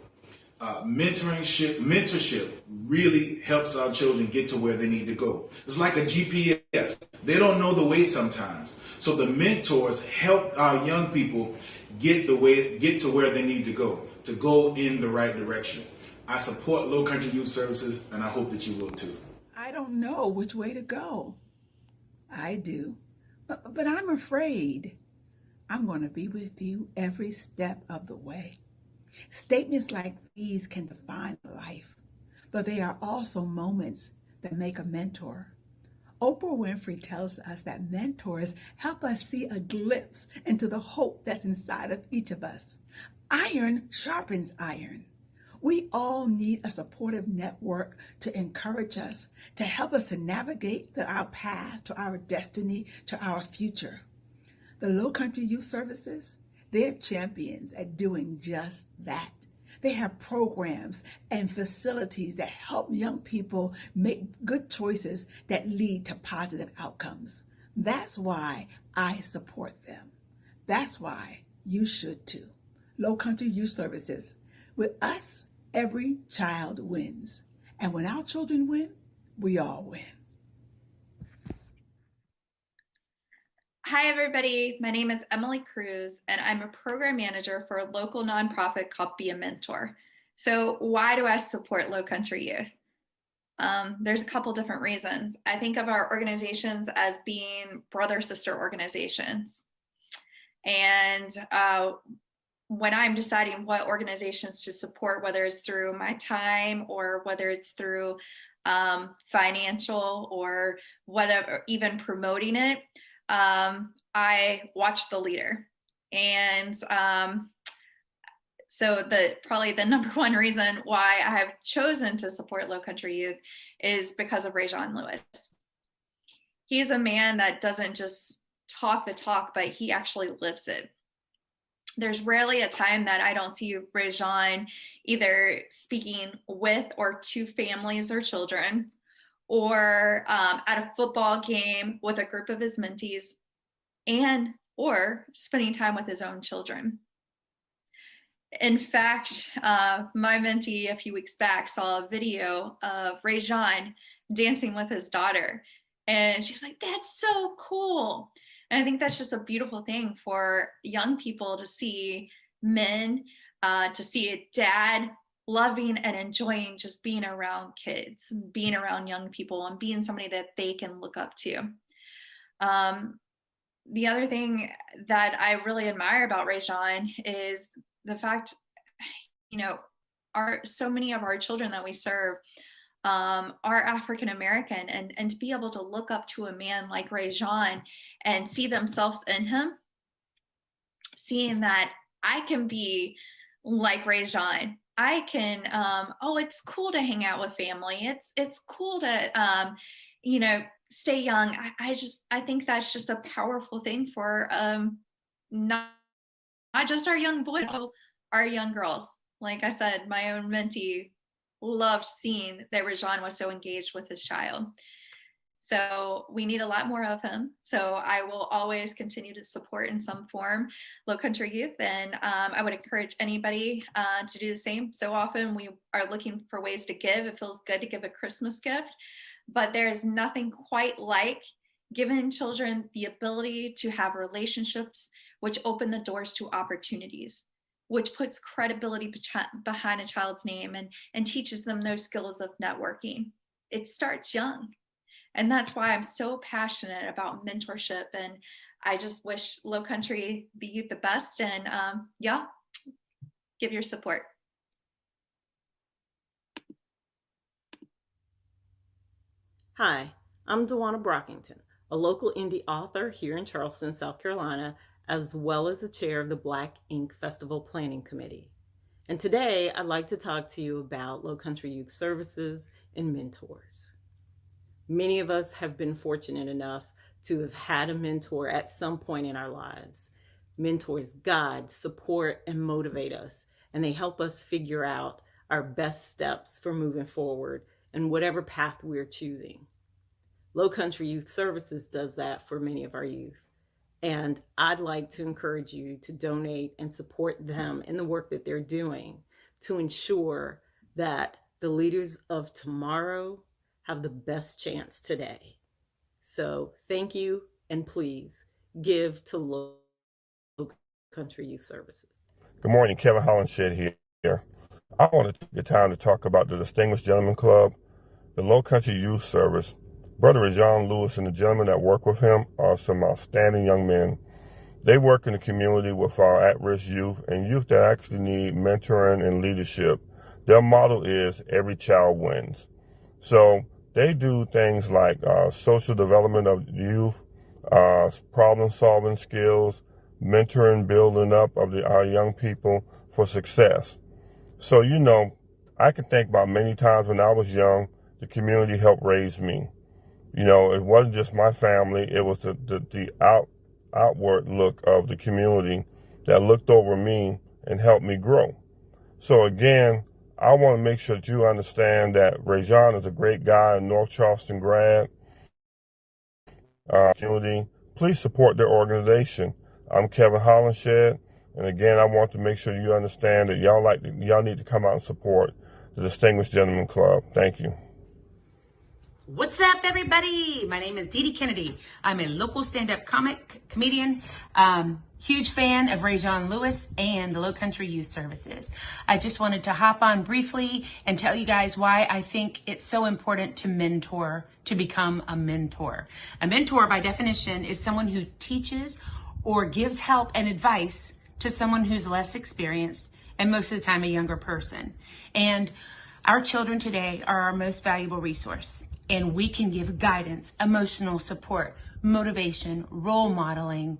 Mentorship really helps our children get to where they need to go. It's like a GPS. They don't know the way sometimes. So the mentors help our young people get to where they need to go in the right direction. I support Low Country Youth Services, and I hope that you will too. I don't know which way to go. I do. But I'm afraid. I'm going to be with you every step of the way. Statements like these can define life, but they are also moments that make a mentor. Oprah Winfrey tells us that mentors help us see a glimpse into the hope that's inside of each of us. Iron sharpens iron. We all need a supportive network to encourage us, to help us to navigate our path to our destiny, to our future. The Low Country Youth Services, they're champions at doing just that. They have programs and facilities that help young people make good choices that lead to positive outcomes. That's why I support them. That's why you should too. Low Country Youth Services. With us, every child wins. And when our children win, we all win. Hi, everybody. My name is Emily Cruz, and I'm a program manager for a local nonprofit called Be a Mentor. So why do I support Low Country Youth? There's a couple different reasons. I think of our organizations as being brother-sister organizations. And when I'm deciding what organizations to support, whether it's through my time or whether it's through financial or whatever, even promoting it, I watch the leader. And so probably the number one reason why I have chosen to support Low Country Youth is because of Rajon Lewis. He's a man that doesn't just talk the talk, but he actually lives it. There's rarely a time that I don't see Rajon either speaking with or to families or children, or at a football game with a group of his mentees, or spending time with his own children. In fact, my mentee a few weeks back saw a video of Rajon dancing with his daughter, and she was like, "That's so cool." And I think that's just a beautiful thing for young people to see men, to see a dad loving and enjoying just being around kids, being around young people, and being somebody that they can look up to. The other thing that I really admire about Rajon is the fact, so many of our children that we serve are African American, and to be able to look up to a man like Rajon and see themselves in him, seeing that I can be like Rajon. I can, it's cool to hang out with family. It's cool to, stay young. I think that's just a powerful thing for not just our young boys, but our young girls. Like I said, my own mentee loved seeing that Rajon was so engaged with his child. So we need a lot more of him. So I will always continue to support in some form Low Country Youth, and I would encourage anybody to do the same. So often we are looking for ways to give. It feels good to give a Christmas gift, but there's nothing quite like giving children the ability to have relationships which open the doors to opportunities, which puts credibility behind a child's name and teaches them those skills of networking. It starts young. And that's why I'm so passionate about mentorship. And I just wish Low Country, the youth, the best. And give your support. Hi, I'm Dewana Brockington, a local indie author here in Charleston, South Carolina, as well as the chair of the Black Ink Festival Planning Committee. And today I'd like to talk to you about Low Country Youth Services and mentors. Many of us have been fortunate enough to have had a mentor at some point in our lives. Mentors guide, support, and motivate us, and they help us figure out our best steps for moving forward in whatever path we're choosing. Low Country Youth Services does that for many of our youth. And I'd like to encourage you to donate and support them in the work that they're doing to ensure that the leaders of tomorrow have the best chance today. So thank you, and please give to Low Country Youth Services. Good morning, Kevin Hollenshed here. I want to take the time to talk about the Distinguished Gentleman Club, the Low Country Youth Service. Brother Rajon Lewis and the gentlemen that work with him are some outstanding young men. They work in the community with our at-risk youth and youth that actually need mentoring and leadership. Their motto is, every child wins. So they do things like social development of youth, problem-solving skills, mentoring, building up of our young people for success. So, I can think about many times when I was young, the community helped raise me. It wasn't just my family, it was the outward look of the community that looked over me and helped me grow. So again, I want to make sure that you understand that Rajon is a great guy, a North Charleston grad. Community, please support their organization. I'm Kevin Hollenshed, and again, I want to make sure you understand that y'all need to come out and support the Distinguished Gentleman Club. Thank you. What's up, everybody? My name is Dee Dee Kennedy. I'm a local stand-up comedian, huge fan of Rajon Lewis and the Low Country Youth Services. I just wanted to hop on briefly and tell you guys why I think it's so important to mentor, to become a mentor. A mentor, by definition, is someone who teaches or gives help and advice to someone who's less experienced and most of the time a younger person. And our children today are our most valuable resource. And we can give guidance, emotional support, motivation, role modeling,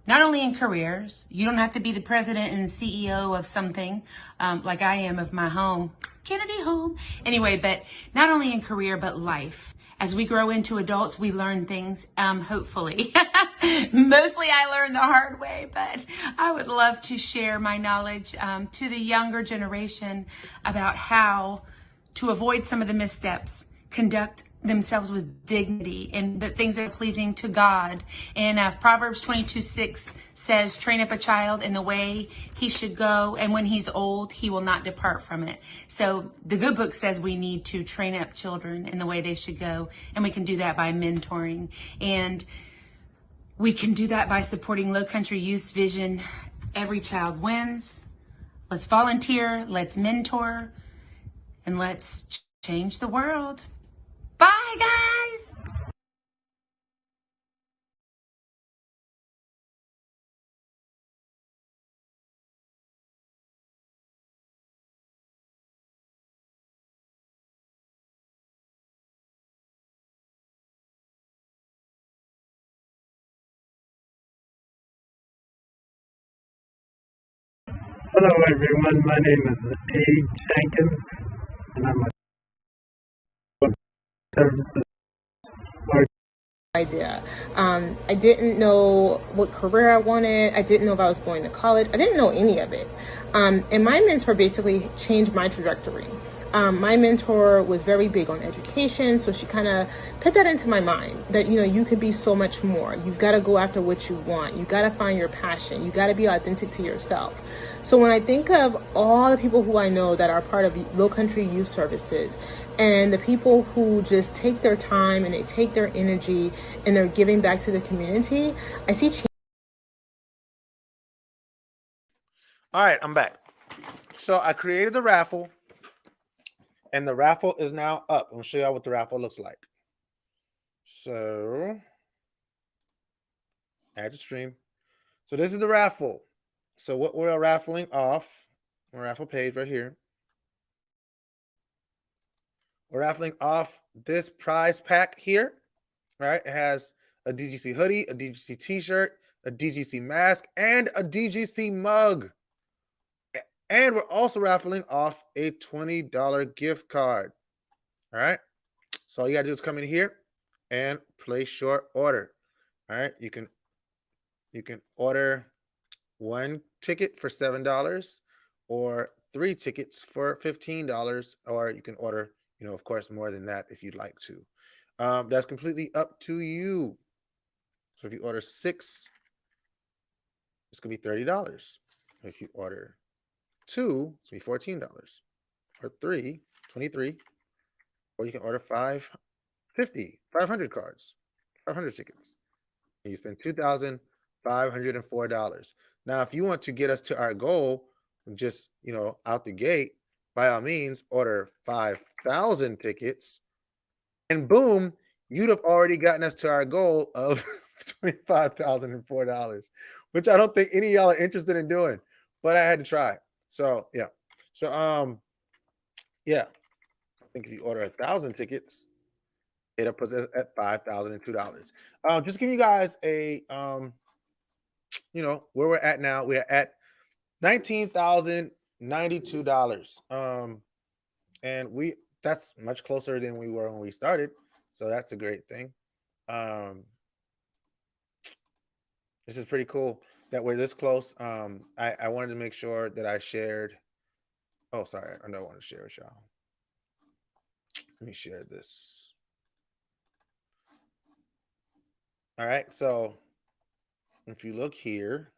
not only in careers. You don't have to be the president and CEO of something like I am of my home, Kennedy home. Anyway, but not only in career, but life. As we grow into adults, we learn things, hopefully. Mostly I learned the hard way, but I would love to share my knowledge to the younger generation about how to avoid some of the missteps, conduct themselves with dignity, and the things that are pleasing to God. And Proverbs 22:6 says, train up a child in the way he should go, and when he's old, he will not depart from it. So the good book says we need to train up children in the way they should go, and we can do that by mentoring. And We can do that by supporting Low Country Youth's vision, Every Child Wins. Let's volunteer, let's mentor, and let's change the world. Bye, guys! Hello, everyone. My name is Ade Jenkins, and I'm a services idea. I didn't know what career I wanted. I didn't know if I was going to college. I didn't know any of it. And my mentor basically changed my trajectory. My mentor was very big on education, so she kind of put that into my mind that, you know, you could be so much more. You've got to go after what you want. You got to find your passion. You got to be authentic to yourself. So when I think of all the people who I know that are part of Low Country Youth Services, and the people who just take their time and they take their energy and they're giving back to the community, I see change. All right, I'm back. So I created the raffle, and the raffle is now up. I'm gonna show y'all what the raffle looks like. So add to stream. So this is the raffle. So what we're raffling off, our raffle page right here. We're raffling off this prize pack here. All right, it has a DGC hoodie, a DGC t-shirt, a DGC mask, and a DGC mug. And we're also raffling off a $20 gift card. All right. So all you gotta do is come in here and place your order. All right. You can order one ticket for $7 or 3 tickets for $15, or you can order, you know, of course, more than that if you'd like to. That's completely up to you. So if you order 6, it's gonna be $30. If you order 2, it's gonna be $14. Or 3, $23. Or you can order 500 cards, 500 tickets. And you spend $2,504. Now, if you want to get us to our goal, just, you know, out the gate, by all means, order 5,000 tickets, and boom, you'd have already gotten us to our goal of $25,004, which I don't think any of y'all are interested in doing, but I had to try. So yeah. So yeah. I think if you order 1,000 tickets, it'll put us at $5,002. Just give you guys a you know where we're at now. We're at $19,092. And that's much closer than we were when we started. So that's a great thing. This is pretty cool that we're this close. I wanted to make sure that I shared. Oh, sorry, I don't want to share with y'all. Let me share this. All right, so if you look here,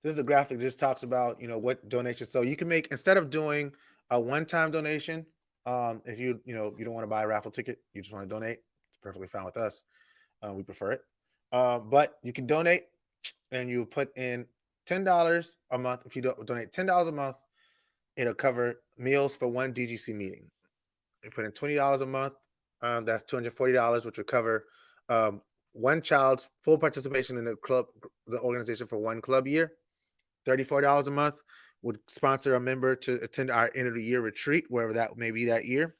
this is a graphic that just talks about, you know, what donations. So you can make, instead of doing a one-time donation, if you don't want to buy a raffle ticket, you just want to donate, it's perfectly fine with us. We prefer it. But you can donate, and you put in $10 a month. If you donate $10 a month, it'll cover meals for one DGC meeting. You put in $20 a month, that's $240, which will cover one child's full participation in the organization for one club year. $34 a month would sponsor a member to attend our end of the year retreat, wherever that may be that year.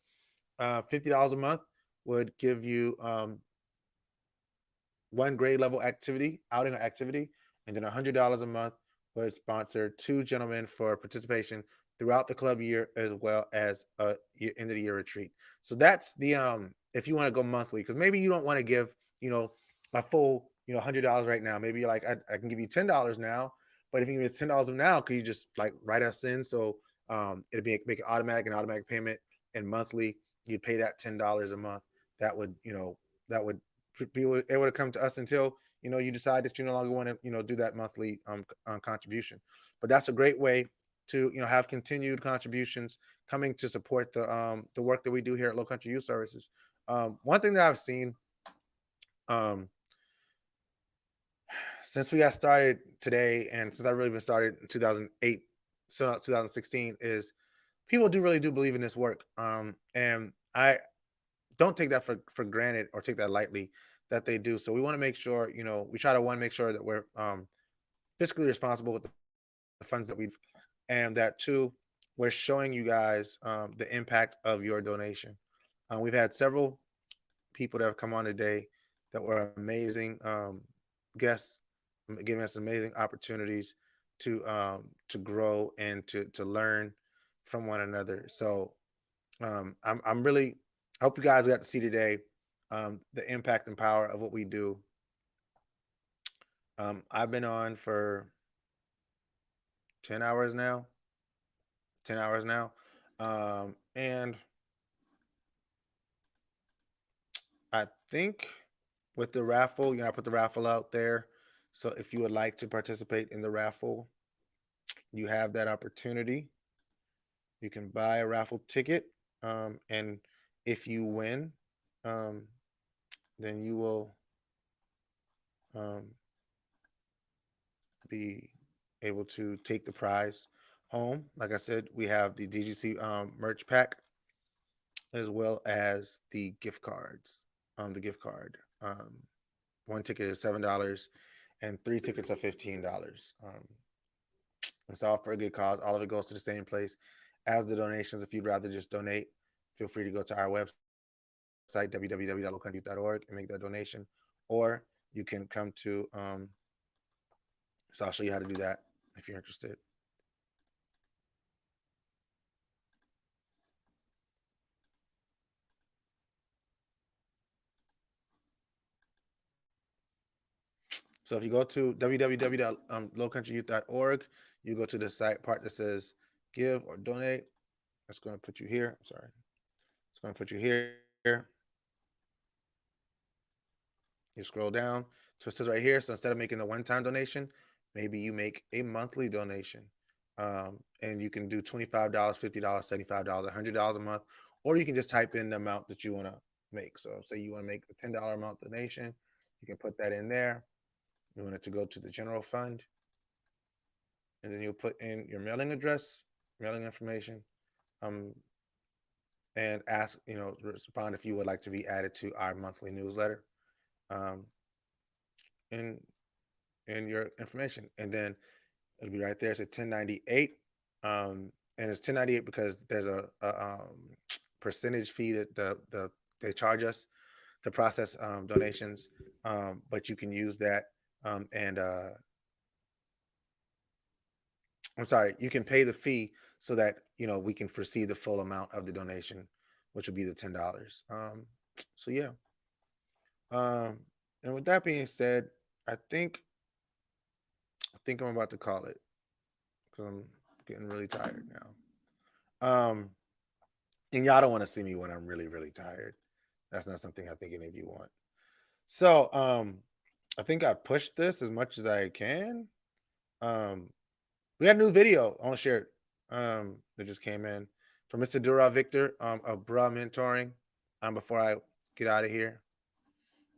$50 a month would give you one grade level outing or activity, and then $100 a month would sponsor 2 gentlemen for participation throughout the club year, as well as a end of the year retreat. So that's the if you want to go monthly, because maybe you don't want to give, you know, a full, you know, $100 right now. Maybe you're like, I can give you $10 now, but if you give me $10 now, could you just like write us in? So it'd make it an automatic payment, and monthly you'd pay that $10 a month. That would, you know, that would be able to come to us until, you know, you decide that you no longer want to, you know, do that monthly contribution. But that's a great way to, you know, have continued contributions coming to support the work that we do here at Low Country Youth Services. One thing that I've seen Since we got started today, and since I've really been started in 2008, so 2016, is people really do believe in this work. And I don't take that for granted or take that lightly that they do. So we want to make sure, we try to make sure that we're fiscally responsible with the funds that we've, and that two, we're showing you guys the impact of your donation. We've had several people that have come on today that were amazing guests, giving us amazing opportunities to grow and to learn from one another. So I'm really, I hope you guys got to see today the impact and power of what we do. I've been on for 10 hours now. And I think with the raffle, I put the raffle out there. So if you would like to participate in the raffle, you have that opportunity. You can buy a raffle ticket. And if you win, then you will be able to take the prize home. Like I said, we have the DGC merch pack, as well as the gift cards. The gift card. One ticket is $7, and 3 tickets are $15. It's all for a good cause. All of it goes to the same place as the donations. If you'd rather just donate, feel free to go to our website, www.localcountryouth.org, and make that donation. Or you can come to, so I'll show you how to do that if you're interested. So if you go to www.lowcountryouth.org, you go to the site part that says give or donate. That's going to put you here. I'm sorry. It's going to put you here. You scroll down. So it says right here. So instead of making a one-time donation, maybe you make a monthly donation. And you can do $25, $50, $75, $100 a month, or you can just type in the amount that you want to make. So say you want to make a $10 a month donation, you can put that in there. You want it to go to the general fund, and then you'll put in your mailing address, mailing information, and ask, respond if you would like to be added to our monthly newsletter, and your information, and then it'll be right there. It's a 1098, and it's 1098 because there's a percentage fee that they charge us to process donations, but you can use that, and I'm sorry, you can pay the fee so that we can foresee the full amount of the donation, which would be the $10. So yeah. And with that being said, I think I'm about to call it because I'm getting really tired now. And y'all don't want to see me when I'm really, really tired. That's not something I think any of you want. So I think I pushed this as much as I can. We got a new video. I want to share it that just came in from Mr. Dura Victor of Bruh Mentoring. Before I get out of here,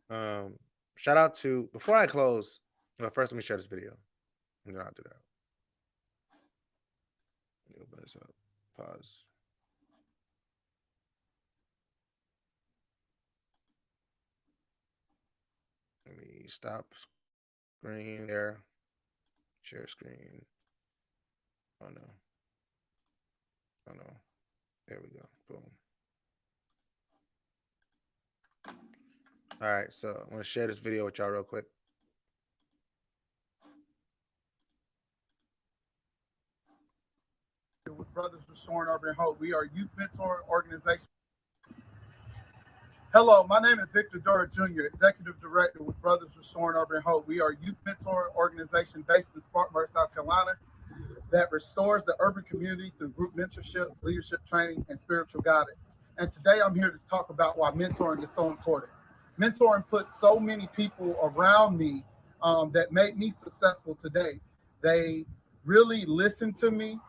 shout out to, before I close, well, first let me share this video, and then I'll do that. Let me open this up. Pause. Let me stop screen there. Share screen. Oh no. There we go. Boom. All right, so I'm going to share this video with y'all real quick. With Brothers Restoring Urban Hope, we are youth mentor organization. Hello, my name is Victor Dura Jr., Executive Director with Brothers Restoring Urban Hope. We are a youth mentor organization based in Spartanburg, South Carolina, that restores the urban community through group mentorship, leadership training, and spiritual guidance. And today I'm here to talk about why mentoring is so important. Mentoring puts so many people around me that made me successful today. They really listened to me.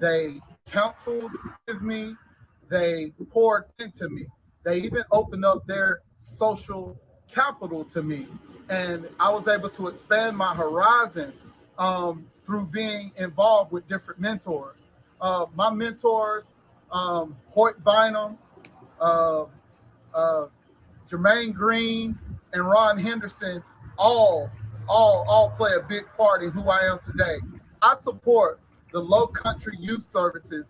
They counseled with me. They poured into me. They even opened up their social capital to me. And I was able to expand my horizon through being involved with different mentors. My mentors, Hoyt Bynum, uh, uh, Jermaine Green, and Ron Henderson, all, all play a big part in who I am today. I support the Low Country Youth Services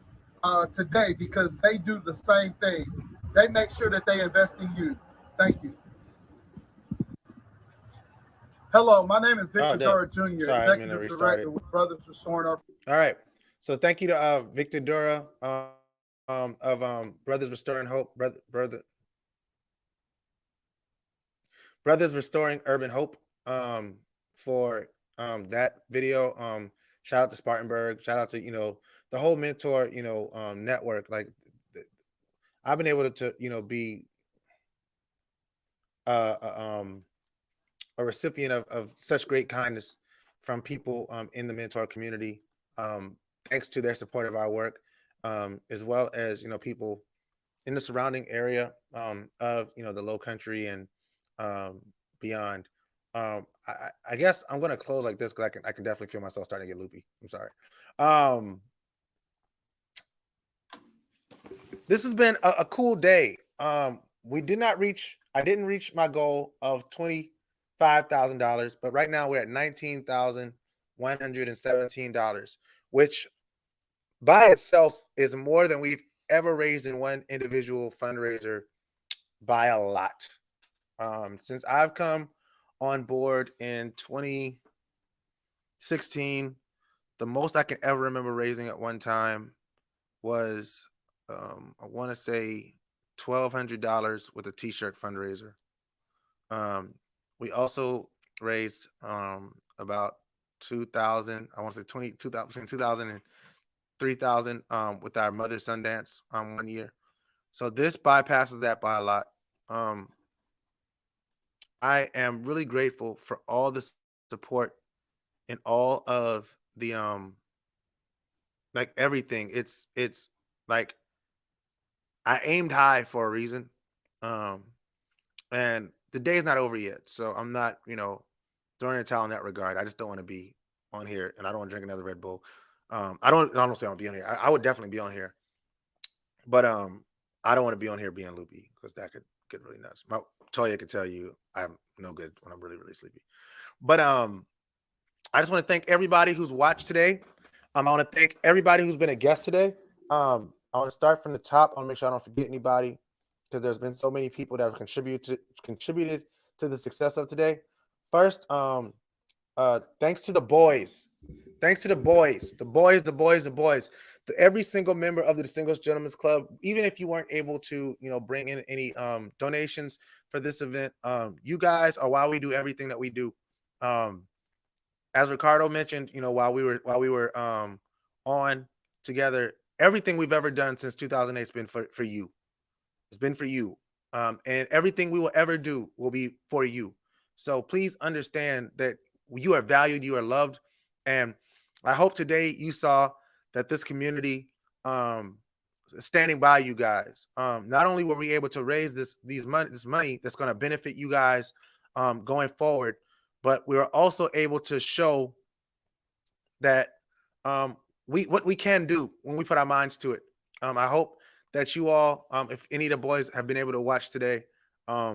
today because they do the same thing. They make sure that they invest in youth. Thank you. Hello, my name is Victor Dora Jr., Sorry, I'm gonna Executive restart Director it. with Brothers Restoring Our. All right. So thank you to Victor Dora of Brothers Restoring Hope, Brothers Restoring Urban Hope for that video. Shout out to Spartanburg. Shout out to the whole mentor network. Like I've been able to be a recipient of such great kindness from people in the mentor community, thanks to their support of our work, as well as people in the surrounding area of the Low Country and beyond. I guess I'm gonna close like this because I can definitely feel myself starting to get loopy. I'm sorry. This has been a cool day. We did not reach. I didn't reach my goal of $25,000, but right now we're at $19,117, which by itself is more than we've ever raised in one individual fundraiser by a lot. Since I've come on board in 2016, the most I can ever remember raising at one time was I want to say $1,200 with a t-shirt fundraiser. We also raised about 2,000, I want to say 22,000, between 2,000 and 3,000 with our Mother Sundance 1 year. So this bypasses that by a lot. I am really grateful for all the support and all of the like everything. It's like I aimed high for a reason. And the day is not over yet. So I'm not, throwing a towel in that regard. I just don't want to be on here and I don't want to drink another Red Bull. I don't say I want to be on here. I would definitely be on here. But I don't want to be on here being loopy because that could get really nuts. Toya could tell you I'm no good when I'm really, really sleepy. But I just want to thank everybody who's watched today. I want to thank everybody who's been a guest today. I want to start from the top. I want to make sure I don't forget anybody because there's been so many people that have contributed to the success of today. First, thanks to the boys. Thanks to the boys. To every single member of the Distinguished Gentlemen's Club, even if you weren't able to, bring in any donations for this event, you guys are why we do everything that we do. As Ricardo mentioned, while we were on together, everything we've ever done since 2008 has been for you. It's been for you. And everything we will ever do will be for you. So please understand that you are valued, you are loved. And I hope today you saw that this community standing by you guys. Not only were we able to raise this money that's going to benefit you guys going forward, but we were also able to show that what we can do when we put our minds to it. I hope that you all, if any of the boys have been able to watch today, I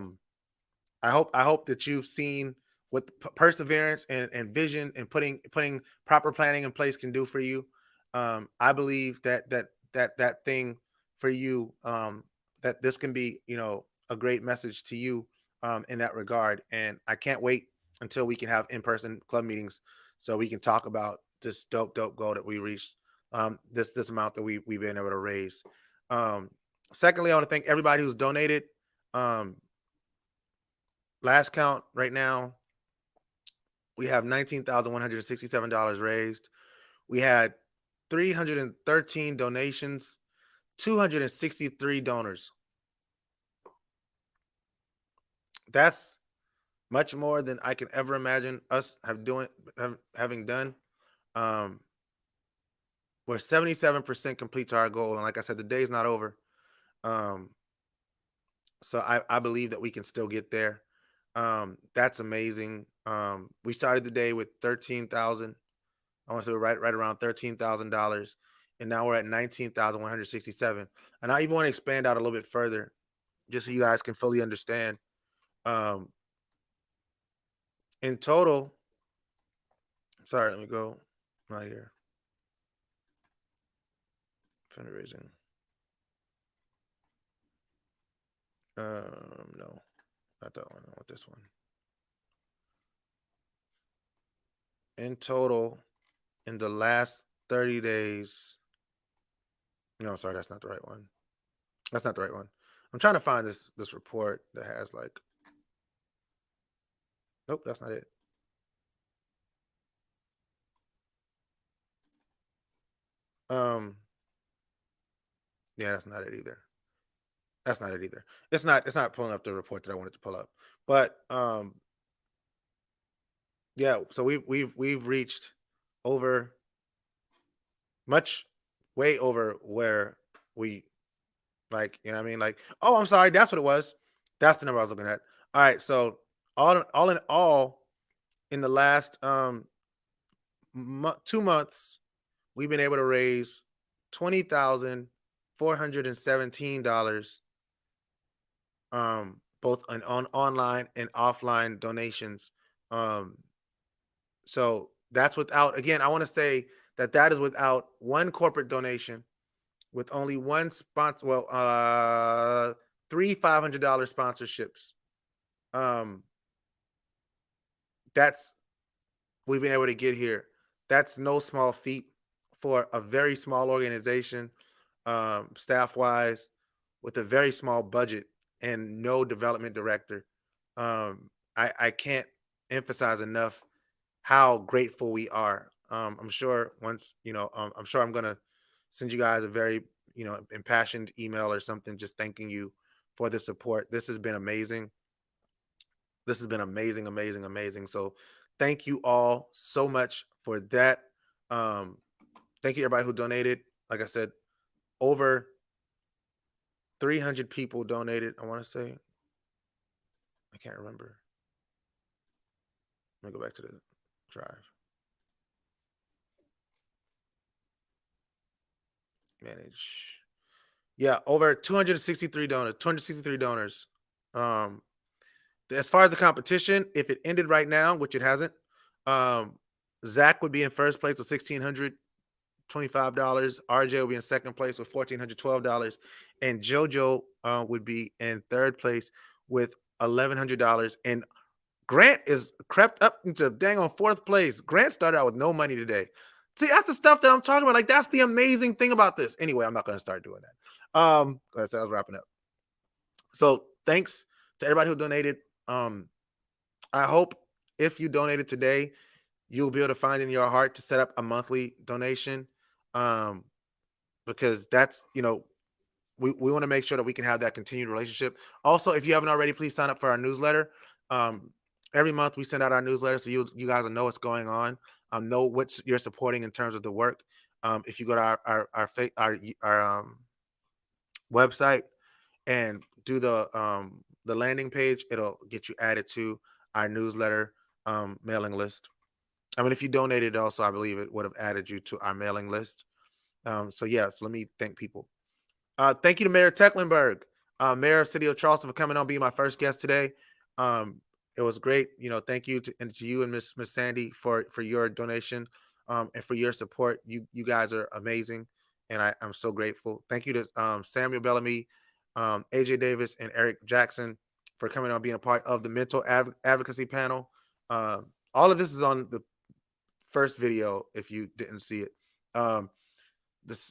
hope that you've seen what perseverance and vision and putting proper planning in place can do for you. I believe that thing for you, that this can be, a great message to you in that regard. And I can't wait until we can have in-person club meetings so we can talk about this dope goal that we reached, this amount that we've been able to raise. Secondly, I want to thank everybody who's donated. Last count right now, we have $19,167 raised. We had 313 donations, 263 donors. That's much more than I can ever imagine us having done. We're 77% complete to our goal. And like I said, the day's not over. So I believe that we can still get there. That's amazing. We started the day with 13,000. I want to say right around $13,000, and now we're at 19,167. And I even want to expand out a little bit further, just so you guys can fully understand. In total, sorry, let me go right here. Fundraising. No, not that one. I want this one. In total, in the last 30 days. No, sorry, that's not the right one. That's not the right one. I'm trying to find this report that has like. Nope, that's not it. Yeah, that's not it either. That's not it either. It's not pulling up the report that I wanted to pull up. But yeah, so we've reached over way over where we like, you know what I mean? Like, oh, I'm sorry, that's what it was. That's the number I was looking at. All right, so all in all, in the last 2 months, we've been able to raise $20,417, both on online and offline donations. So that's without, again, I want to say that is without one corporate donation, with only one sponsor, well, 3 $500 sponsorships. That's we've been able to get here. That's no small feat for a very small organization, staff-wise, with a very small budget and no development director. I can't emphasize enough how grateful we are. I'm sure once, I'm sure I'm gonna send you guys a very, impassioned email or something, just thanking you for the support. This has been amazing. This has been amazing, amazing, amazing. So thank you all so much for that. Thank you everybody who donated. Like I said, over 300 people donated. I want to say, I can't remember. Let me go back to the drive. Manage. Yeah, over 263 donors. 263 donors. As far as the competition, if it ended right now, which it hasn't, Zach would be in first place with $1,625. RJ would be in second place with $1,412, and JoJo would be in third place with $1,100. And Grant is crept up into dang on fourth place. Grant started out with no money today. See, that's the stuff that I'm talking about. Like, that's the amazing thing about this. Anyway, I'm not going to start doing that. Like I said, I was wrapping up. So thanks to everybody who donated. I hope if you donated today, you'll be able to find in your heart to set up a monthly donation, because that's, we want to make sure that we can have that continued relationship. Also, if you haven't already, please sign up for our newsletter. Every month we send out our newsletter, so you guys will know what's going on, know what you're supporting in terms of the work. If you go to our website and do the landing page, it'll get you added to our newsletter mailing list. I mean, if you donated also, I believe it would have added you to our mailing list. So yes, let me thank people. Thank you to Mayor Tecklenburg, Mayor of City of Charleston, for coming on, being my first guest today. It was great. Thank you to you and Miss Sandy for your donation and for your support. You guys are amazing, and I'm so grateful. Thank you to Samuel Bellamy, AJ Davis, and Eric Jackson for coming on, being a part of the mental advocacy panel. All of this is on the first video if you didn't see it.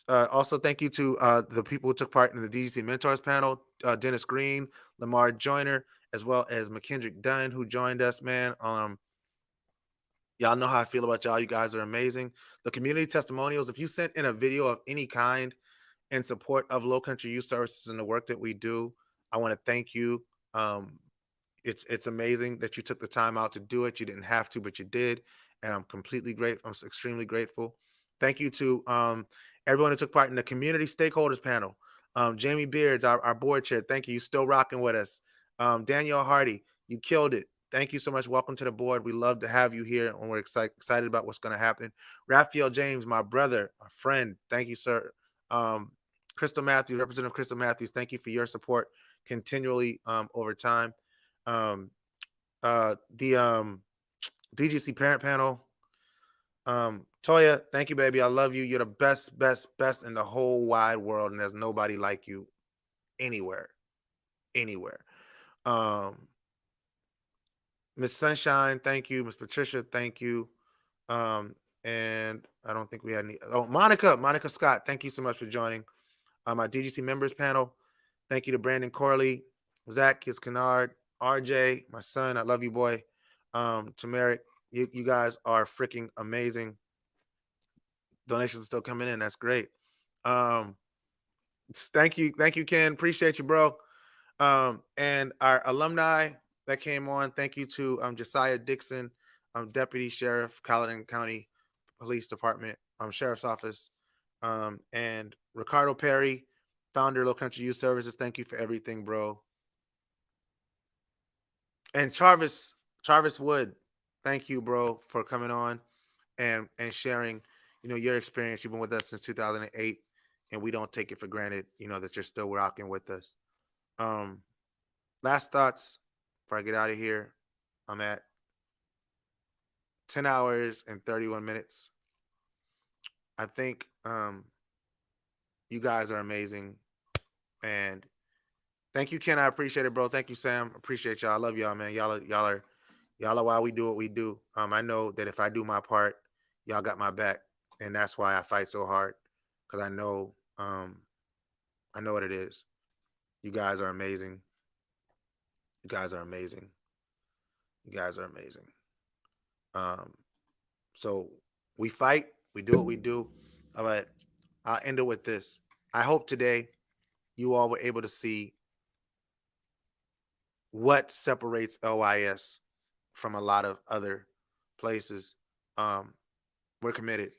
Also, thank you to the people who took part in the DGC Mentors panel, Dennis Green, Lamar Joyner, as well as McKendrick Dunn, who joined us, man. Y'all know how I feel about y'all. You guys are amazing. The community testimonials, if you sent in a video of any kind in support of Low Country Youth Services and the work that we do, I want to thank you. It's amazing that you took the time out to do it. You didn't have to, but you did. And I'm completely grateful. I'm extremely grateful. Thank you to everyone who took part in the community stakeholders panel. Jamie Beards, our board chair. Thank you. You still rocking with us. Danielle Hardy, you killed it. Thank you so much. Welcome to the board. We love to have you here, and we're excited about what's going to happen. Raphael James, my brother, my friend. Thank you, sir. Crystal Matthews, Representative Crystal Matthews, thank you for your support continually over time. The DGC parent panel. Toya, thank you, baby. I love you. You're the best in the whole wide world, and there's nobody like you anywhere. Miss Sunshine, thank you. Miss Patricia, thank you. And I don't think we had any. Oh, Monica Scott, thank you so much for joining my DGC members panel. Thank you to Brandon Corley, Zach Kennard, RJ, my son. I love you, boy. Tamaric, you guys are freaking amazing. Donations are still coming in. That's great. Thank you, Ken. Appreciate you, bro. And our alumni that came on. Thank you to Josiah Dixon, Deputy Sheriff, Colleton County Police Department, Sheriff's Office, and Ricardo Perry, founder of Low Country Youth Services. Thank you for everything, bro. And Charvis Wood, thank you, bro, for coming on and sharing, your experience. You've been with us since 2008, and we don't take it for granted, that you're still rocking with us. Last thoughts before I get out of here. I'm at 10 hours and 31 minutes. I think you guys are amazing. And thank you, Ken. I appreciate it, bro. Thank you, Sam. Appreciate y'all. I love y'all, man. Y'all are why we do what we do. I know that if I do my part, y'all got my back. And that's why I fight so hard. Because I know what it is. You guys are amazing. You guys are amazing. So we fight, we do what we do. But I'll end it with this. I hope today you all were able to see what separates LYS from a lot of other places. We're committed.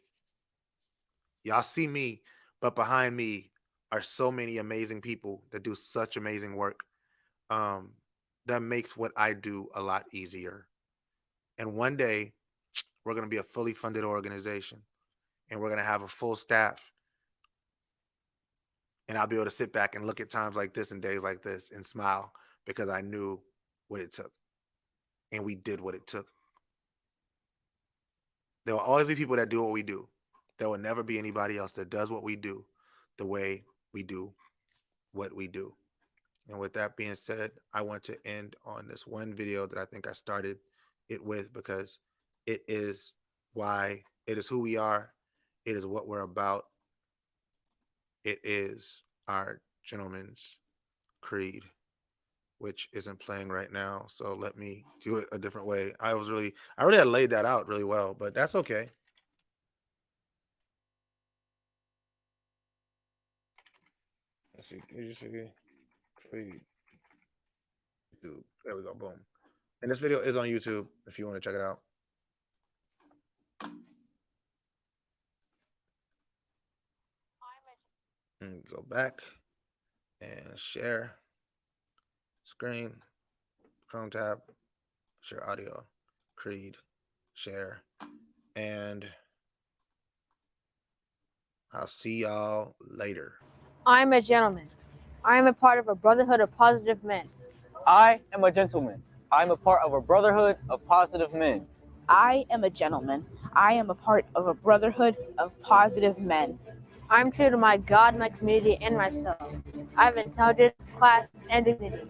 Y'all see me, but behind me are so many amazing people that do such amazing work. That makes what I do a lot easier. And one day, we're going to be a fully funded organization, and we're going to have a full staff. And I'll be able to sit back and look at times like this and days like this and smile because I knew what it took. And we did what it took. There will always be people that do what we do. There will never be anybody else that does what we do the way we do what we do. And with that being said, I want to end on this one video that I think I started it with because it is why, it is who we are. It is what we're about. It is our gentleman's creed, which isn't playing right now. So let me do it a different way. I really had laid that out really well, but that's okay. Let's see. Did you see creed? YouTube. There we go. Boom. And this video is on YouTube if you want to check it out. And go back and share screen, Chrome tab, share audio, creed, share, and I'll see y'all later. I'm a gentleman. I am a part of a brotherhood of positive men. I am a gentleman. I am a part of a brotherhood of positive men. I am a gentleman. I am a part of a brotherhood of positive men. I'm true to my God, my community, and myself. I have intelligence, class, and dignity.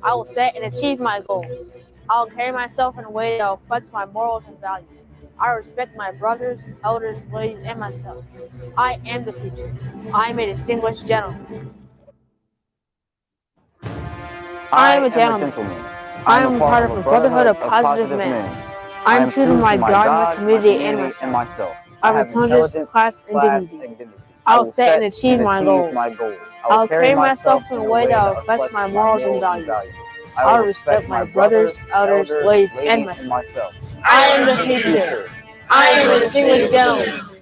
I will set and achieve my goals. I will carry myself in a way that reflects my morals and values. I respect my brothers, elders, ladies, and myself. I am the future. I am a distinguished gentleman. I am a gentleman. I am a part of a brotherhood of positive men. I am true to my God, my community, and myself. I have intelligence, class, and dignity. I will set and achieve my goals. I will carry myself in a way that reflects my morals and values. I will respect my brothers, elders, ladies, and myself. I am the future. I am a distinguished gentleman.